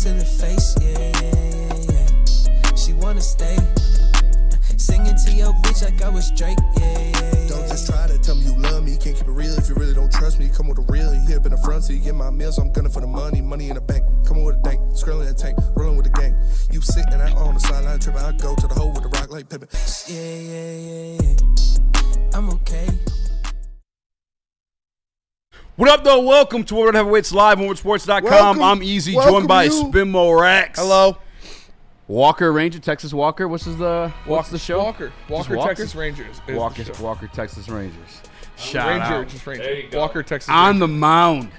to the face, yeah. She wanna stay. Singing to your bitch like I was Drake, yeah. Don't just try to tell me you love me. Can't keep it real if you really don't trust me. Come with a real, you hit up in the front, so you get my meals. I'm gunning for the money in the bank. Coming with a dank, scrolling in the tank, rolling with the gang. You sit and I on the sideline tripping. I go to the hole with the rock like Pippin. Yeah. I'm okay. What up, though? Welcome to Woodward Heavyweights Live on WoodwardSports.com. I'm Easy, joined by Spinmo Rax. Hello. Walker Ranger, Texas Walker. What's the show? Walker, Texas Rangers. Walker, Texas Rangers. Shout out. Just Ranger. Walker, Texas Rangers. On the mound,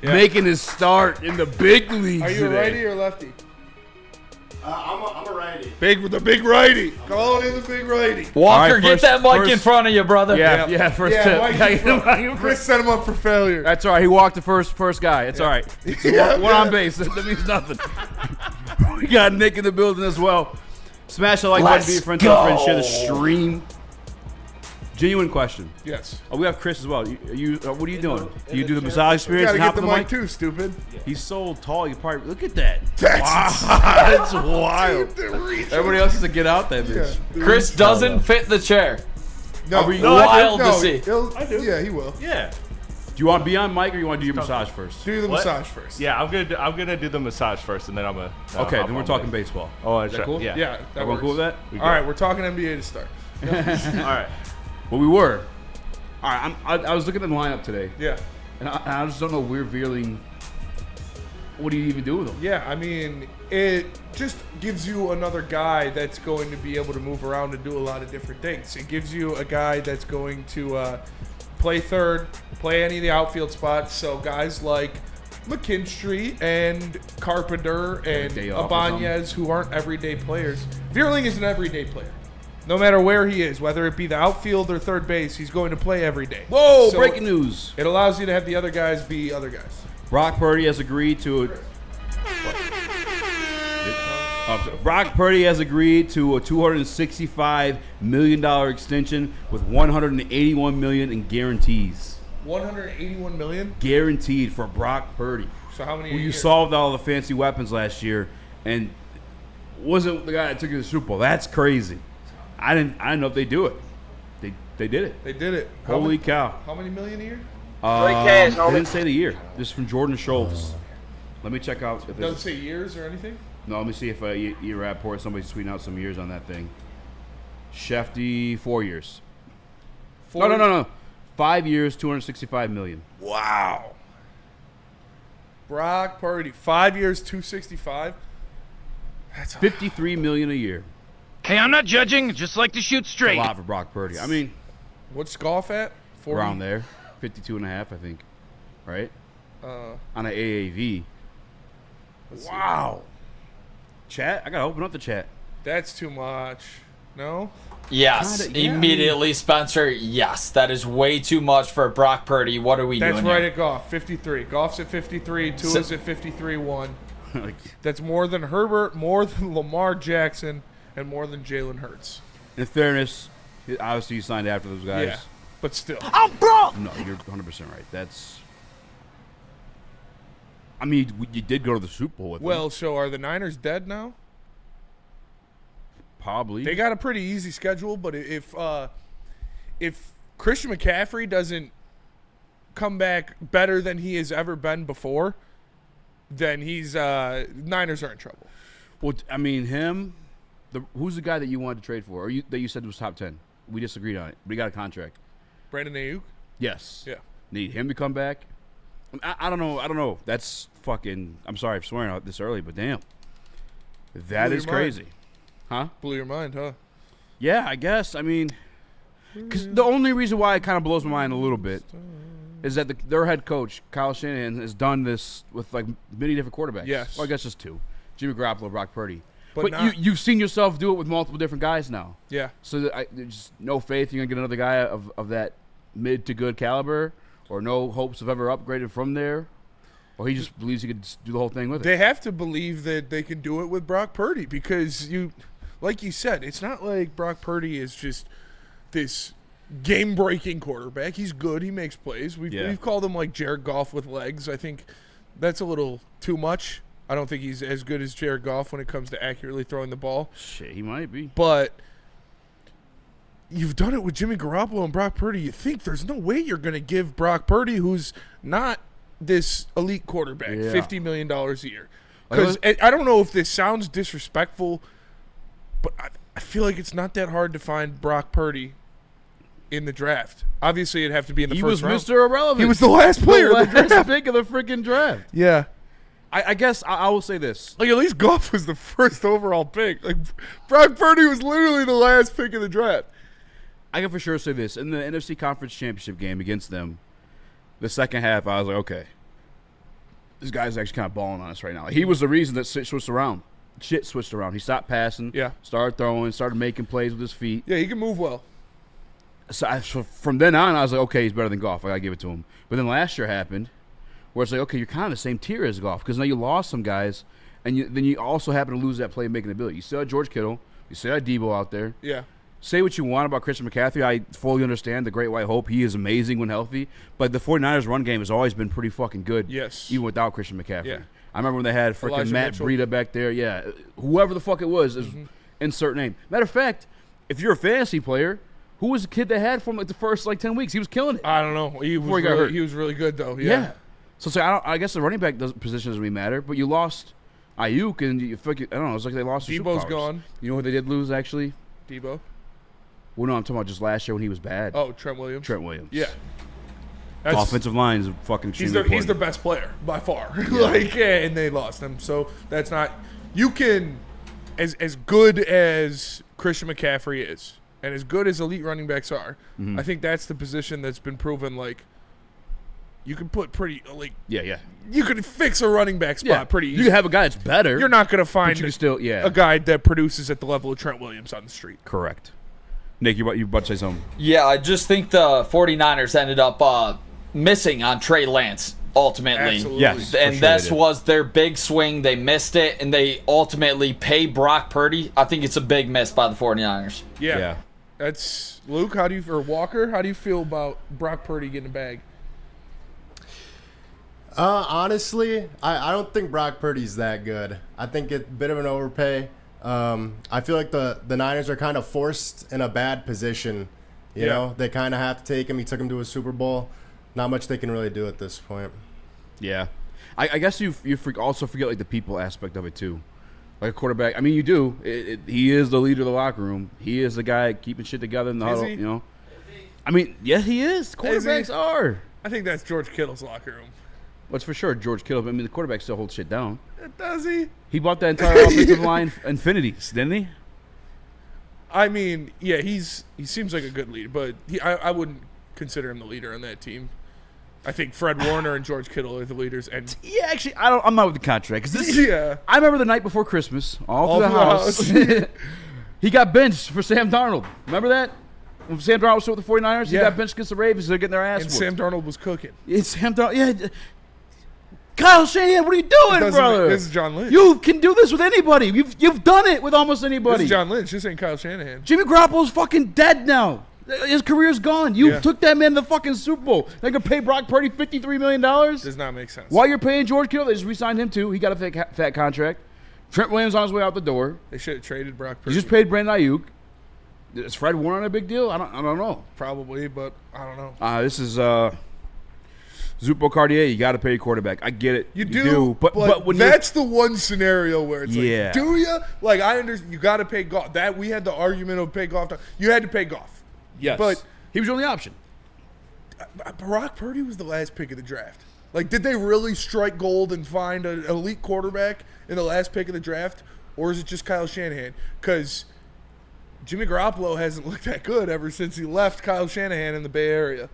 making his start in the big leagues. Are you today. a righty or lefty? I'm a righty. The big righty. Calling in the big righty. Walker, right, get that mic in front of you, brother. Yeah, first tip. Chris set him up for failure. That's all right. He walked the first guy. It's all right. One on base. That means nothing. We got Nick in the building as well. Smash the like button, be a friend, tell a friend, share the stream. Genuine question. Yes. Oh, we have Chris as well. What are you doing? Do you do the massage experience? You gotta and get hop the on mic too, stupid. He's so tall. You probably look at that. That's wild. Everybody else has to get out that bitch. Yeah. Chris doesn't fit the chair. No, wild to see. I do. Yeah, he will. Yeah. Do you want to be on mic or you want to do your massage first? Do the massage first. Yeah, I'm gonna do the massage first, and then I'm gonna. Okay, then we're talking baseball. Oh, Is that cool? Yeah. Yeah, that Everyone works. cool with that? All right, we're talking NBA to start. All right. Well, we were. All right, I was looking at the lineup today, Yeah. and I just don't know. We're revealing. What do you even do with them? Yeah, I mean, it just gives you another guy that's going to be able to move around and do a lot of different things. It gives you a guy that's going to play third, play any of the outfield spots. So guys like McKinstry and Carpenter and day off or Ibanez, who aren't everyday players. Vierling is an everyday player. No matter where he is, whether it be the outfield or third base, he's going to play every day. Whoa! So Breaking news. It allows you to have the other guys be other guys. Brock Purdy has agreed to Brock Purdy has agreed to a $265 million extension with $181 million in guarantees. 181 million? Guaranteed for Brock Purdy. So how many? Well, a you year? solved all the fancy weapons last year, and wasn't the guy that took you to the Super Bowl. That's crazy. I didn't know if they do it. They did it. They did it. Holy cow! How many million a year? They didn't say the year. This is from Jordan Schultz. Let me check out. If Doesn't say years or anything? No, let me see if Rapport, somebody's tweeting out some years on that thing. Shefty, 4 years. No. 5 years, $265 million. Wow. Brock Purdy, 5 years, 265. That's $53 million a year. Hey, I'm not judging. Just like to shoot straight. A lot for Brock Purdy. I mean, What's golf at? 40? around there, 52 and a half, I think. Right? On an AAV. Wow. Chat? I gotta open up the chat. That's too much. No? Yes, Kinda, yeah. immediately, Spencer. Yes, that is way too much for Brock Purdy. What are we That's doing right here? at golf. 53. Golf's at 53. Tua's at 53-1. Like, That's more than Herbert, more than Lamar Jackson, and more than Jalen Hurts. in fairness, obviously you signed after those guys. Yeah, but still. No, you're 100% right. That's. I mean, you did go to the Super Bowl with them. Well, so are the Niners dead now? Probably. They got a pretty easy schedule, but if Christian McCaffrey doesn't come back better than he has ever been before, then Niners are in trouble. Well, I mean, who's the guy that you wanted to trade for, or that you said was top 10? We disagreed on it, but he got a contract. Brandon Ayuk? Yes. Yeah. Need him to come back? I don't know. That's fucking. I'm sorry for swearing out this early, but damn, that Blew is your mind. crazy, huh? Blew your mind, huh? Yeah, I guess. I mean, because the only reason why it kind of blows my mind a little bit is that their head coach Kyle Shanahan has done this with like many different quarterbacks. Yes. Well, I guess just two: Jimmy Garoppolo, Brock Purdy. But you've seen yourself do it with multiple different guys now. Yeah. So there's no faith you're gonna get another guy of that mid to good caliber, or no hopes of ever upgraded from there, or he just believes he could just do the whole thing with it. They have to believe that they can do it with Brock Purdy because like you said, it's not like Brock Purdy is just this game-breaking quarterback. He's good. He makes plays. We've called him like Jared Goff with legs. I think that's a little too much. I don't think he's as good as Jared Goff when it comes to accurately throwing the ball. Shit, he might be. But you've done it with Jimmy Garoppolo and Brock Purdy. You think there's no way you're going to give Brock Purdy, who's not this elite quarterback, $50 million a year. Because I don't know if this sounds disrespectful, but I feel like it's not that hard to find Brock Purdy in the draft. Obviously, it'd have to be in the first round. He was Mr. Irrelevant. He was the last player in the draft. Pick of the freaking draft. Yeah. I guess I will say this. Like, at least Goff was the first overall pick. Like, Brock Purdy was literally the last pick of the draft. I can for sure say this. In the NFC Conference Championship game against them, the second half, I was like, okay, this guy's actually kind of balling on us right now. He was the reason that shit switched around. He stopped passing, started throwing, started making plays with his feet. Yeah, he can move well. So from then on, I was like, okay, he's better than Goff. I got to give it to him. But then last year happened where it's like, okay, you're kind of the same tier as Goff because now you lost some guys, and then you also happen to lose that playmaking ability. You still had George Kittle. You still had Debo out there. Yeah. Say what you want about Christian McCaffrey. I fully understand the Great White Hope. He is amazing when healthy. But the 49ers run game has always been pretty fucking good. Yes. Even without Christian McCaffrey. Yeah. I remember when they had freaking Matt Breida back there. Yeah. Whoever the fuck it was, insert name. Matter of fact, if you're a fantasy player, who was the kid they had from like the first 10 weeks? He was killing it. I don't know. He was really good, though. Yeah. So it's like, I guess the running back position doesn't really matter, but you lost Ayuk, and you fucking, I don't know, it's like they lost their Debo's superpowers. gone. You know what they did lose, actually? Debo? Well, no, I'm talking about just last year when he was bad. Oh, Trent Williams. Yeah. That's, offensive line is fucking he's their best player by far. And they lost him. So that's not – you can – as good as Christian McCaffrey is and as good as elite running backs are, I think that's the position that's been proven you can put pretty you can fix a running back spot pretty easy. You can have a guy that's better. You're not going to find a guy that produces at the level of Trent Williams on the street. Correct. Nick, you about to say something? Yeah, I just think the 49ers ended up missing on Trey Lance ultimately. Absolutely. Yes. And that was their big swing. They missed it, and they ultimately pay Brock Purdy. I think it's a big miss by the 49ers. Yeah. That's Luke, Walker, how do you feel about Brock Purdy getting a bag? Honestly, I don't think Brock Purdy's that good. I think it's a bit of an overpay. I feel like the Niners are kind of forced in a bad position. You know, they kind of have to take him. He took him to a Super Bowl. Not much they can really do at this point. Yeah. I guess you also forget the people aspect of it too. Like a quarterback. I mean, you do. He is the leader of the locker room. He is the guy keeping shit together in the huddle. You know. I mean, yes, he is. Quarterbacks are. I think that's George Kittle's locker room. What's for sure, George Kittle. I mean, the quarterback still holds shit down. Does he? He bought that entire offensive line infinities, didn't he? I mean, yeah, he seems like a good leader, but I wouldn't consider him the leader on that team. I think Fred Warner and George Kittle are the leaders. And yeah, actually, I'm not with the contract. I remember the night before Christmas, all through the house. He got benched for Sam Darnold. Remember that? When Sam Darnold was with the 49ers, he got benched against the Ravens. They're getting their ass whooped. And Sam Darnold was cooking. It's Sam Darnold. Yeah. Kyle Shanahan, what are you doing, brother? This is John Lynch. You can do this with anybody. You've done it with almost anybody. This is John Lynch. This ain't Kyle Shanahan. Jimmy Garoppolo's fucking dead now. His career's gone. You took that man to the fucking Super Bowl. They're going to pay Brock Purdy $53 million? Does not make sense. While you're paying George Kittle, they just re-signed him too. He got a fat contract. Trent Williams on his way out the door. They should have traded Brock Purdy. You just paid Brandon Ayuk. Is Fred Warner a big deal? I don't know. Probably, but I don't know. This is Zupo Cartier. You got to pay your quarterback. I get it. You do. But when that's the one scenario where it's like, do you? Like, I understand. You got to pay Goff. That we had the argument of pay Goff. You had to pay Goff. Yes. But he was your only option. Brock Purdy was the last pick of the draft. Like, did they really strike gold and find an elite quarterback in the last pick of the draft? Or is it just Kyle Shanahan? Because Jimmy Garoppolo hasn't looked that good ever since he left Kyle Shanahan in the Bay Area.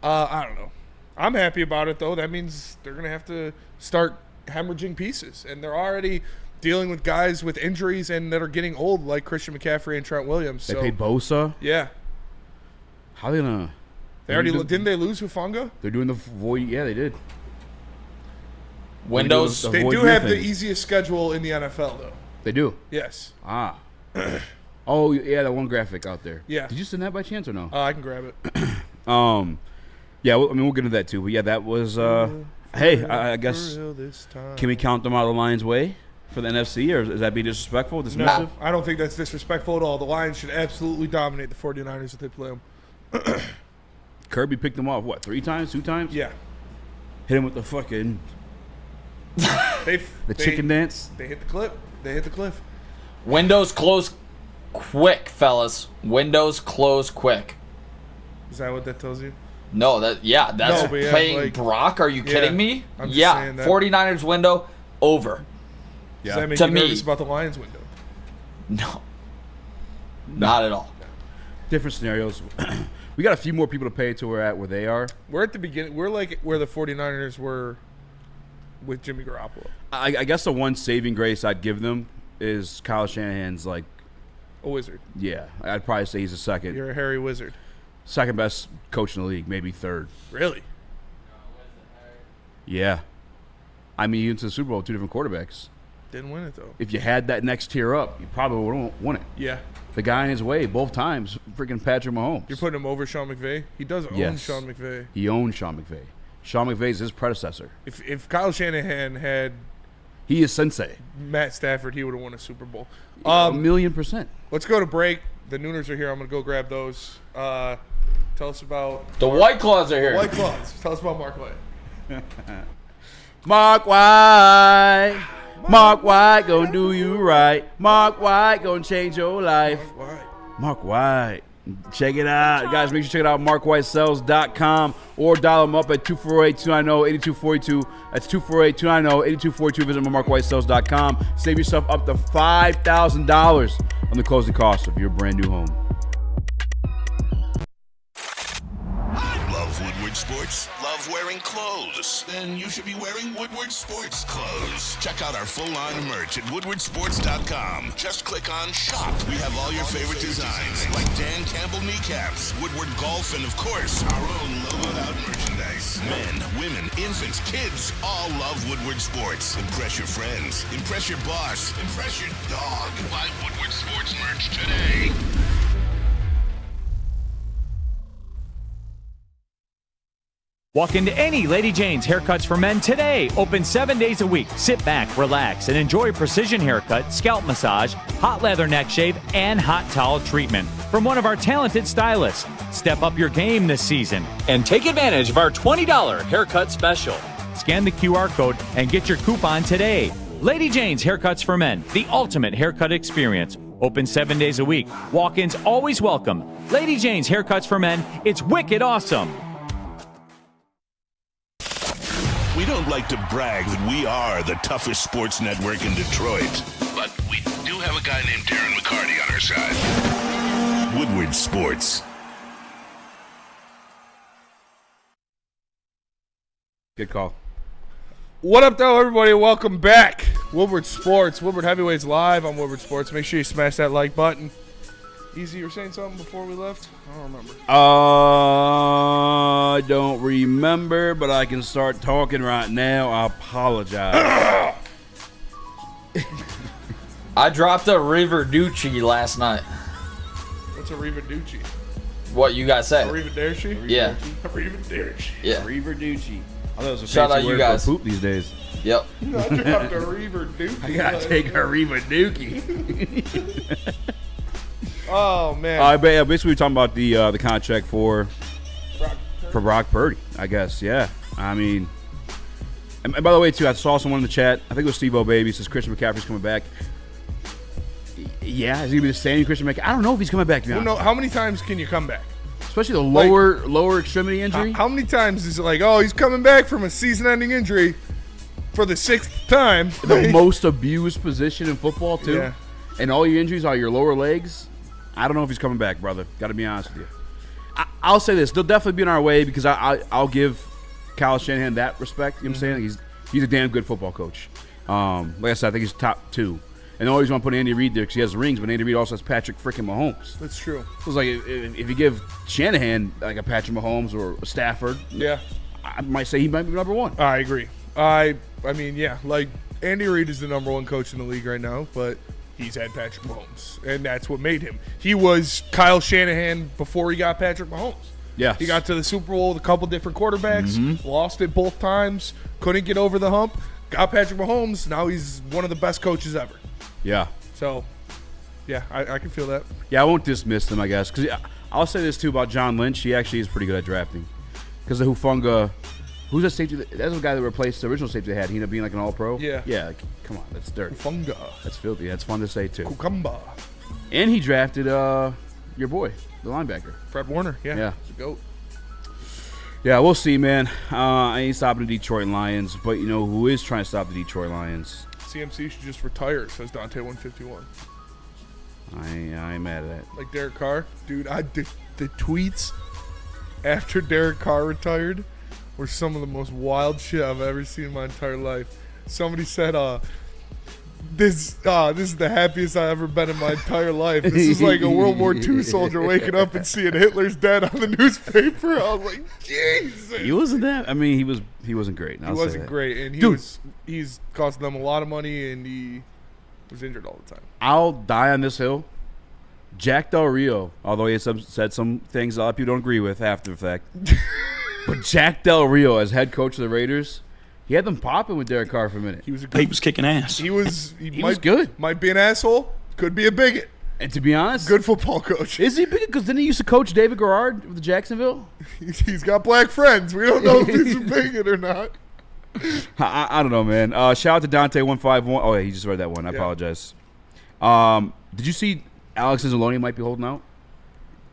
I don't know. I'm happy about it, though. That means they're going to have to start hemorrhaging pieces. And they're already dealing with guys with injuries and that are getting old, like Christian McCaffrey and Trent Williams. They paid Bosa. Yeah. How are they going to? They already didn't they lose Hufanga? They're doing the void. Yeah, they did. Windows. They do have the easiest schedule in the NFL, though. They do? Yes. Oh, yeah, that one graphic out there. Yeah. Did you send that by chance or no? I can grab it. Yeah, I mean, we'll get into that too. But yeah, that was. I Hey, I guess, For real this time. can we count them out of the Lions' way for the NFC, or is that be disrespectful, dismissive? No, I don't think that's disrespectful at all. The Lions should absolutely dominate the 49ers if they play them. Kirby picked them off, what, 3 times, 2 times? Yeah. Hit him with the fucking They chicken dance. They hit the clip. They hit the cliff. Windows close quick, fellas. Windows close quick. Is that what that tells you? No, that's No, but yeah, playing like- Brock. Are you kidding me? I'm just saying that. 49ers window over. Does that make To you me. nervous about the Lions window? No. Not at all. Different scenarios. We got a few more people to pay to where they are. We're at the beginning. We're like where the 49ers were with Jimmy Garoppolo. I guess the one saving grace I'd give them is Kyle Shanahan's, like, A wizard. yeah, I'd probably say he's the second You're a hairy wizard. best coach in the league, maybe third. Really? Yeah. I mean, into the Super Bowl, 2 different quarterbacks. Didn't win it, though. If you had that next tier up, you probably would have won it. Yeah. The guy in his way both times, freaking Patrick Mahomes. You're putting him over Sean McVay? He does own Yes. Sean McVay. He owns Sean McVay. Sean McVay's his predecessor. If Kyle Shanahan had He is sensei. Matt Stafford, he would have won a Super Bowl. 1,000,000%. Let's go to break. The Nooners are here. I'm going to go grab those. Tell us about The White Claws are here. White Claws. Tell us about Mark White. Mark White. Mark White gonna do you right. Mark White gonna change your life. Mark White. Check it out. Guys, make sure you check it out, markwhitesells.com, or dial them up at 248-290-8242. That's 248-290-8242. Visit markwhitesells.com. Save yourself up to $5,000 on the closing cost of your brand new home. Love Woodward Sports? Love wearing clothes? Then you should be wearing Woodward Sports clothes. Check out our full-line merch at woodwardsports.com. Just click on Shop. We have all your favorite designs, like Dan Campbell kneecaps, Woodward Golf, and of course, our own logoed-out merchandise. Men, women, infants, kids all love Woodward Sports. Impress your friends. Impress your boss. Impress your dog. Buy Woodward Sports merch today. Walk into any Lady Jane's Haircuts for Men today. Open 7 days a week. Sit back, relax, and enjoy precision haircut, scalp massage, hot leather neck shave, and hot towel treatment from one of our talented stylists. Step up your game this season and take advantage of our $20 haircut special. Scan the QR code and get your coupon today. Lady Jane's Haircuts for Men, the ultimate haircut experience. Open 7 days a week. Walk-ins always welcome. Lady Jane's Haircuts for Men. It's wicked awesome. We don't like to brag that we are the toughest sports network in Detroit, but we do have a guy named Darren McCarty on our side. Woodward Sports. Good call. What up, though, everybody? Welcome back. Woodward Sports. Woodward Heavyweights live on Woodward Sports. Make sure you smash that like button. Easy, you were saying something before we left? I don't remember. I don't remember, but I can start talking right now. I apologize. I dropped a Riverducci last night. What's a Riverducci? What you guys say? A Riverducci? Yeah. A Riverduci. Yeah. Riverduci. I thought it was a Shout fancy out you word guys. for poop these days. Yep. I dropped a Riverduci. I gotta take a Riverduci. Oh, man. Basically, we're talking about the contract for Brock Purdy, I guess. Yeah. I mean, and by the way, too, I saw someone in the chat. I think it was Steve O'Baby. Says Christian McCaffrey's coming back. Yeah, is he gonna be the same Christian McCaffrey? I don't know if he's coming back. To be honest. How many times can you come back? Especially the lower extremity injury. How many times is it like, oh, he's coming back from a season-ending injury for the 6th time? The most abused position in football, too. Yeah. And all your injuries are your lower legs. I don't know if he's coming back, brother. Got to be honest with you. I'll say this. They'll definitely be in our way because I'll give Kyle Shanahan that respect. You know what I'm saying? He's a damn good football coach. Like I said, I think he's top 2. And I always want to put Andy Reid there because he has rings, but Andy Reid also has Patrick freaking Mahomes. That's true. So it's like if you give Shanahan like a Patrick Mahomes or a Stafford, yeah, I might say he might be number 1. I agree. I mean, yeah, like Andy Reid is the number 1 coach in the league right now, but he's had Patrick Mahomes, and that's what made him. He was Kyle Shanahan before he got Patrick Mahomes. Yes. He got to the Super Bowl with a couple different quarterbacks, lost it both times, couldn't get over the hump, got Patrick Mahomes. Now he's one of the best coaches ever. Yeah. So, yeah, I can feel that. Yeah, I won't dismiss them, I guess. Because I'll say this, too, about John Lynch. He actually is pretty good at drafting. Because of Hufanga. Who's that safety? That's the guy that replaced the original safety they had. He ended up being like an all-pro. Yeah. Yeah, like, come on. That's dirt. Hufanga. That's filthy. That's fun to say, too. Cucumba. And he drafted your boy, the linebacker. Fred Warner. Yeah. He's a GOAT. Yeah, we'll see, man. I ain't stopping the Detroit Lions. But you know who is trying to stop the Detroit Lions? CMC should just retire, says Dante 151. I ain't mad at that. Like Derek Carr. Dude, the tweets after Derek Carr retired were some of the most wild shit I've ever seen in my entire life. Somebody said, this is the happiest I've ever been in my entire life. This is like a World War II soldier waking up and seeing Hitler's dead on the newspaper. I was like, Jesus. He wasn't that. I mean, he wasn't great. He wasn't great, and he's cost them a lot of money, and he was injured all the time. I'll die on this hill. Jack Del Rio, although he said some things a lot of people don't agree with after the fact, but Jack Del Rio as head coach of the Raiders, he had them popping with Derek Carr for a minute. He was kicking ass. He was good. Might be an asshole. Could be a bigot. And to be honest, good football coach. Is he bigot? Because didn't he used to coach David Garrard with Jacksonville? He's got black friends. We don't know if he's a bigot or not. I don't know, man. Shout out to Dante151. Oh, yeah, he just read that one. I apologize. Did you see Alex Anzalone might be holding out?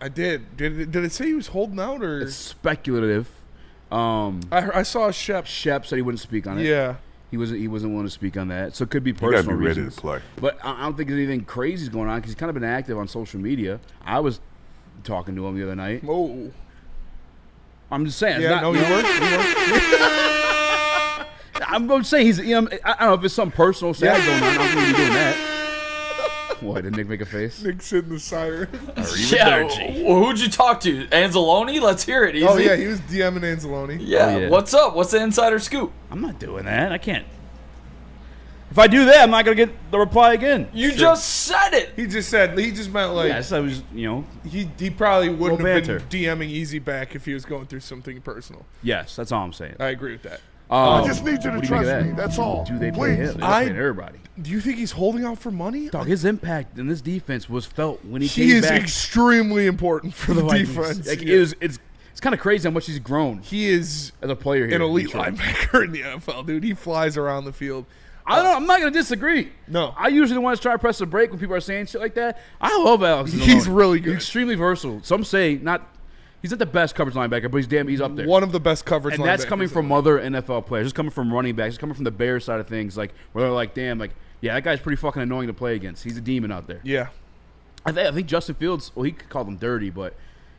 I did. Did it say he was holding out, or it's speculative? I saw Shep. Shep said he wouldn't speak on it. Yeah. He wasn't willing to speak on that. So it could be personal be reasons. ready to play. But I don't think there's anything crazy going on because he's kind of been active on social media. I was talking to him the other night. Oh. I'm just saying. Yeah, no, you weren't. I'm going to say he's. You know, I don't know if it's something personal sad going on. I'm going to be doing that. What, did Nick make a face? Nick's hitting the siren. Yeah, who'd you talk to? Anzalone? Let's hear it. Easy. Oh, yeah, he was DMing Anzalone. Yeah. What's up? What's the insider scoop? I'm not doing that. I can't. If I do that, I'm not going to get the reply again. You just said it. He just meant like. Yes, I was, you know. He probably wouldn't have banter. been DMing Easy back if he was going through something personal. Yes, that's all I'm saying. I agree with that. I just need you to trust me. That's all. Do they play him? They play everybody. Do you think he's holding out for money? Dog, his impact in this defense was felt when he He came is back. extremely important for the defense. Like, it's kind of crazy how much he's grown. He is as a player here. An elite linebacker in the NFL, dude. He flies around the field. I'm not going to disagree. No. I usually want to try to press the break when people are saying shit like that. I love Alex. He's really good. He's extremely versatile. Some say he's not the best coverage linebacker, but he's up there. One of the best coverage linebackers. And that's coming from other NFL players. It's coming from running backs. It's coming from the Bears side of things, like where they're like, damn, like, yeah, that guy's pretty fucking annoying to play against. He's a demon out there. Yeah. I think Justin Fields, well, he called him dirty, but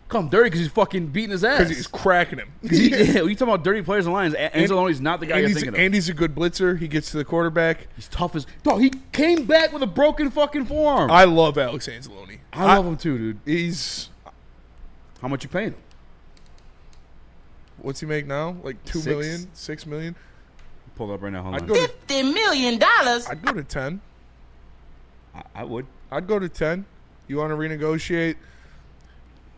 call him dirty because he's fucking beating his ass. Because he's cracking him. When you talking about dirty players and Lions, Anzalone's not the guy you're thinking of. Andy's a good blitzer. He gets to the quarterback. He's tough as dog. He came back with a broken fucking forearm. I love Alex Anzalone. I love him too, dude. He's how much you paying him? What's he make now? Like $2 million, $6 million. Pull it up right now. Hold on. $50 million. I'd go to 10. I would. I'd go to 10. You want to renegotiate?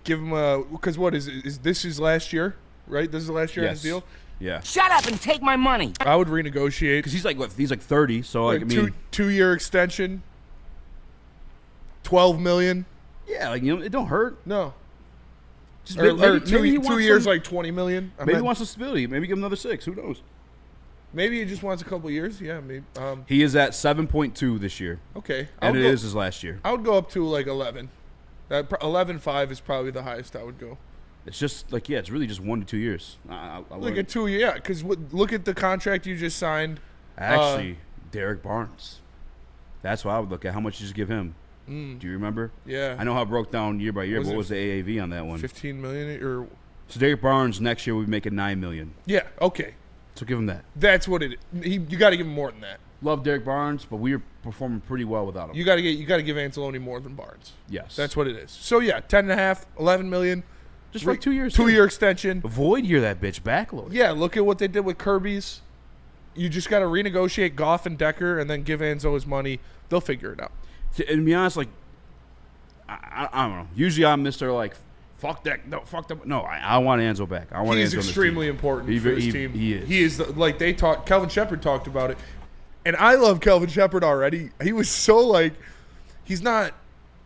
Give him because what is this his last year, right? This is the last year on his deal. Yeah. Shut up and take my money. I would renegotiate because he's like what? He's like 30. So like I mean, two-year extension. $12 million. Yeah, like it don't hurt. No. Just or two years, some, like $20 million. Maybe he wants some stability. Maybe give him another 6. Who knows? Maybe he just wants a couple years. Yeah, maybe. He is at 7.2 this year. Okay, and it is his last year. I would go up to like 11. That 11.5 is probably the highest I would go. It's just like it's really just 1 to 2 years. Like a 2 year, because look at the contract you just signed. Actually, Derek Barnes. That's what I would look at. How much did you just give him? Do you remember? Yeah. I know how it broke down year by year, but what was the AAV on that one? 15 million or. So Derek Barnes next year will be making $9 million. Yeah. Okay. So give him that. That's what it is. You got to give him more than that. Love Derek Barnes, but we are performing pretty well without him. You got to give Anzalone more than Barnes. Yes. That's what it is. So yeah, 10.5, 11 million. Just for 2 years. 2 year extension. Void year that bitch backload. Yeah. Look at what they did with Kirby's. You just got to renegotiate Goff and Decker, and then give Anzo his money. They'll figure it out. And to be honest, like I don't know. Usually I'm Mr. like fuck that. No, fuck them. No, I want Anzo back. I want He's Anzo on this extremely team. important for his team. He is. He is like they talked. Kelvin Shepard talked about it, and I love Kelvin Shepard already. He was so like, he's not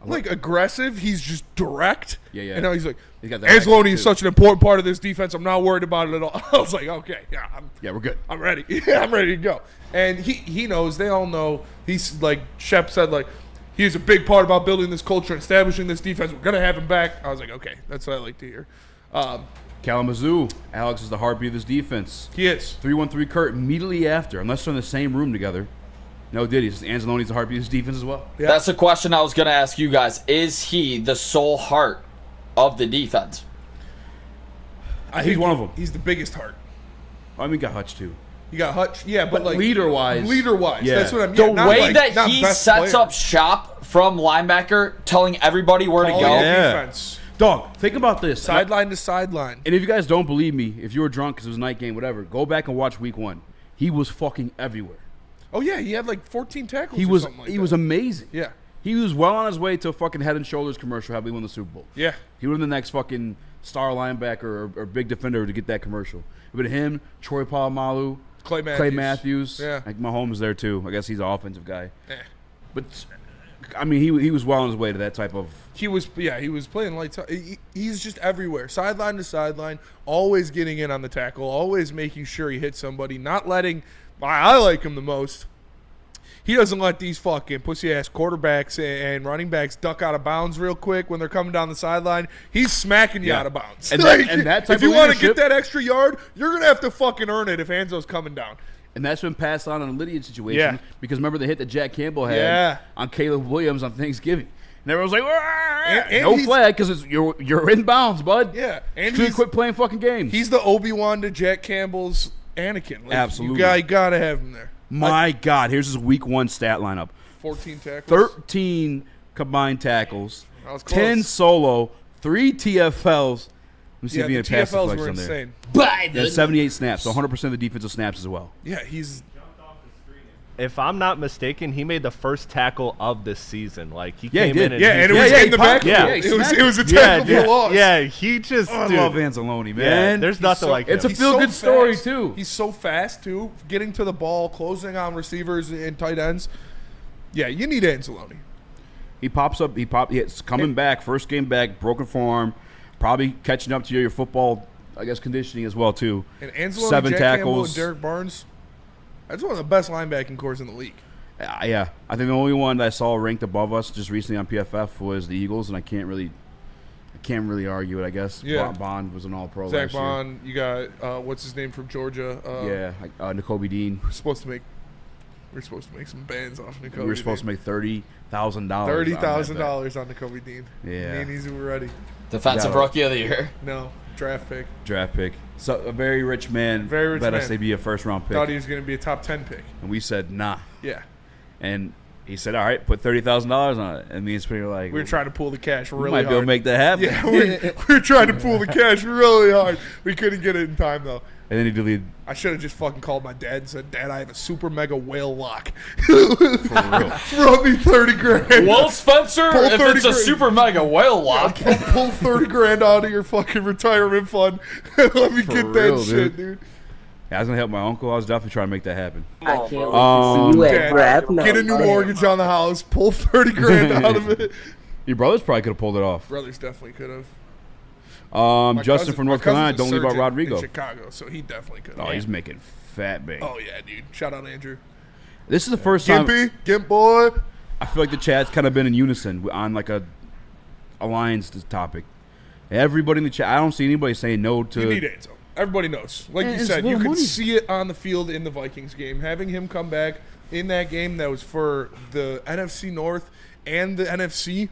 like aggressive. He's just direct. Yeah. And now he's like, got that Anzalone accent, is too. such an important part of this defense. I'm not worried about it at all. I was like, okay, Yeah, we're good. I'm ready. Yeah, I'm ready to go. And he knows. They all know. He's like Shep said, like he's a big part about building this culture and establishing this defense. We're gonna have him back. I was like, okay, that's what I like to hear. Kalamazoo. Alex is the heartbeat of this defense. He is. 3-1-3 Kurt immediately after, unless they're in the same room together. No, Diddy. Anzalone's the heartbeat of this defense as well. Yeah. That's a question I was going to ask you guys. Is he the sole heart of the defense? I He's think one of them. He's the biggest heart. I mean, got Hutch too. You got Hutch, yeah, but like leader-wise, yeah. That's what I'm. The Yeah, not way like, that not he best sets player. up shop from linebacker, telling everybody where to Calling go. defense, Dog, think about this. sideline to sideline. And if you guys don't believe me, if you were drunk because it was a night game, whatever, go back and watch week 1. He was fucking everywhere. Oh yeah, he had like 14 tackles. He or was something like he that. was amazing. Yeah, He was well on his way to a fucking Head and Shoulders commercial had we won the Super Bowl. yeah. He would have been the next fucking star linebacker or big defender to get that commercial. It would have him, Troy Polamalu, Clay Matthews. Clay Matthews. Yeah. Like Mahomes there too. I guess he's an offensive guy. Eh. But I mean, he was well on his way to that type of. He was playing lights out. He's just everywhere, sideline to sideline, always getting in on the tackle, always making sure he hits somebody, not letting. I like him the most. He doesn't let these fucking pussy-ass quarterbacks and running backs duck out of bounds real quick when they're coming down the sideline. He's smacking you out of bounds. And Like, that type if you of want to leadership- get that extra yard, you're going to have to fucking earn it if Hanzo's coming down. And that's been passed on in a Lydian situation. Yeah. Because remember the hit that Jack Campbell had Yeah. on Caleb Williams on Thanksgiving. And everyone's like, And no he's- flag because you're in bounds, bud. Yeah. And Should quit playing fucking games. He's the Obi-Wan to Jack Campbell's Anakin. Like, Absolutely. You got to have him there. My God, here's his week 1 stat lineup. 14 tackles. 13 combined tackles, That was 10 close. solo, 3 TFLs. Let me see Yeah, if he the had pass TFLs deflections were on there. insane. He had 78 snaps, so 100% of the defensive snaps as well. Yeah, he's... If I'm not mistaken, he made the first tackle of this season. Like he Yeah, he came did. in and Yeah, and it was in the back. Yeah. It was a yeah, tackle for loss. yeah, he just. I dude, love Anzalone, yeah, man. there's nothing so- like It's a him. He's feel-good story, fast. too. He's so fast, too. Getting to the ball, closing on receivers and tight ends. Yeah, you need Anzalone. He pops up. He's coming back. First game back. Broken forearm. Probably catching up to your football, I guess, conditioning as well too. And Anzalone, 7 Jack Campbell, tackles. and Derek Barnes. That's one of the best linebacking cores in the league. Yeah, I think the only one that I saw ranked above us just recently on PFF was the Eagles, and I can't really argue it. I guess. Yeah. Bond was an All-Pro Zach last year. Bond, you got what's his name from Georgia? N'Kobe Dean. We're supposed to make some bands off N'Kobe. We were supposed to make $30,000. $30,000 on N'Kobe Dean. Yeah. Me and Easy were ready. Defensive Yeah. Rookie of the Year. No draft pick. Draft pick. So a very rich man. Very rich bet man. us they'd be a first-round pick, Thought he was going to be a top 10 pick. and we said nah. Yeah. And he said, "All right, put $30,000 on it." And me and Spinner were like, We were trying to pull the cash we really might be able hard. to make that happen." Yeah, we were trying to pull the cash really hard. We couldn't get it in time, though. And then he deleted. I should have just fucking called my dad and said, Dad, I have a super mega whale lock. For real. Throw me 30 grand. Well, Spencer, Pull if 30 it's a grand. super mega whale lock. Pull 30 grand out of your fucking retirement fund and let me For get real, that shit, dude. Yeah, I was gonna help my uncle. I was definitely trying to make that happen. I can't wait to see you at Dad, draft night. get a new mortgage on the house. Pull 30 grand out of it. Your brothers probably could have pulled it off. Brothers definitely could have. My Justin cousin- from my North Carolina, cousin's don't a leave out surgeon Rodrigo. in Chicago, so he definitely could have. Oh, he's making fat bang. Oh, yeah, dude. Shout out Andrew. This is the first time Gimp boy. I feel like the chat's kind of been in unison on like a alliance topic. Everybody in the chat, I don't see anybody saying no to. You need Enzo. Everybody knows. Like And you it's said, little you could money. see it on the field in the Vikings game. Having him come back in that game that was for the NFC North and the NFC,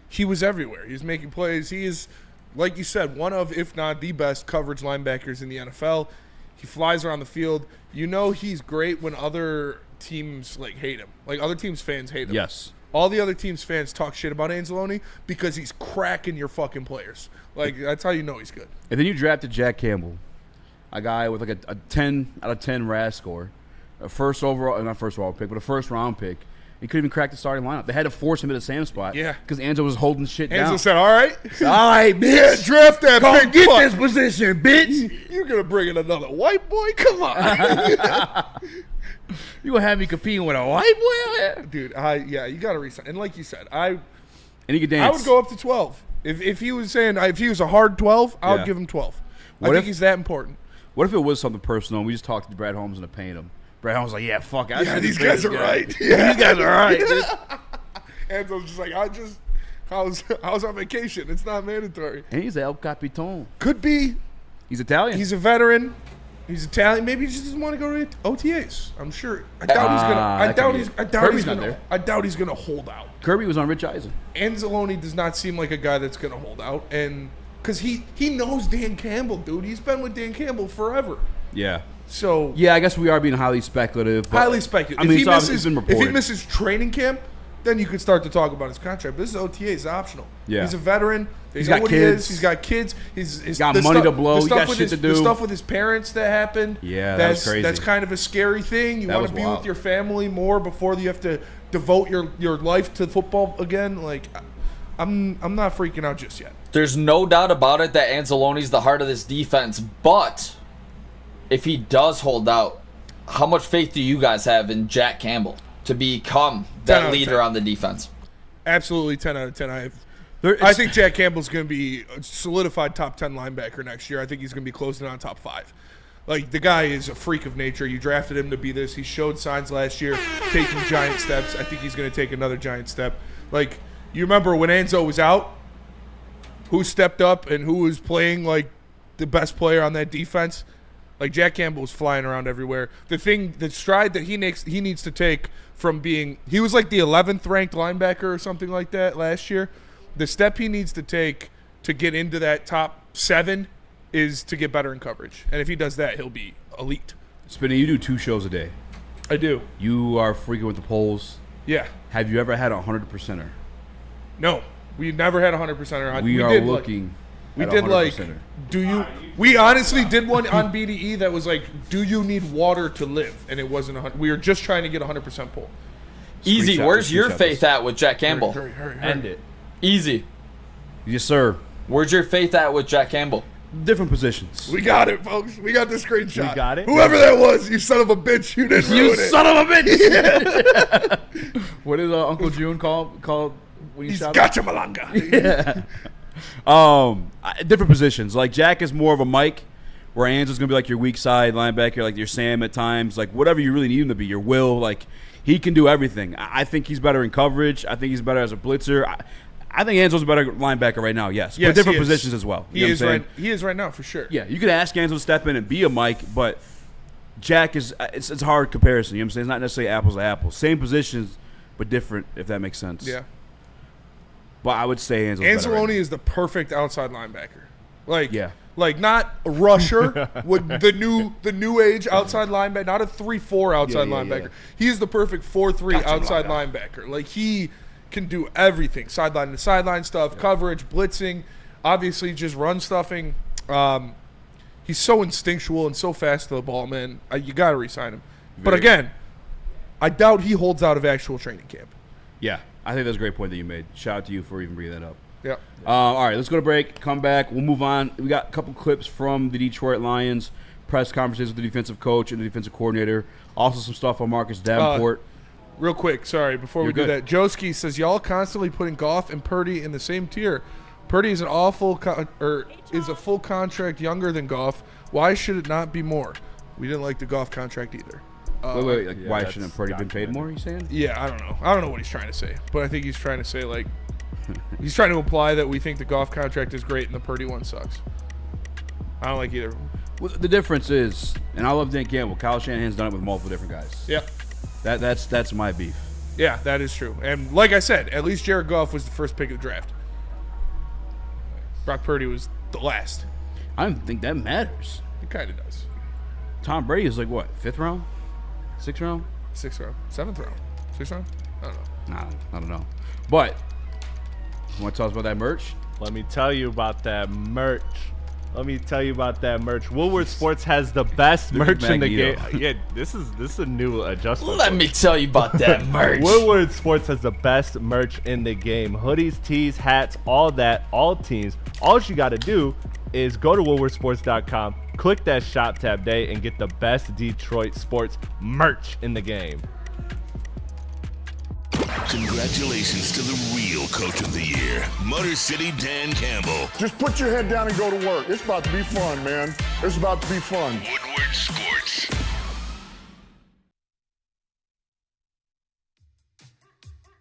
he was everywhere. He was making plays. He is, like you said, one of, if not the best coverage linebackers in the NFL. He flies around the field. You know he's great when other teams like hate him. Like other teams' fans hate him. Yes. All the other teams' fans talk shit about Anzalone because he's cracking your fucking players. Like, that's how you know he's good. And then you drafted Jack Campbell, a guy with like a 10 out of 10 RAS score, a first overall, not first overall pick, but a first round pick. He couldn't even crack the starting lineup. They had to force him into the Sam spot. Yeah. Because Anzo was holding shit down. Anzo said, all right. All right, bitch. Yeah, draft that Come big get fuck. this position, bitch. You're going to bring in another white boy? Come on. You going to have me competing with a white boy? Dude, you got to resign. And like you said, And he could dance. I would go up to 12. If he was saying, if he was a hard 12, I would give him 12. I think he's that important. What if it was something personal and we just talked to Brad Holmes and paid him? Brad Holmes was like, yeah, fuck it. Yeah, these guys are right. Yeah, these guys are right. Anzo's just like, I was on vacation. It's not mandatory. And he's El Capitan. Could be. He's Italian. He's a veteran. He's Italian. Maybe he just doesn't want to go to OTAs. I'm sure. I doubt he's gonna hold out. Kirby was on Rich Eisen. Anzalone does not seem like a guy that's gonna hold out, and because he knows Dan Campbell, dude. He's been with Dan Campbell forever. Yeah. So yeah, I guess we are being highly speculative. Highly speculative. I mean, if he misses training camp, then you could start to talk about his contract. But this is OTA. It's optional. Yeah. He's a veteran. He's got kids. He's got kids. He's got money to blow. He got shit to do. The stuff with his parents that happened. Yeah, that's crazy. That's kind of a scary thing. You want to be with your family more before you have to devote your life to football again. Like, I'm not freaking out just yet. There's no doubt about it that Anzalone's the heart of this defense. But if he does hold out, how much faith do you guys have in Jack Campbell to become that leader on the defense? Absolutely 10 out of 10. I think Jack Campbell's going to be a solidified top 10 linebacker next year. I think he's going to be closing on top 5. Like, the guy is a freak of nature. You drafted him to be this. He showed signs last year, taking giant steps. I think he's going to take another giant step. Like, you remember when Anzo was out, who stepped up and who was playing like the best player on that defense? Like, Jack Campbell was flying around everywhere. The stride that he needs to take from being – he was like the 11th ranked linebacker or something like that last year. The step he needs to take to get into that top 7 is to get better in coverage. And if he does that, he'll be elite. Spinney, you do 2 shows a day. I do. You are freaking with the polls. Yeah. Have you ever had a 100%er? No. We've never had a 100%er. We are looking we did like, do you – we honestly did one on BDE that was like, do you need water to live? And it wasn't 100. We were just trying to get a 100% pull. Easy. Where's your faith at with Jack Campbell? Hurry. End it. Easy. Yes, sir. Where's your faith at with Jack Campbell? Different positions. We got it, folks. We got the screenshot. We got it. Whoever that was, you son of a bitch. You didn't ruin it. You son of a bitch. What did Uncle June call when he shot gotcha Malanga. Yeah. Different positions. Like, Jack is more of a Mike, where Anzo's going to be like your weak side linebacker, like your Sam at times, like whatever you really need him to be, your Will. Like, he can do everything. I think he's better in coverage. I think he's better as a blitzer. I think Anzo's a better linebacker right now, yes. But different positions as well. He is right now, for sure. Yeah, you could ask Anzo to step in and be a Mike, but Jack is it's a hard comparison. You know what I'm saying? It's not necessarily apples to apples. Same positions, but different, if that makes sense. Yeah. But I would say Anzalone is the perfect outside linebacker. Like not a rusher with the new age outside linebacker, not a 3-4 outside linebacker. He is the perfect 4-3 outside linebacker. Like, he can do everything, sideline to sideline stuff, coverage, blitzing, obviously just run stuffing. He's so instinctual and so fast to the ball, man. You got to re-sign him. But again, I doubt he holds out of actual training camp. Yeah, I think that's a great point that you made. Shout out to you for even bringing that up. Yeah. All right, let's go to break. Come back. We'll move on. We got a couple clips from the Detroit Lions press conferences with the defensive coach and the defensive coordinator. Also some stuff on Marcus Davenport. Real quick, sorry, before we do that, Joski says, y'all constantly putting Goff and Purdy in the same tier. Purdy is is a full contract younger than Goff. Why should it not be more? We didn't like the Goff contract either. Wait. Like, why shouldn't Purdy been paid more, you saying? Yeah, I don't know. I don't know what he's trying to say. But I think he's trying to say, like, he's trying to imply that we think the Goff contract is great and the Purdy one sucks. I don't like either of them. Well, the difference is, and I love Dan Campbell, Kyle Shanahan's done it with multiple different guys. Yeah. That's my beef. Yeah, that is true. And like I said, at least Jared Goff was the first pick of the draft. Brock Purdy was the last. I don't think that matters. It kind of does. Tom Brady is like, what, 5th round? 6th round? 6th round. 7th round. 6th round? I don't know. Nah, I don't know. But, you want to tell us about that merch? Let me tell you about that merch. Let me tell you about that merch. Woodward Sports has the best merch in the game. Yeah, this is a new adjustment. Let me tell you about that merch. Woodward Sports has the best merch in the game. Hoodies, tees, hats, all that, all teams. All you got to do is go to woodwardsports.com, click that shop tab day, and get the best Detroit sports merch in the game. Congratulations to the real coach of the year, Motor City Dan Campbell. Just put your head down and go to work. It's about to be fun, man. It's about to be fun. Woodward Sports.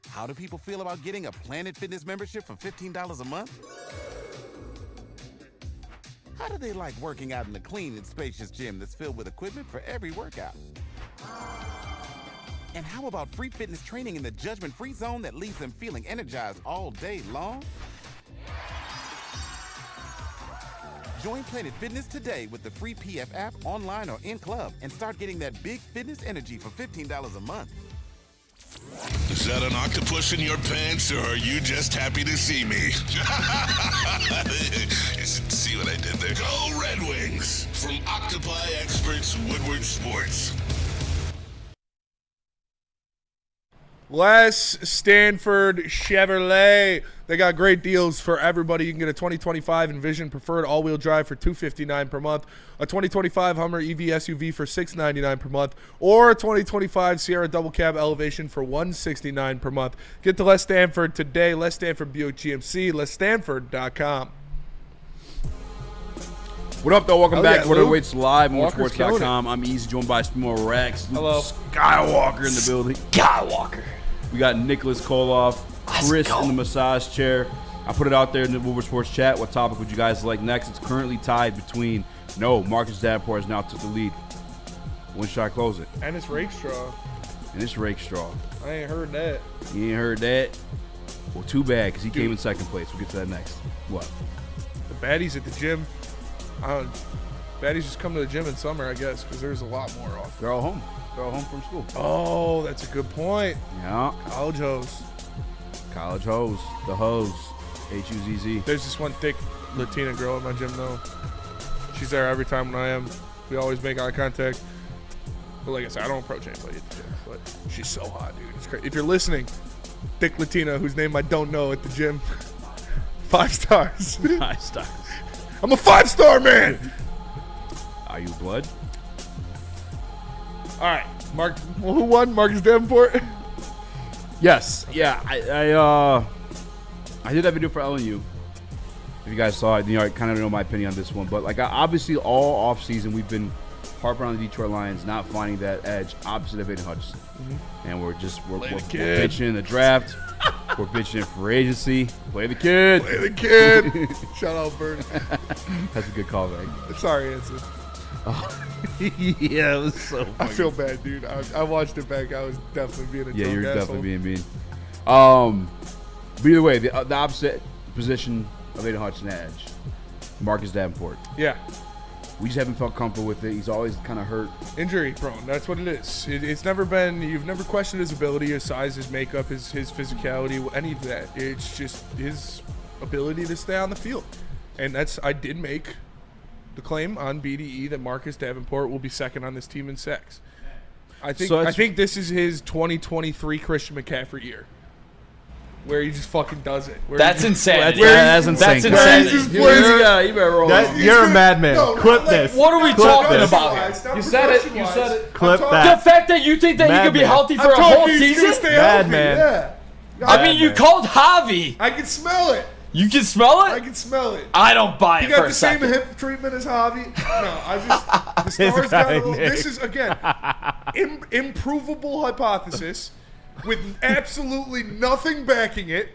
How do people feel about getting a Planet Fitness membership for $15 a month? How do they like working out in a clean and spacious gym that's filled with equipment for every workout? And how about free fitness training in the judgment-free zone that leaves them feeling energized all day long? Join Planet Fitness today with the free PF app, online or in club, and start getting that big fitness energy for $15 a month. Is that an octopus in your pants, or are you just happy to see me? See what I did there? Go Red Wings! From Octopi Experts, Woodward Sports. Les Stanford Chevrolet. They got great deals for everybody. You can get a 2025 Envision Preferred all-wheel drive for $259 per month, a 2025 Hummer EV SUV for $699 per month, or a 2025 Sierra Double Cab Elevation for $169 per month. Get to Les Stanford today. Les Stanford Buick GMC, lesstanford.com. What up, though? Welcome back to What Awaits Live, Walker's motorsports.com. I'm Easy, joined by more Rax. Hello. Skywalker in the building. Skywalker. We got Nicholas Kohloff, Chris in the massage chair. I put it out there in the Woodward Sports chat. What topic would you guys like next? It's currently tied between, Marcus Davenport has now took the lead. When should I close it? Ennis Rakestraw. Ennis Rakestraw. I ain't heard that. You ain't heard that? Well, too bad, because he came in second place. We'll get to that next. What? The baddies at the gym. Baddies just come to the gym in summer, I guess, because there's a lot more off. They're all home. They're all home from school. Oh, that's a good point. Yeah. College hose. College hose. The hose. H-U-Z-Z. There's this one thick Latina girl in my gym, though. She's there every time when I am. We always make eye contact. But like I said, I don't approach anybody at the gym. But she's so hot, dude. It's crazy. If you're listening, thick Latina, whose name I don't know at the gym, 5 stars. 5 stars. I'm a 5-star man. Are you blood? All right, who won? Marcus Davenport. Yes. Yeah. I did that video for LNU. If you guys saw it, I kind of know my opinion on this one. But obviously, all offseason we've been harping on the Detroit Lions not finding that edge opposite of Aiden Hutchinson, and we're bitching in the draft. We're bitching in free agency. Play the kid. Play the kid. Shout out, Bernie. That's a good callback. Sorry, Anson. Oh. Yeah, it was so funny. I feel bad, dude. I watched it back. I was definitely being a yeah, you're asshole. definitely being mean. But either way, the opposite position of Aiden Hutchinson edge, Marcus Davenport. Yeah. We just haven't felt comfortable with it. He's always kind of hurt. Injury prone. That's what it is. It's never been. You've never questioned his ability, his size, his makeup, his physicality, any of that. It's just his ability to stay on the field. And I did make the claim on BDE that Marcus Davenport will be second on this team in sacks. I think this is his 2023 Christian McCaffrey year, where he just fucking does it. That's insanity. That's insane. That's insanity. You better roll. You're a madman. Clip this. What are we talking about here? You said it. You said it. Clip that. The fact that you think that he could be healthy for a whole season? Madman. Yeah. I mean, you called Javi. I can smell it. You can smell it? I can smell it. I don't buy He it got for a the same second. hip treatment as Javi. No, the stars got a little. This is, again, improvable hypothesis with absolutely nothing backing it.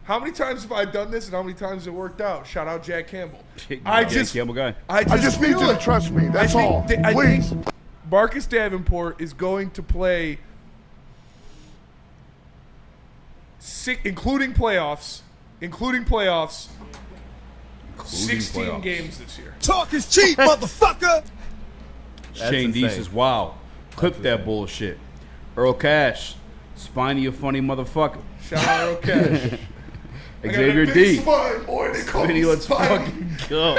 How many times have I done this and how many times it worked out? Shout out Jack Campbell. Campbell guy. I just need you to trust me. That's all. Please. Think Marcus Davenport is going to play, including playoffs, 16 games this year. Talk is cheap, motherfucker. Shane D says, wow. Clip that bullshit. Earl Cash. Spiny, a funny motherfucker. Shout out Earl Cash. Xavier got a big D. spine, boy. They call Smitty, me let's Spine. fucking go.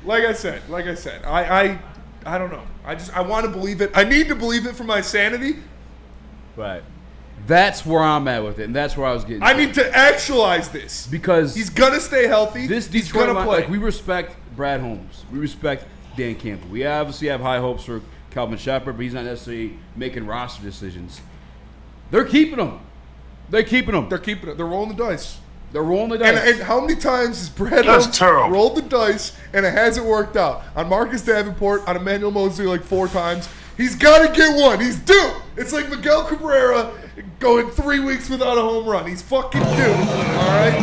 Like I said, I don't know. I want to believe it. I need to believe it for my sanity. Right. That's where I'm at with it, and that's where I was getting. I need to actualize this because he's gonna stay healthy. He's gonna play. Like, we respect Brad Holmes. We respect Dan Campbell. We obviously have high hopes for Calvin Shepard, but he's not necessarily making roster decisions. They're keeping him. They're keeping him. They're keeping it. They're rolling the dice. They're rolling the dice. And how many times has Brad Holmes rolled the dice and it hasn't worked out? On Marcus Davenport, on Emmanuel Mosley like 4 times. He's got to get one. He's due. It's like Miguel Cabrera going 3 weeks without a home run. He's fucking due. All right?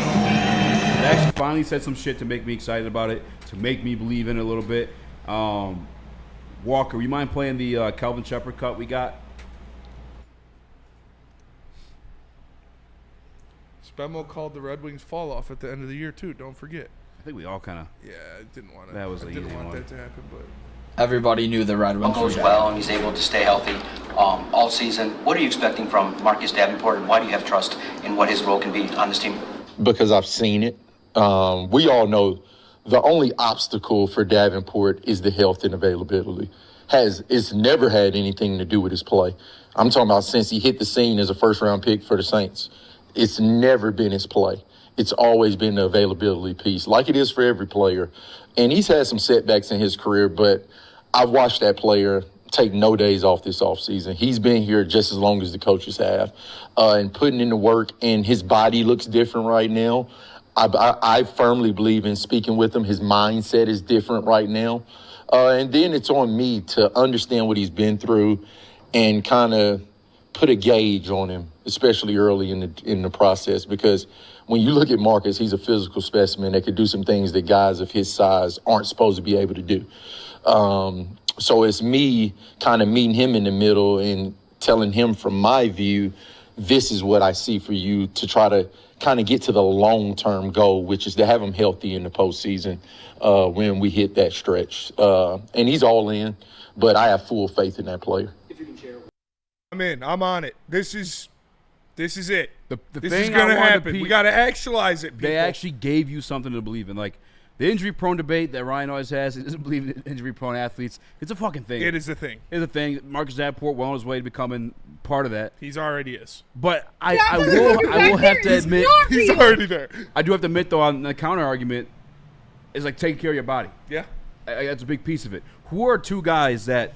They actually finally said some shit to make me excited about it, to make me believe in it a little bit. Walker, you mind playing the Calvin Shepard cut we got? Spemo called the Red Wings fall off at the end of the year too. Don't forget. I think we all kind of. Yeah, I didn't want it. That was I an didn't easy want one. that to happen, but Everybody knew the Red Wings All goes well and he's able to stay healthy all season. What are you expecting from Marcus Davenport, and why do you have trust in what his role can be on this team? Because I've seen it. We all know the only obstacle for Davenport is the health and availability. It's never had anything to do with his play. I'm talking about since he hit the scene as a first-round pick for the Saints. It's never been his play. It's always been the availability piece, like it is for every player. And he's had some setbacks in his career, but I've watched that player take no days off this offseason. He's been here just as long as the coaches have, and putting in the work, and his body looks different right now. I firmly believe in speaking with him. His mindset is different right now. And then it's on me to understand what he's been through and kind of put a gauge on him, especially early in the process, because when you look at Marcus, he's a physical specimen that could do some things that guys of his size aren't supposed to be able to do. So it's me kind of meeting him in the middle and telling him from my view, this is what I see for you to try to kind of get to the long-term goal, which is to have him healthy in the postseason when we hit that stretch. And he's all in, but I have full faith in that player. I'm in. I'm on it. This is it. The this thing is going to I wanted happen. We got to actualize it, people. They actually gave you something to believe in. Like, the injury-prone debate that Ryan always has, he doesn't believe in injury-prone athletes. It's a fucking thing. It is a thing. It's a thing. Marcus Davenport well on his way to becoming part of that. He's already is. But I will have to admit. He's already there. I do have to admit, though, on the counter-argument, is like taking care of your body. Yeah. That's a big piece of it. Who are 2 guys that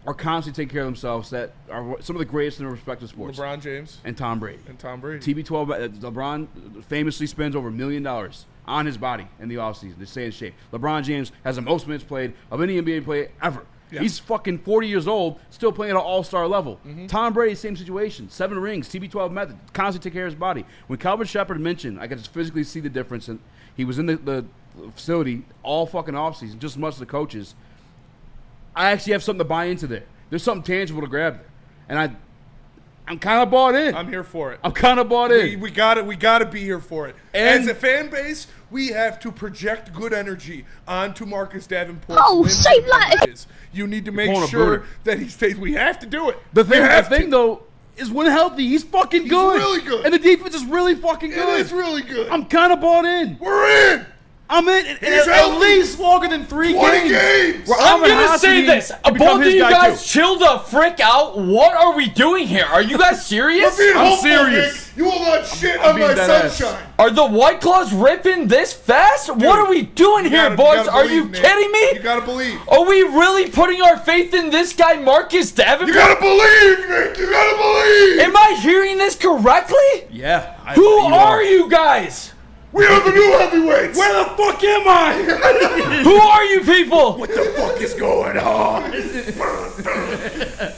are constantly taking care of themselves that are some of the greatest in their respective sports? LeBron James. And Tom Brady. TB12, LeBron famously spends over $1 million on his body in the offseason to stay in shape. LeBron James has the most minutes played of any NBA player ever. Yeah. He's fucking 40 years old, still playing at an all-star level. Mm-hmm. Tom Brady, same situation. 7 rings, TB12 method, constantly take care of his body. When Calvin Shepard mentioned, I could just physically see the difference. And he was in the facility all fucking offseason, just as much as the coaches. I actually have something to buy into there. There's something tangible to grab there. And I'm kind of bought in. I'm here for it. I'm kind of bought in. We got to be here for it. And as a fan base, we have to project good energy onto Marcus Davenport. You need to make sure that he stays. We have to do it. The thing though is when healthy, he's fucking good. He's really good. And the defense is really fucking good. It is really good. I'm kind of bought in. We're in. I'm in at least longer than 3 games. I'm going to say this. Both of you guys chill the frick out. What are we doing here? Are you guys serious? I'm serious. You will not shit on my sunshine. Are the White Claws ripping this fast? Dude, what are we doing here, boys? Are you kidding me? You got to believe. Are we really putting our faith in this guy, Marcus Davenport? You got to believe, Nick. You got to believe. Am I hearing this correctly? Yeah. Who are you guys? We are the new heavyweights. Where the fuck am I? Who are you people? What the fuck is going on?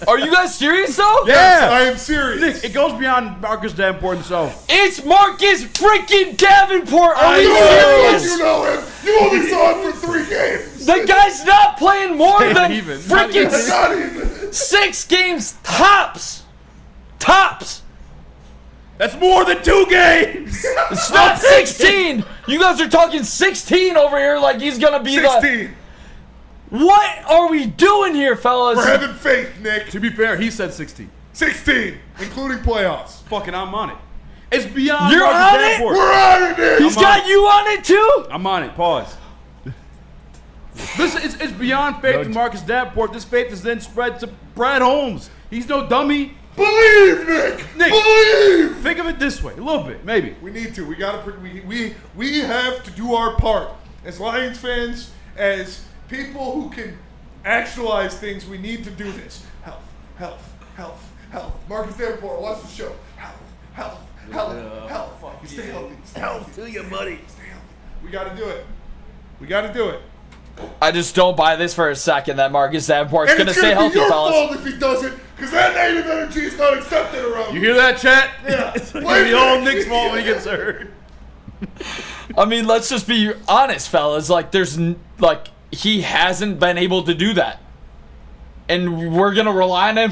Are you guys serious though? Yeah, yes, I am serious. Nick, it goes beyond Marcus Davenport himself. It's Marcus freaking Davenport. Are we serious? You know him. You only saw him for 3 games. The guy's not playing more than freaking not even 6 games tops. Tops. That's more than 2 games. It's not 16. You guys are talking 16 over here like he's going to be 16. What are we doing here, fellas? We're having faith, Nick. To be fair, he said 16. 16, including playoffs. Fucking I'm on it. It's beyond. You're Marcus on it? Davenport. We're on it, Nick. He's got you on it too? I'm on it. Pause. This is beyond faith in Marcus Davenport. This faith is then spread to Brad Holmes. He's no dummy. Believe, Nick. Believe. Think of it this way, a little bit, maybe. We need to. We have to do our part as Lions fans, as people who can actualize things. We need to do this. Health. Marcus Davenport, watch the show. Health. You stay healthy. Health to you, buddy. Stay healthy. We got to do it. I just don't buy this for a second that Marcus Davenport's And going to it's stay gonna be healthy, your fellas. fault if he doesn't, because that negative energy is not accepted around You hear that, chat? Yeah. It's going to be all Nick's fault when he gets hurt. I mean, let's just be honest, fellas. Like, he hasn't been able to do that. And we're going to rely on him.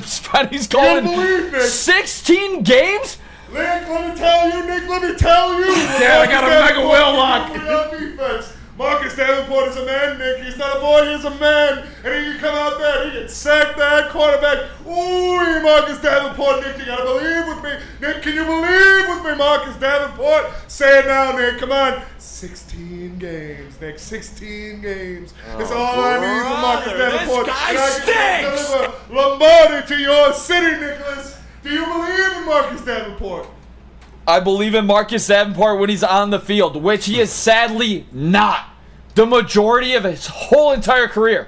He's going believe me. 16 games? Nick, let me tell you. Yeah, I got a mega whale lock. Defense. Marcus Davenport is a man, Nick. He's not a boy, he's a man. And he can come out there and he can sack that quarterback. Ooh, Marcus Davenport, Nick, you gotta believe with me. Nick, can you believe with me, Marcus Davenport? Say it now, Nick, come on. 16 games, Nick, 16 games. That's all I need for Marcus Davenport. This guy and I stinks. can deliver Lombardi to your city, Nicholas. Do you believe in Marcus Davenport? I believe in Marcus Davenport when he's on the field, which he is sadly not the majority of his whole entire career.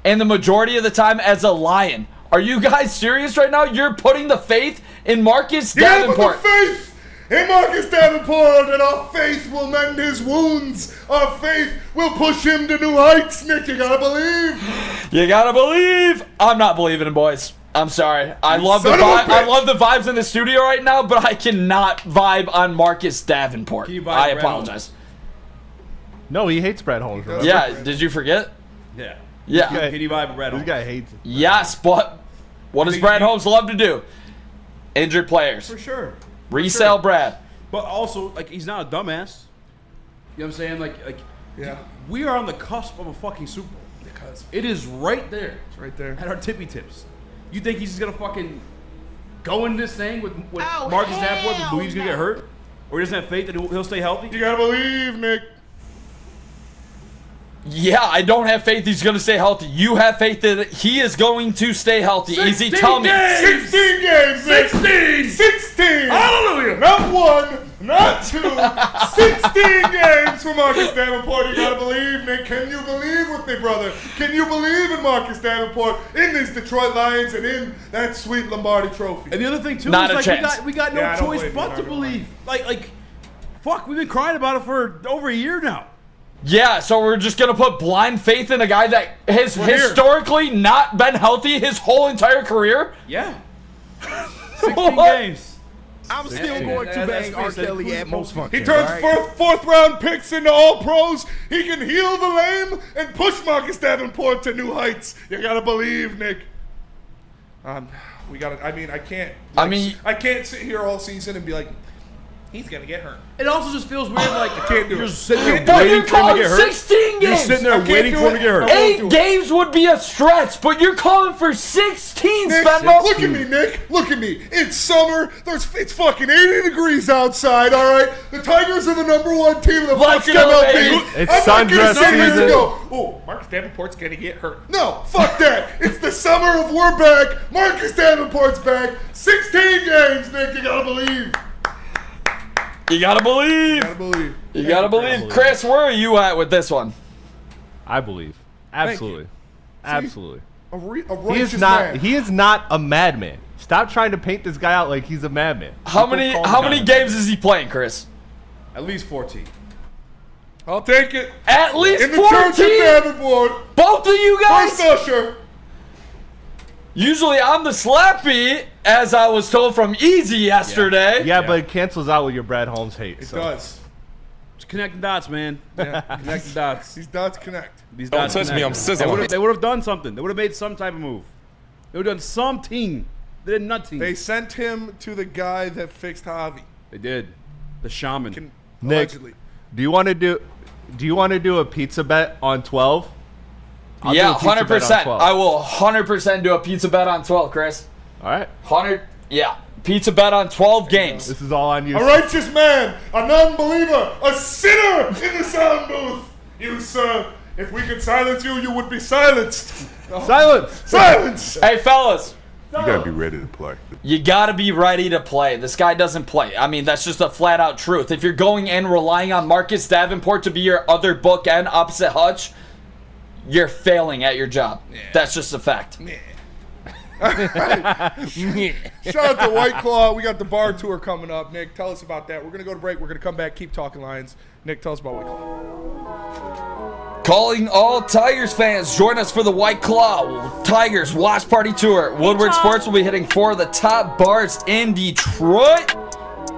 And the majority of the time as a Lion. Are you guys serious right now? You're putting the faith in Marcus Davenport. Yeah, put the faith in Marcus Davenport, and our faith will mend his wounds. Our faith will push him to new heights, Nick. You gotta believe. You gotta believe. I'm not believing in boys. I'm sorry. I love the vibes in the studio right now, but I cannot vibe on Marcus Davenport. I apologize. No, he hates Brad Holmes. Remember? Yeah, did you forget? Yeah. Yeah. Can you vibe Brad Holmes? This guy hates it. Yes, but what does Brad Holmes love to do? Injured players. For sure. Resell Brad. But also, like, he's not a dumbass. You know what I'm saying? Like, yeah. We are on the cusp of a fucking Super Bowl. Because it is right there. It's right there. At our tippy tips. You think he's just gonna fucking go in this thing with Marcus Davenport and believe he's gonna get hurt? Or he doesn't have faith that he'll stay healthy? You gotta believe, Nick. Yeah, I don't have faith he's going to stay healthy. You have faith that he is going to stay healthy. Easy, tell me. 16 games. 16. Hallelujah. Not one, not two. 16 games for Marcus Davenport. You gotta believe, Nick. Can you believe with me, brother? Can you believe in Marcus Davenport, in these Detroit Lions, and in that sweet Lombardi trophy? And the other thing too Not is a like we got no choice but to believe. Like, fuck, we've been crying about it for over a year now. Yeah, so we're just going to put blind faith in a guy that has historically not been healthy his whole entire career? Yeah. 16 games. I'm still going to bang R. Kelly at most functions. He turns fourth round picks into all pros. He can heal the lame and push Marcus Davenport to new heights. You gotta believe, Nick. We gotta. I mean, I can't. I can't sit here all season and be like, he's gonna get hurt. It also just feels weird, like I can't do you're it. sitting there But waiting you're for him to calling get hurt. 16 games. You're sitting there waiting for him to get hurt. 8 games would be a stretch, but you're calling for 16, Nick, Spenmo. look at me, Nick. Look at me. It's summer. It's fucking 80 degrees outside, all right? The Tigers are the #1 team in the fucking MLB. baby. It's I'm not gonna sundress sit here and season. go, oh, Marcus Davenport's gonna get hurt. No, fuck that. It's the summer of we're back. Marcus Davenport's back. 16 games, Nick. You gotta believe. You gotta believe. You gotta believe. You gotta believe. Chris, where are you at with this one? I believe. Absolutely. Absolutely. A He righteous is not. man. He is not a madman. Stop trying to paint this guy out like he's a madman. How many games is he playing, Chris? At least 14. I'll take it. At least In the church of 14? Davenport. Both of you guys? First usher. Usually I'm the slappy, as I was told from Easy yesterday. Yeah, but it cancels out with your Brad Holmes hate. It does. Just connecting dots, man. Yeah. Connecting dots. These dots connect. These Don't dots touch me, connect. I'm sizzling. They would have done something. They would have made some type of move. They would have done something. They did nothing. They sent him to the guy that fixed Javi. They did. The shaman. Nick, Allegedly. do you want to do a pizza bet on 12? I'll do Yeah, a pizza bet on 100%. 12. I will 100% do a pizza bet on 12, Chris. All right. 100. Yeah. Pizza bet on 12 games. This is all on you. A righteous man, an unbeliever, a sinner in the sound booth. You, sir, if we could silence you, you would be silenced. Silence! Silence! Hey, fellas. You gotta be ready to play. You gotta be ready to play. This guy doesn't play. I mean, that's just a flat out truth. If you're going and relying on Marcus Davenport to be your other bookend opposite Hutch, you're failing at your job. Yeah. That's just a fact. Shout out to White Claw. We got the bar tour coming up. Nick, tell us about that. We're going to go to break. We're going to come back, keep talking Lions. Nick, tell us about White Claw. Calling all Tigers fans, join us for the White Claw Tigers Watch Party Tour. Woodward Sports will be hitting 4 of the top bars in Detroit.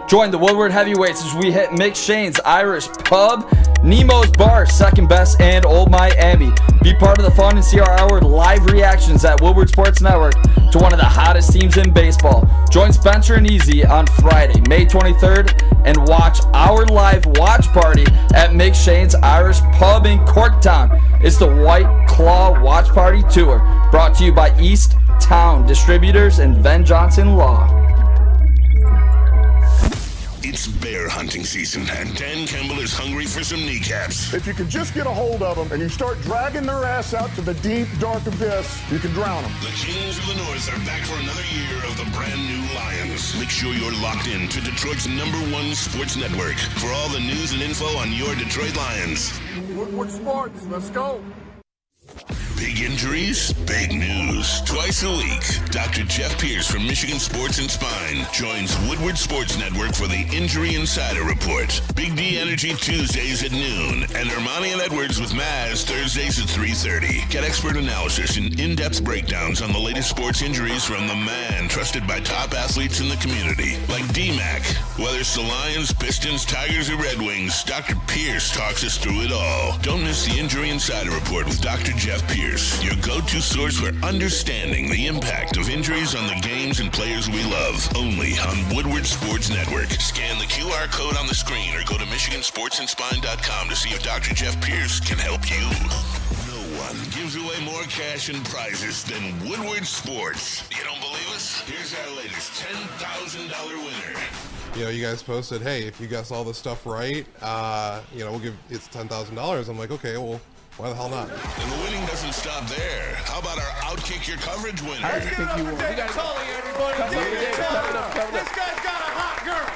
Join the Woodward Heavyweights as we hit Mick Shane's Irish Pub, Nemo's Bar, Second Best, and Old Miami. Be part of the fun and see our live reactions at Woodward Sports Network to one of the hottest teams in baseball. Join Spencer and Easy on Friday, May 23rd, and watch our live watch party at Mick Shane's Irish Pub in Corktown. It's the White Claw Watch Party Tour, brought to you by East Town Distributors and Ven Johnson Law. It's bear hunting season, and Dan Campbell is hungry for some kneecaps. If you can just get a hold of them and you start dragging their ass out to the deep, dark abyss, you can drown them. The Kings of the North are back for another year of the brand new Lions. Make sure you're locked in to Detroit's #1 sports network for all the news and info on your Detroit Lions. Woodward Sports, let's go. Big injuries, big news. Twice a week, Dr. Jeff Pierce from Michigan Sports and Spine joins Woodward Sports Network for the Injury Insider Report. Big D Energy Tuesdays at noon, and Ermanni and Edwards with Maz Thursdays at 3:30. Get expert analysis and in-depth breakdowns on the latest sports injuries from the man trusted by top athletes in the community, like D-Mac. Whether it's the Lions, Pistons, Tigers, or Red Wings, Dr. Pierce talks us through it all. Don't miss the Injury Insider Report with Dr. Jeff Pierce, your go-to source for understanding the impact of injuries on the games and players we love. Only on Woodward Sports Network. Scan the QR code on the screen or go to MichiganSportsandSpine.com to see if Dr. Jeff Pierce can help you. No one gives away more cash and prizes than Woodward Sports. You don't believe us? Here's our latest $10,000 winner. You know, you guys posted, hey, if you guess all this stuff right, we'll give it's $10,000. I'm like, okay, well, why the hell not? And the winning doesn't stop there. How about our Outkick Your Coverage winner? I think you won. We got Tully, everybody. This guy's got a hot girl.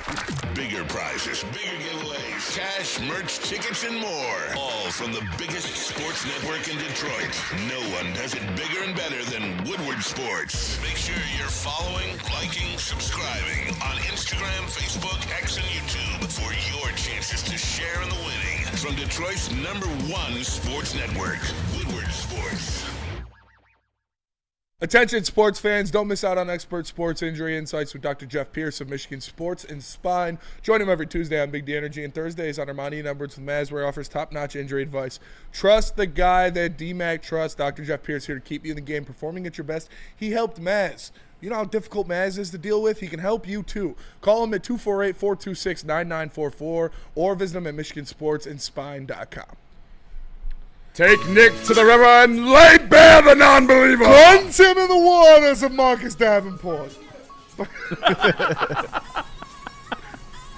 Bigger prizes, bigger giveaways, cash, merch, tickets, and more. All from the biggest sports network in Detroit. No one does it bigger and better than Woodward Sports. Make sure you're following, liking, subscribing on Instagram, Facebook, X, and YouTube for your chances to share in the winning. From Detroit's #1 sports network, Woodward Sports. Attention sports fans, don't miss out on expert sports injury insights with Dr. Jeff Pierce of Michigan Sports and Spine. Join him every Tuesday on Big D Energy and Thursdays on Ermanni and Edwards with Maz, where he offers top-notch injury advice. Trust the guy that D-Mac trusts. Dr. Jeff Pierce here to keep you in the game, performing at your best. He helped Maz. You know how difficult Maz is to deal with? He can help you too. Call him at 248-426-9944 or visit him at MichiganSportsandSpine.com. Take Nick to the river and lay bare the non-believer. Plunge him in the waters of Marcus Davenport.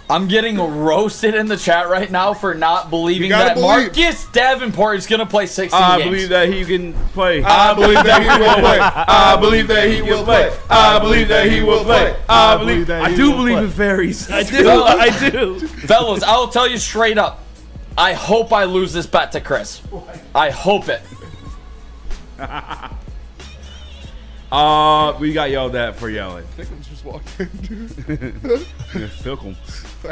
I'm getting roasted in the chat right now for not believing that Marcus Davenport is going to play 16 games. I believe that he can play. I believe that he will play. I believe that he will play. I believe that he will play. I believe that I do believe in fairies. I do. I do. Fellas, I will tell you straight up. I hope I lose this bet to Chris. I hope it. We got yelled at for yelling. Thickums just walked in, dude. Thickums. We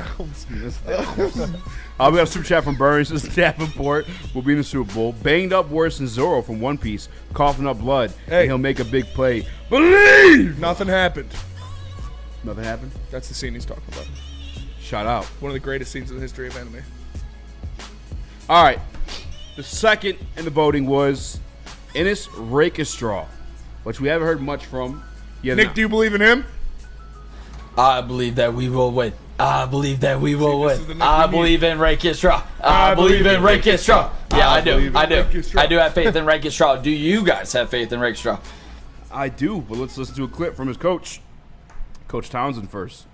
got a super chat from Burns. This is Davenport will be in the Super Bowl. Banged up worse than Zorro from One Piece. Coughing up blood. Hey. And he'll make a big play. Believe! Nothing happened. Nothing happened? That's the scene he's talking about. Shout out. One of the greatest scenes in the history of anime. All right. The second in the voting was Ennis Rakestraw, which we haven't heard much from. Nick, do you believe in him? I believe that we will win. I believe that we will win. I believe in Rakestraw. I believe in Rakestraw. Yeah, I do. I do. I do have faith in Rakestraw. Do you guys have faith in Rakestraw? I do, but let's listen to a clip from his coach Coach Townsend first.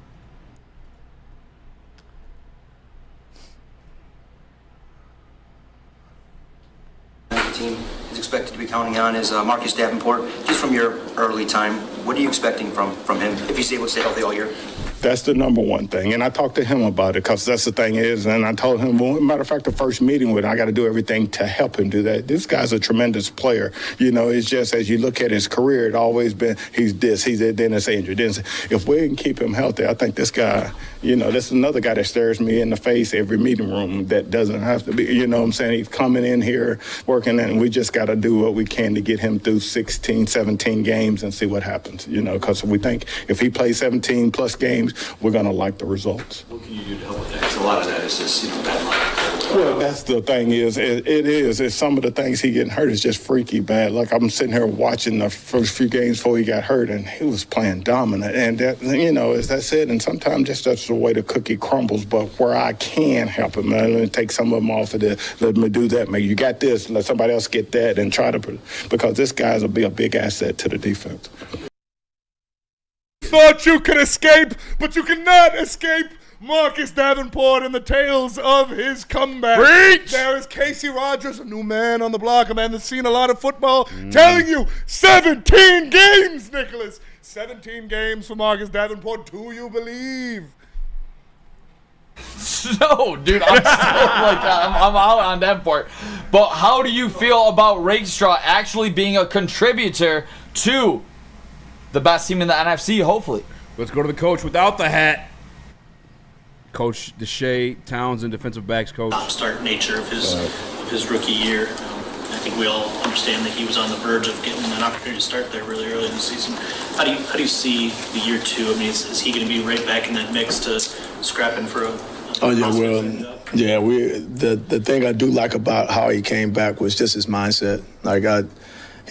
The team is expected to be counting on is Marcus Davenport. Just from your early time, what are you expecting from him if he's able to stay healthy all year? That's the number one thing. And I talked to him about it because that's the thing is, and I told him, well, matter of fact, the first meeting with him, I got to do everything to help him do that. This guy's a tremendous player. You know, it's just as you look at his career, it always been he's this, he's that, then it's injured. If we can keep him healthy, I think this guy, you know, this is another guy that stares me in the face every meeting room that doesn't have to be, you know what I'm saying? He's coming in here, working, and we just got to do what we can to get him through 16, 17 games and see what happens, you know, because we think if he plays 17 plus games, we're going to like the results. What can you do to help with that? Because a lot of that is just, you know, bad luck. Well, that's the thing is, it's some of the things he getting hurt is just freaky bad. Like I'm sitting here watching the first few games before he got hurt, and he was playing dominant. And that, you know, as I said, and sometimes just that's the way the cookie crumbles. But where I can help him, I'm going to take some of them off of the, let me do that. Maybe you got this, let somebody else get that, and try to, because this guy's will be a big asset to the defense. Thought you could escape, but you cannot escape Marcus Davenport and the tales of his comeback. Preach! There is Casey Rogers, a new man on the block, a man that's seen a lot of football, telling you 17 games, Nicholas. 17 games for Marcus Davenport. Do you believe? No, dude, I'm still like I'm out on Davenport. But how do you feel about Rakestraw actually being a contributor to the best team in the NFC, hopefully? Let's go to the coach without the hat. Coach Deshae Townsend, defensive backs coach. Start nature of his rookie year. I think we all understand that he was on the verge of getting an opportunity to start there really early in the season. How do you see the year two? I mean, is he going to be right back in that mix to scrapping for a Oh yeah, well, yeah. The thing I do like about how he came back was just his mindset. Like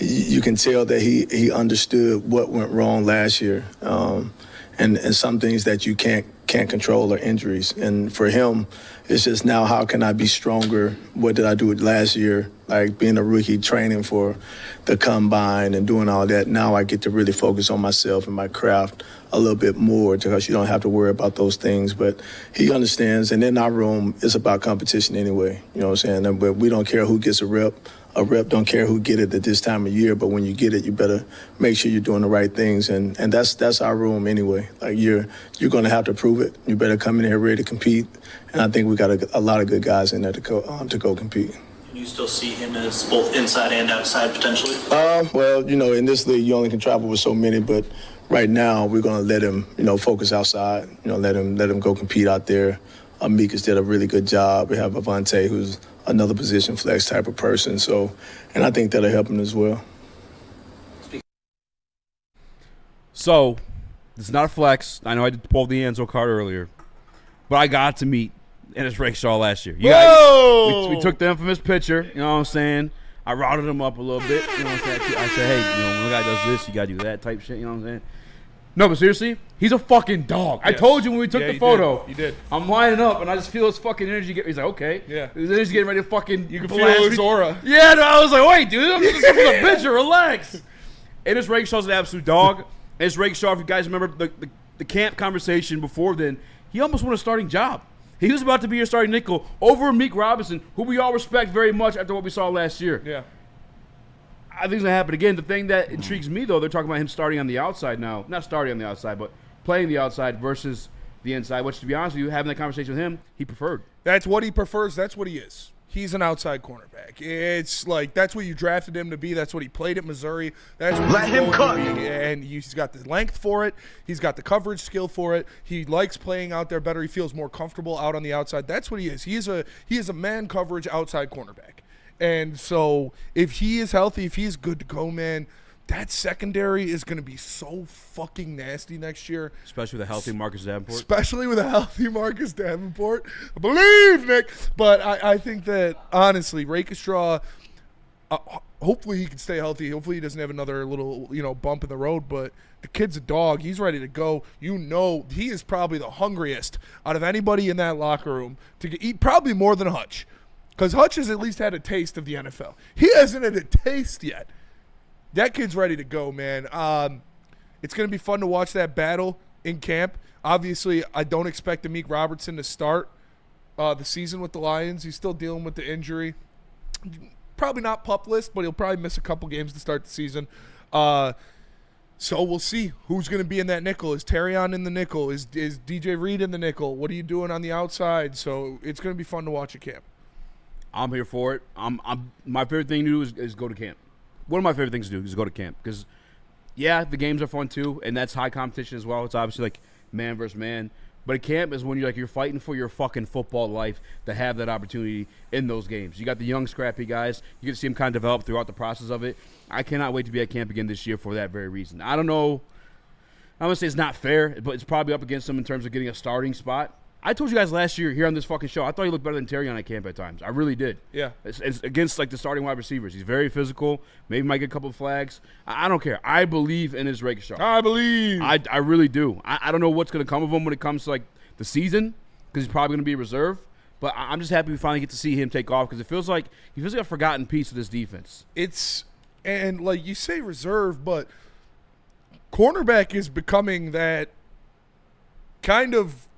you can tell that he understood what went wrong last year, and some things that you can't control are injuries. And for him, it's just now how can I be stronger? What did I do last year? Like being a rookie, training for the combine and doing all that. Now I get to really focus on myself and my craft a little bit more because you don't have to worry about those things. But he understands, and in our room, it's about competition anyway. You know what I'm saying? But we don't care who gets a rep. A rep don't care who get it at this time of year, but when you get it, you better make sure you're doing the right things, and that's our room anyway. Like you're going to have to prove it. You better come in here ready to compete, and I think we got a lot of good guys in there to go compete. Do you still see him as both inside and outside potentially? Well, you know, in this league, you only can travel with so many, but right now we're going to let him, you know, focus outside. You know, let him go compete out there. Amicus did a really good job. We have Avante, who's another position flex type of person. So, and I think that'll help him as well. So, it's not a flex. I know I pulled the Enzo card earlier, but I got to meet Ennis Rakestraw last year. We took the infamous picture. You know what I'm saying? I routed him up a little bit. You know what I'm saying? I said, hey, you know, when a guy does this, you got to do that type shit. You know what I'm saying? No, but seriously, he's a fucking dog. Yes. I told you when we took the photo. You did. I'm lining up, and I just feel his fucking energy. He's like, okay. Yeah. His energy getting ready to fucking You can feel his aura. Yeah, no, I was like, wait, dude, I'm just taking a picture. Relax. Ennis Rakestraw's an absolute dog. Ennis Rakestraw, if you guys remember the camp conversation before then, he almost won a starting job. He was about to be your starting nickel over Meek Robinson, who we all respect very much after what we saw last year. Yeah. I think it's going to happen again. The thing that intrigues me, though, they're talking about him starting on the outside now. Not starting on the outside, but playing the outside versus the inside, which, to be honest with you, having that conversation with him, he preferred. That's what he prefers. That's what he is. He's an outside cornerback. It's like that's what you drafted him to be. That's what he played at Missouri. That's what Let him cook. And he's got the length for it. He's got the coverage skill for it. He likes playing out there better. He feels more comfortable out on the outside. That's what he is. He is a man coverage outside cornerback. And so if he is healthy, if he's good to go, man, that secondary is going to be so fucking nasty next year. Especially with a healthy Marcus Davenport. I believe, Nick. But I think that, honestly, Rakestraw, hopefully he can stay healthy. Hopefully he doesn't have another little, bump in the road. But the kid's a dog. He's ready to go. He is probably the hungriest out of anybody in that locker room to eat, probably more than Hutch. Because Hutch has at least had a taste of the NFL. He hasn't had a taste yet. That kid's ready to go, man. It's going to be fun to watch that battle in camp. Obviously, I don't expect Amik Robertson to start the season with the Lions. He's still dealing with the injury. Probably not PUP list, but he'll probably miss a couple games to start the season. So we'll see who's going to be in that nickel. Is Terrion in the nickel? Is DJ Reed in the nickel? What are you doing on the outside? So it's going to be fun to watch at camp. I'm here for it. My favorite thing to do is go to camp. One of my favorite things to do is go to camp because, yeah, the games are fun too, and that's high competition as well. It's obviously like man versus man. But at camp is when you're fighting for your fucking football life to have that opportunity in those games. You got the young, scrappy guys. You get to see them kind of develop throughout the process of it. I cannot wait to be at camp again this year for that very reason. I don't know. I'm going to say it's not fair, but it's probably up against them in terms of getting a starting spot. I told you guys last year here on this fucking show, I thought he looked better than Terrion at camp at times. I really did. Yeah. It's against like the starting wide receivers. He's very physical. Maybe might get a couple of flags. I don't care. I believe in Ennis Rakestraw. I believe. I really do. I don't know what's going to come of him when it comes to like the season because he's probably going to be a reserve. But I'm just happy we finally get to see him take off because it feels like he feels like a forgotten piece of this defense. And like you say reserve, but cornerback is becoming that kind of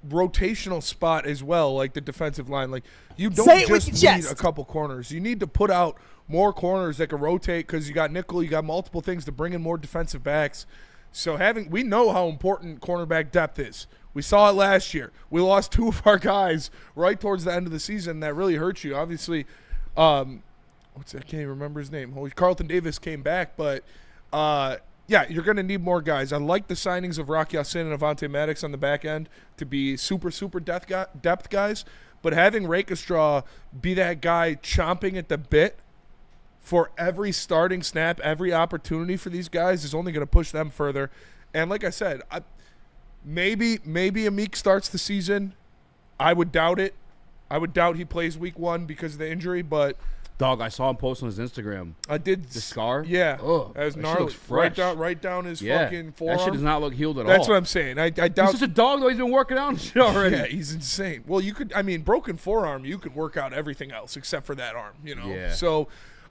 rotational spot as well, like the defensive line. Like you don't just need a couple corners. You need to put out more corners that can rotate because you got nickel, you got multiple things to bring in more defensive backs. So we know how important cornerback depth is. We saw it last year. We lost two of our guys right towards the end of the season. That really hurts you. Obviously, I can't even remember his name. Carlton Davis came back, but yeah, you're going to need more guys. I like the signings of Rock Ya-Sin and Avonte Maddox on the back end to be super depth guys, but having Rakestraw be that guy chomping at the bit for every starting snap, every opportunity for these guys is only going to push them further. And like I said, maybe Amik starts the season. I would doubt it. I would doubt he plays week 1 because of the injury, but dog, I saw him post on his Instagram. I did. The scar? Yeah. Ugh, as that shit gnarly. looks fresh. Right down his fucking forearm. That shit does not look healed at all. That's what I'm saying. I doubt. He's just a dog, though. He's been working out and shit already. Yeah, he's insane. Well, broken forearm, you could work out everything else except for that arm, you know? Yeah. So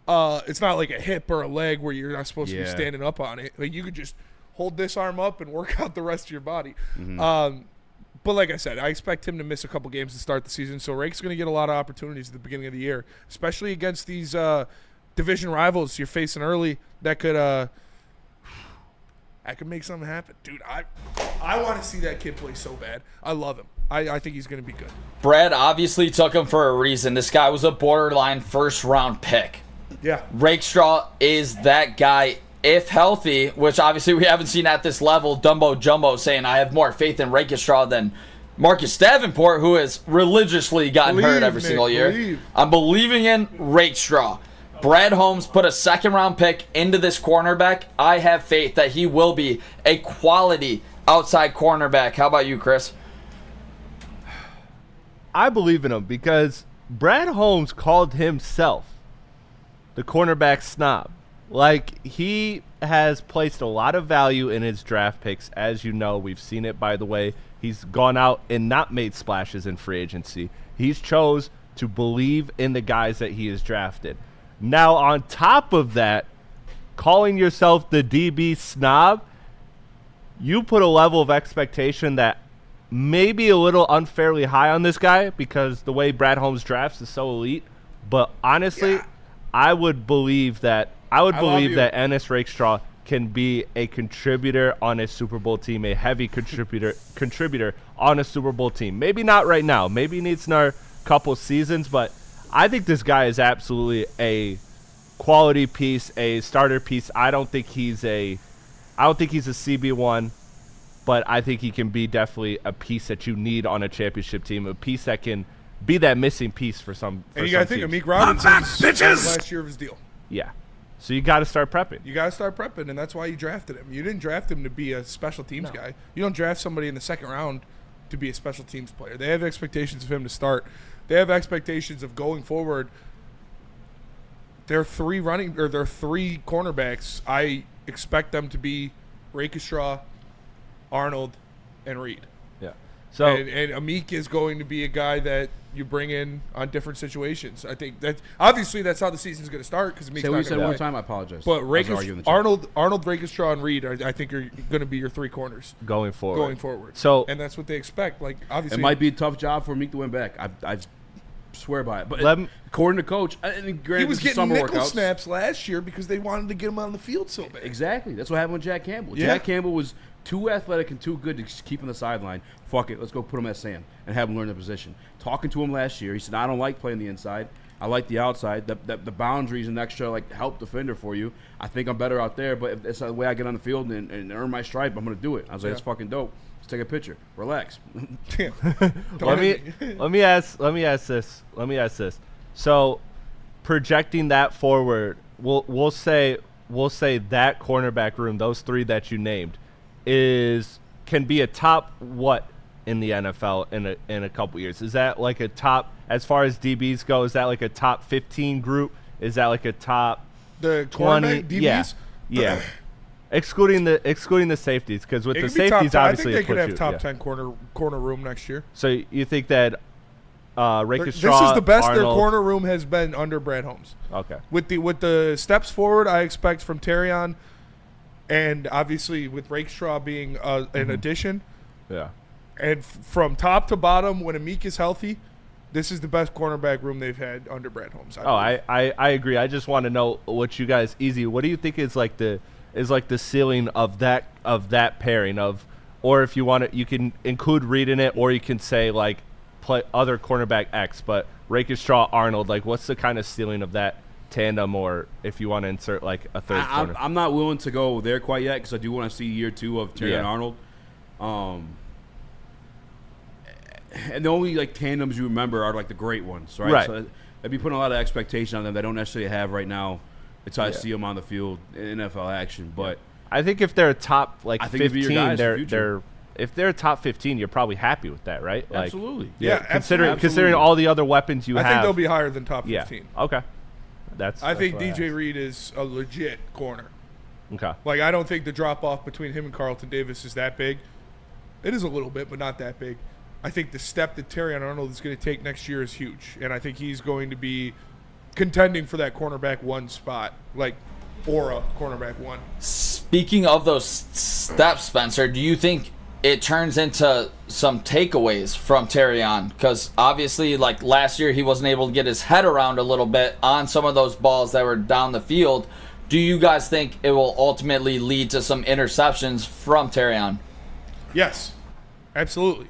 it's not like a hip or a leg where you're not supposed to be standing up on it. Like you could just hold this arm up and work out the rest of your body. Mm-hmm. But like I said, I expect him to miss a couple games to start the season. So Rake's going to get a lot of opportunities at the beginning of the year, especially against these division rivals you're facing early. That could make something happen. Dude, I want to see that kid play so bad. I love him. I think he's going to be good. Brad obviously took him for a reason. This guy was a borderline first-round pick. Yeah. Rakestraw is that guy. If healthy, which obviously we haven't seen at this level, Dumbo Jumbo saying I have more faith in Rakestraw than Marcus Davenport, who has religiously gotten hurt every single year. I'm believing in Rakestraw. Brad Holmes put a second-round pick into this cornerback. I have faith that he will be a quality outside cornerback. How about you, Chris? I believe in him because Brad Holmes called himself the cornerback snob. Like, he has placed a lot of value in his draft picks. As you know, we've seen it, by the way. He's gone out and not made splashes in free agency. He's chose to believe in the guys that he has drafted. Now, on top of that, calling yourself the DB snob, you put a level of expectation that may be a little unfairly high on this guy because the way Brad Holmes drafts is so elite. But honestly, I would believe that Ennis Rakestraw can be a contributor on a Super Bowl team, a heavy contributor on a Super Bowl team. Maybe not right now. Maybe he needs another couple seasons, but I think this guy is absolutely a quality piece, a starter piece. I don't think he's a CB1, but I think he can be definitely a piece that you need on a championship team, a piece that can be that missing piece for some. And you got to think Amik Robinson's last year of his deal. Yeah. So you got to start prepping. You got to start prepping, and that's why you drafted him. You didn't draft him to be a special teams guy. You don't draft somebody in the second round to be a special teams player. They have expectations of him to start. They have expectations of going forward. Their three cornerbacks, I expect them to be Rakestraw, Arnold, and Reed. Yeah. So and Amik is going to be a guy that you bring in on different situations. I think that obviously that's how the season's going to start because Amik's Say not what you going said to one play. time. I apologize. But Arnold, Arnold, Rakestraw, and Reed, I think are going to be your three corners going forward. So and that's what they expect. Like obviously, it might be a tough job for Meek to win back. I swear by it. But according to coach, and granted, he was getting summer nickel workouts. snaps last year because they wanted to get him on the field so bad. Exactly. That's what happened with Jack Campbell. Yeah. Jack Campbell was too athletic and too good to just keep on the sideline. Fuck it, let's go put him at Sam and have him learn the position. Talking to him last year, he said, I don't like playing the inside. I like the outside. The boundaries and extra help defender for you. I think I'm better out there, but if it's the way I get on the field and earn my stripe, I'm going to do it. I was like, that's fucking dope. Let's take a picture. Relax. let me ask this. So projecting that forward, we'll say that cornerback room, those three that you named, can be a top what in the NFL in a couple years? Is that like a top, as far as DBs go, is that like a top 15 group? Is that like a top the 20 DBs? Yeah. Excluding the safeties, because with the safeties, obviously, I think they could have top 10 corner room next year. So you think that Rakestraw, this is the best Arnold, their corner room has been under Brad Holmes. Okay. With the steps forward, I expect from Terrion, and obviously with Rakestraw being an addition. Yeah. And from top to bottom, when Amik is healthy, this is the best cornerback room they've had under Brad Holmes. I agree. I just want to know what you guys what do you think is like the ceiling of that pairing of, or if you want to, you can include Reed in it, or you can say like play other cornerback X, but Rakestraw, Arnold, like what's the kind of ceiling of that tandem, or if you want to insert like a third corner? I'm not willing to go there quite yet because I do want to see year 2 of Terry and Arnold. And the only tandems you remember are the great ones, right? So I'd be putting a lot of expectation on them that I don't necessarily have right now until I see them on the field in NFL action. But I think if they're a top 15, they're if they're a top 15, you're probably happy with that, right? Absolutely. Considering all the other weapons you have. I think they'll be higher than top 15. Yeah. Okay. I think DJ Reed is a legit corner. Okay. I don't think the drop off between him and Carlton Davis is that big. It is a little bit, but not that big. I think the step that Terrion Arnold is going to take next year is huge, and I think he's going to be contending for that cornerback 1 spot, or a cornerback 1. Speaking of those steps, Spencer, do you think it turns into some takeaways from Terrion? Because obviously, last year, he wasn't able to get his head around a little bit on some of those balls that were down the field. Do you guys think it will ultimately lead to some interceptions from Terrion? Yes, absolutely.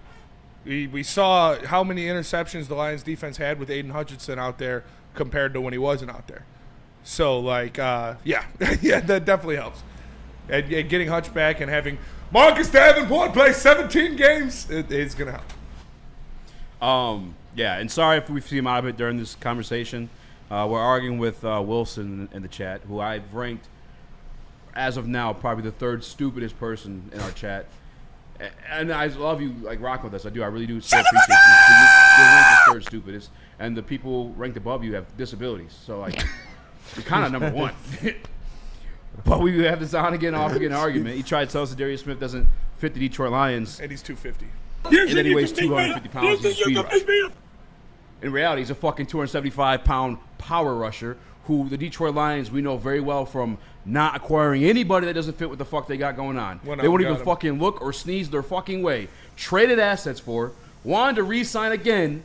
We saw how many interceptions the Lions defense had with Aiden Hutchinson out there compared to when he wasn't out there. So, yeah, that definitely helps. And getting Hutch back and having Marcus Davenport play 17 games, it's going to help. Yeah, and sorry if we see him out of it during this conversation. We're arguing with Wilson in the chat, who I've ranked, as of now, probably the 3rd stupidest person in our chat. And I love you, rocking with us. I do. I really do still appreciate you. You're ranked the 3rd stupidest, and the people ranked above you have disabilities. So, you're kind of number 1. But we have this on-again, off-again argument. He tried to tell us that Darius Smith doesn't fit the Detroit Lions. And he's 250. And then he weighs 250 pounds. He's a speed rusher. In reality, he's a fucking 275-pound power rusher who the Detroit Lions, we know very well from not acquiring anybody that doesn't fit what the fuck they got going on. They won't even fucking look or sneeze their fucking way. Traded assets for, wanted to re-sign again,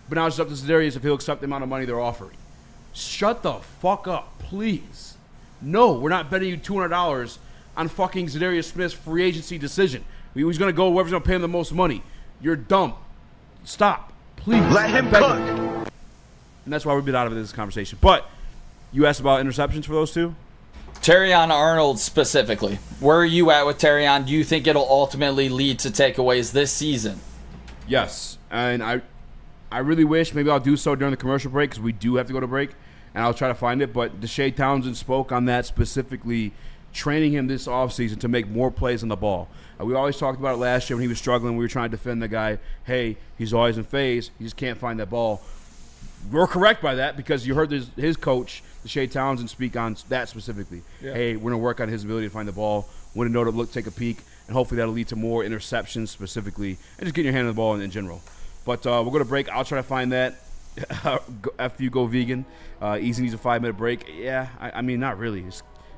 but now it's up to Zedarius if he'll accept the amount of money they're offering. Shut the fuck up, please. No, we're not betting you $200 on fucking Zedarius Smith's free agency decision. He's going to go whoever's going to pay him the most money. You're dumb. Stop. Please. Let him cook. And that's why we've been out of this conversation. But you asked about interceptions for those two? Terrion Arnold specifically. Where are you at with Terrion? Do you think it'll ultimately lead to takeaways this season? Yes. And I really wish maybe I'll do so during the commercial break because we do have to go to break. And I'll try to find it. But Deshae Townsend spoke on that specifically, training him this offseason to make more plays on the ball. We always talked about it last year when he was struggling. We were trying to defend the guy. Hey, he's always in phase. He just can't find that ball. We're correct by that because you heard his coach, Deshae Townsend, speak on that specifically. Yeah. Hey, we're going to work on his ability to find the ball, when to know to look, take a peek. and hopefully that'll lead to more interceptions specifically, and just getting your hand on the ball in general. But we're going to break. I'll try to find that after you go vegan. Easy needs a 5-minute break. Yeah, I mean, not really.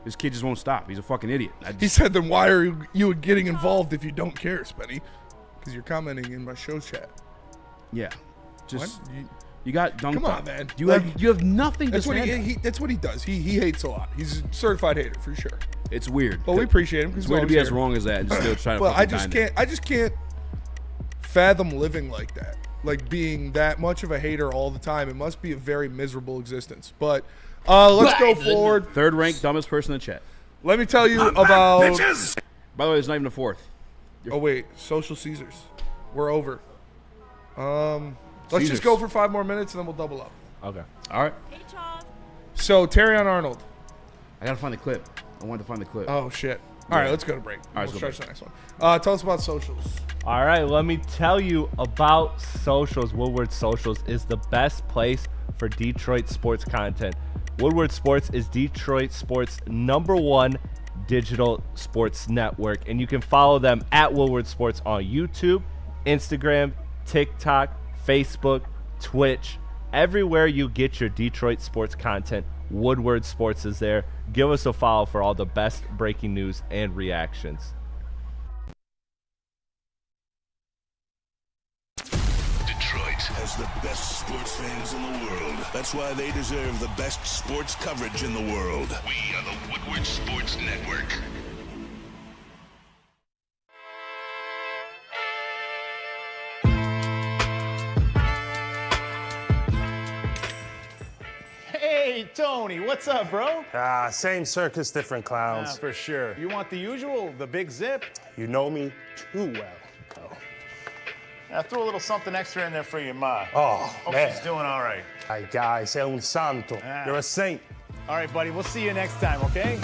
This kid just won't stop. He's a fucking idiot. He said, then why are you getting involved if you don't care, Spenny? Because you're commenting in my show chat. Yeah. Just you got dunked Come on, on. man. You have nothing That's to what say. that's what he does. He hates a lot. He's a certified hater for sure. It's weird. But we appreciate him because it's weird to be as wrong as that and just still try to well, fucking I just can't fathom living like that. Like being that much of a hater all the time. It must be a very miserable existence. But let's go forward. Third ranked dumbest person in the chat. Let me tell you about. By the way, it's not even a fourth. Oh wait, Social Caesars. We're over. Let's Caesars. just go for 5 more minutes and then we'll double up. Okay. All right. So Terrion Arnold. I gotta find the clip. I wanted to find the clip. Oh shit. All right, let's go to break. All right, We'll let's go stretch the next one. Tell us about socials. All right, let me tell you about socials. Woodward Socials is the best place for Detroit sports content. Woodward Sports is Detroit sports' #1 digital sports network, and you can follow them at Woodward Sports on YouTube, Instagram, TikTok, Facebook, Twitch. Everywhere you get your Detroit sports content, Woodward Sports is there. Give us a follow for all the best breaking news and reactions. Detroit has the best sports fans in the world. That's why they deserve the best sports coverage in the world. We are the Woodward Sports Network. Hey, Tony, what's up, bro? Same circus, different clowns. For sure. You want the usual, the big zip? You know me too well. I threw a little something extra in there for your ma. Oh, Hope man. she's doing all right. Ay, guy, sei un santo. You're a saint. All right, buddy, we'll see you next time, okay?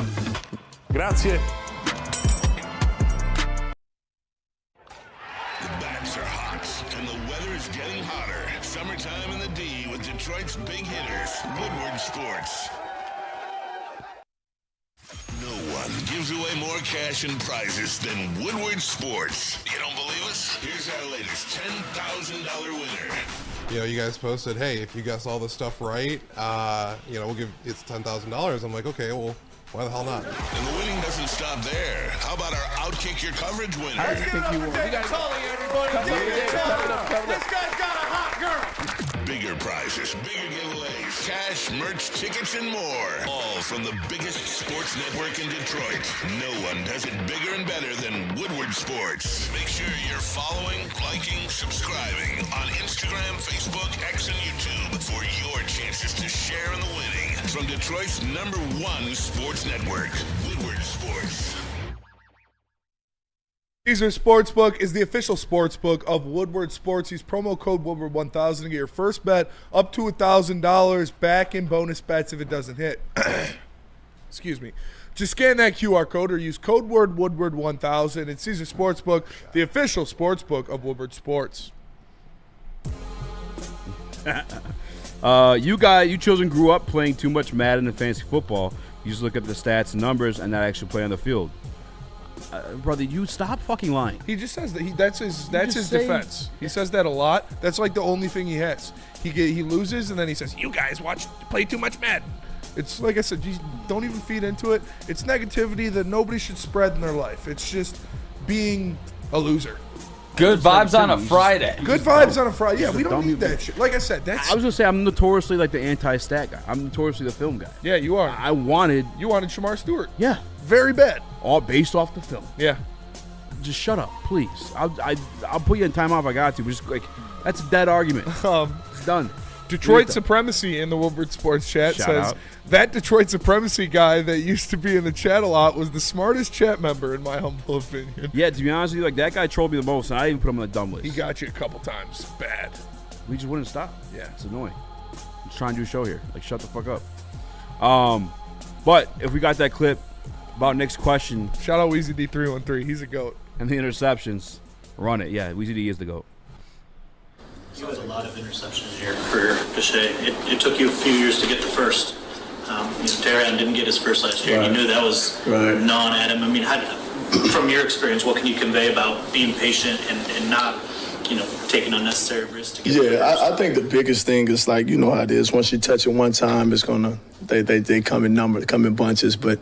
Grazie. The bats are hot, and the weather is getting hotter. Summertime in the D with Detroit's big hitters, Woodward Sports. No one gives away more cash and prizes than Woodward Sports. You don't believe us? Here's our latest $10,000 winner. You know, you guys posted, hey, if you guess all this stuff right, we'll give it's $10,000. I'm like, okay, well, why the hell not? And the winning doesn't stop there. How about our Outkick Your Coverage winner? I think you won. We got Tully, everybody. This guy's got a hot girl. Bigger prizes, bigger giveaways, cash, merch, tickets, and more. All from the biggest sports network in Detroit. No one does it bigger and better than Woodward Sports. Make sure you're following, liking, subscribing on Instagram, Facebook, X, and YouTube for your chances to share in the winning. From Detroit's #1 sports network, Woodward Sports. Caesar Sportsbook is the official sportsbook of Woodward Sports. Use promo code Woodward1000 to get your first bet up to $1,000 back in bonus bets if it doesn't hit. Excuse me. Just scan that QR code or use code word Woodward1000. It's Caesar Sportsbook, the official sportsbook of Woodward Sports. You children grew up playing too much Madden and fantasy football. You just look at the stats and numbers and not actually play on the field. Brother, you stop fucking lying. He just says that that's his defense. He says that a lot. That's like the only thing he has. He loses and then he says, "You guys play too much Madden." It's like I said, you don't even feed into it. It's negativity that nobody should spread in their life. It's just being a loser. Good vibes on a Friday. Good vibes on a Friday. Yeah, we don't need that shit. Like I said, I was gonna say I'm notoriously like the anti-stat guy. I'm notoriously the film guy. Yeah, you are. You wanted Shamar Stewart. Yeah, very bad. All based off the film. Yeah. Just shut up, please. I'll put you in timeout if I got to. But just like that's a dead argument. It's done. Detroit Supremacy in the Woodward Sports chat says that Detroit Supremacy guy that used to be in the chat a lot was the smartest chat member in my humble opinion. Yeah, to be honest with you, like that guy trolled me the most, and I even put him on the dumb list. He got you a couple times. Bad. We just wouldn't stop. Yeah, it's annoying. I'm just trying to do a show here. Like, shut the fuck up. But if we got that clip about Nick's question, shout out Weezy D313. He's a goat. And the interceptions, run it. Yeah, Weezy D is the goat. You had a lot of interceptions in your career, Bichet. It took you a few years to get the first. Terrion didn't get his first last year. Right. You knew that was right. gnawing at him. I mean, from your experience, what can you convey about being patient and not, taking unnecessary risks to get I think the biggest thing is like, you know how it is. Once you touch it one time, it's gonna they come in numbers, come in bunches. But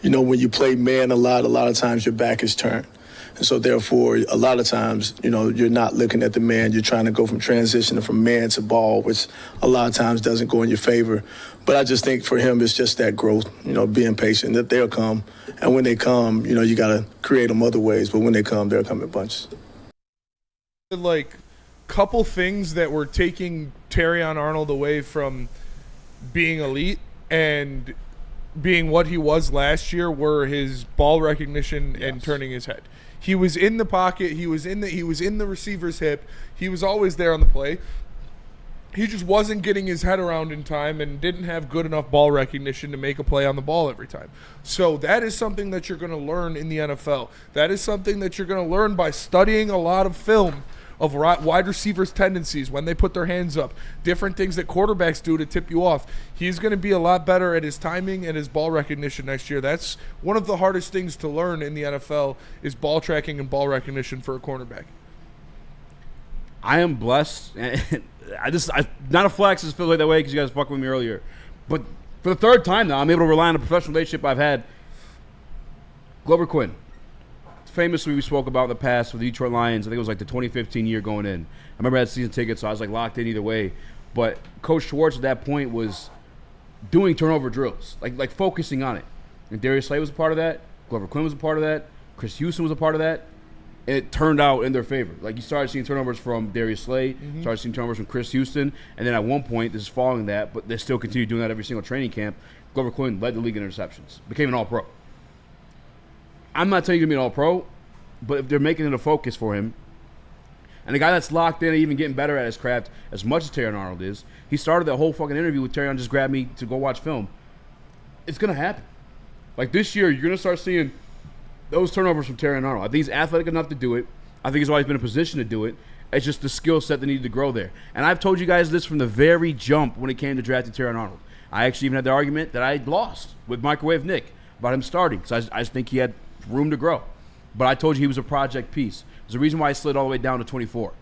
when you play man a lot of times your back is turned. And so therefore, a lot of times, you're not looking at the man. You're trying to go from transitioning from man to ball, which a lot of times doesn't go in your favor. But I just think for him, it's just that growth, being patient, that they'll come. And when they come, you got to create them other ways. But when they come, they'll come in bunches. Like, couple things that were taking Terrion Arnold away from being elite and being what he was last year were his ball recognition and turning his head. He was in the pocket. He was in the receiver's hip. He was always there on the play. He just wasn't getting his head around in time and didn't have good enough ball recognition to make a play on the ball every time. So that is something that you're going to learn in the NFL. That is something that you're going to learn by studying a lot of film of wide receivers' tendencies when they put their hands up, different things that quarterbacks do to tip you off. He's going to be a lot better at his timing and his ball recognition next year. That's one of the hardest things to learn in the NFL is ball tracking and ball recognition for a cornerback. I am blessed. Not a flex, just feel like that way because you guys fucked with me earlier. But for the third time now, I'm able to rely on a professional relationship I've had. Glover Quinn. Famously, we spoke about in the past with the Detroit Lions. I think it was like the 2015 year going in. I remember I had season tickets, so I was like locked in either way. But Coach Schwartz at that point was doing turnover drills, like focusing on it. And Darius Slay was a part of that. Glover Quinn was a part of that. Chris Houston was a part of that. It turned out in their favor. Like you started seeing turnovers from Darius Slay, started seeing turnovers from Chris Houston, and then at one point, this is following that, but they still continue doing that every single training camp. Glover Quinn led the league in interceptions, became an All-Pro. I'm not telling you to be an All-Pro, but if they're making it a focus for him, and a guy that's locked in and even getting better at his craft as much as Terrion Arnold is, he started that whole fucking interview with Terrion just grabbed me to go watch film. It's going to happen. Like this year, you're going to start seeing those turnovers from Terrion Arnold. I think he's athletic enough to do it. I think he's always been in a position to do it. It's just the skill set that needed to grow there. And I've told you guys this from the very jump when it came to drafting Terrion Arnold. I actually even had the argument that I lost with Microwave Nick about him starting because I just think he had room to grow. But I told you he was a project piece. There's a reason why he slid all the way down to 24,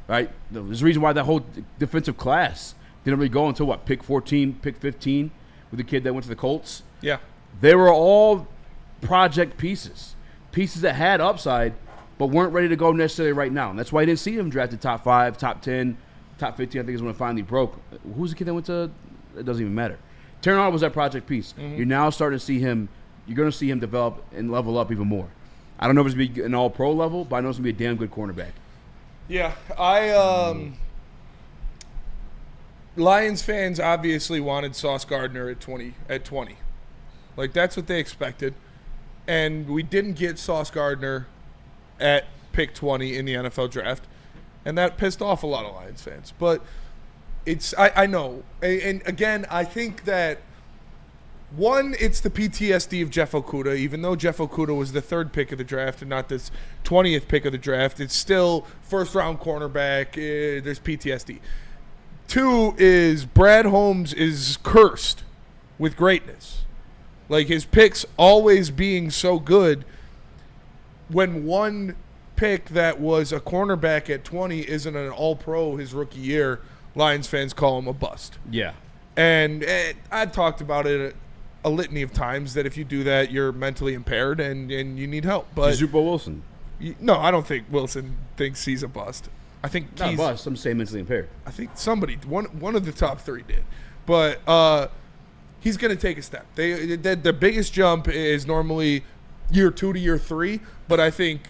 right? There's a reason why that whole defensive class didn't really go until, pick 14, pick 15 with the kid that went to the Colts? Yeah. They were all project pieces that had upside but weren't ready to go necessarily right now. And that's why I didn't see him drafted top 5, top 10, top 15, I think is when it finally broke. Who's the kid that went to – it doesn't even matter. Terrion Arnold was that project piece. You're now starting to see him – you're going to see him develop and level up even more. I don't know if it's going to be an all-pro level, but I know it's going to be a damn good cornerback. Yeah, Lions fans obviously wanted Sauce Gardner at 20. Like, that's what they expected. And we didn't get Sauce Gardner at pick 20 in the NFL draft. And that pissed off a lot of Lions fans. But I know. And again, I think that one, it's the PTSD of Jeff Okudah. Even though Jeff Okudah was the 3rd pick of the draft and not this 20th pick of the draft, it's still first-round cornerback. There's PTSD. 2 is Brad Holmes is cursed with greatness. Like, his picks always being so good when one pick that was a cornerback at 20 isn't an all-pro his rookie year, Lions fans call him a bust. Yeah. And I've talked about it a litany of times that if you do that, you're mentally impaired and you need help. But Zupo Wilson. No, I don't think Wilson thinks he's a bust. I think not a bust. I'm saying mentally impaired. I think somebody, one of the top 3 did. But he's going to take a step. The biggest jump is normally year 2 to year 3, but I think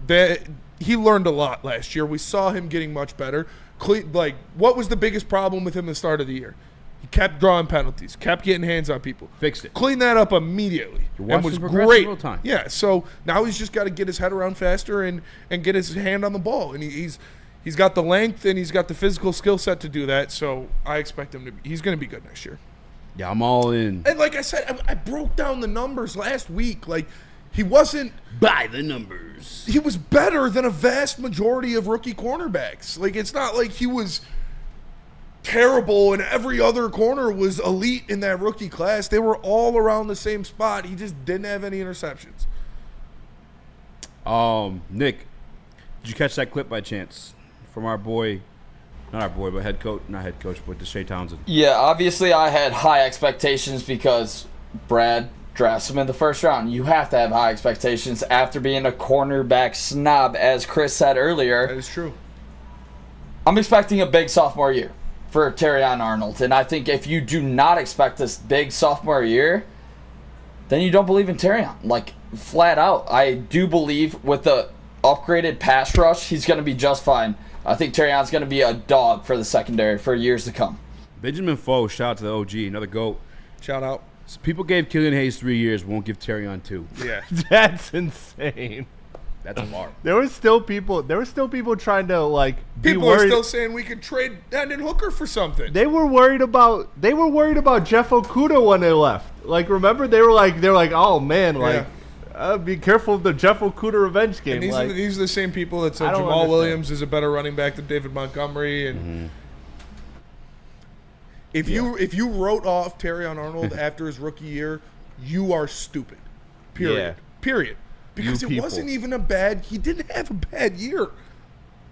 that he learned a lot last year. We saw him getting much better. Like, what was the biggest problem with him at the start of the year? He kept drawing penalties, kept getting hands on people. Fixed it. Cleaned that up immediately. And was great. Real time. Yeah, so now he's just got to get his head around faster and get his hand on the ball. And he's got the length and he's got the physical skill set to do that. So I expect him to be – he's going to be good next year. Yeah, I'm all in. And like I said, I broke down the numbers last week. Like, he wasn't – by the numbers. He was better than a vast majority of rookie cornerbacks. Like, it's not like he was – terrible and every other corner was elite in that rookie class. They were all around the same spot. He just didn't have any interceptions. Nick, did you catch that clip by chance from our boy? Not our boy, but not head coach, but Deshae Townsend. Yeah, obviously I had high expectations because Brad drafts him in the first round. You have to have high expectations after being a cornerback snob, as Chris said earlier. That is true. I'm expecting a big sophomore year for Terrion Arnold, and I think if you do not expect this big sophomore year, then you don't believe in Terrion. Like, flat out. I do believe with the upgraded pass rush, he's going to be just fine. I think Terrion's going to be a dog for the secondary for years to come. Benjamin Foe, shout out to the OG, another GOAT. Shout out. So people gave Killian Hayes 3 years, won't give Terrion 2. Yeah. That's insane. That's a bar. There were still people trying to like be People worried. are still saying we could trade Hendon Hooker for something. They were worried about Jeff Okudah when they left. Like, remember they were like, oh man, like be careful of the Jeff Okudah revenge game. And these are the same people that said Jamal Williams is a better running back than David Montgomery. And if you wrote off Terrion Arnold after his rookie year, you are stupid. Period. Yeah. Period. Because it wasn't even he didn't have a bad year.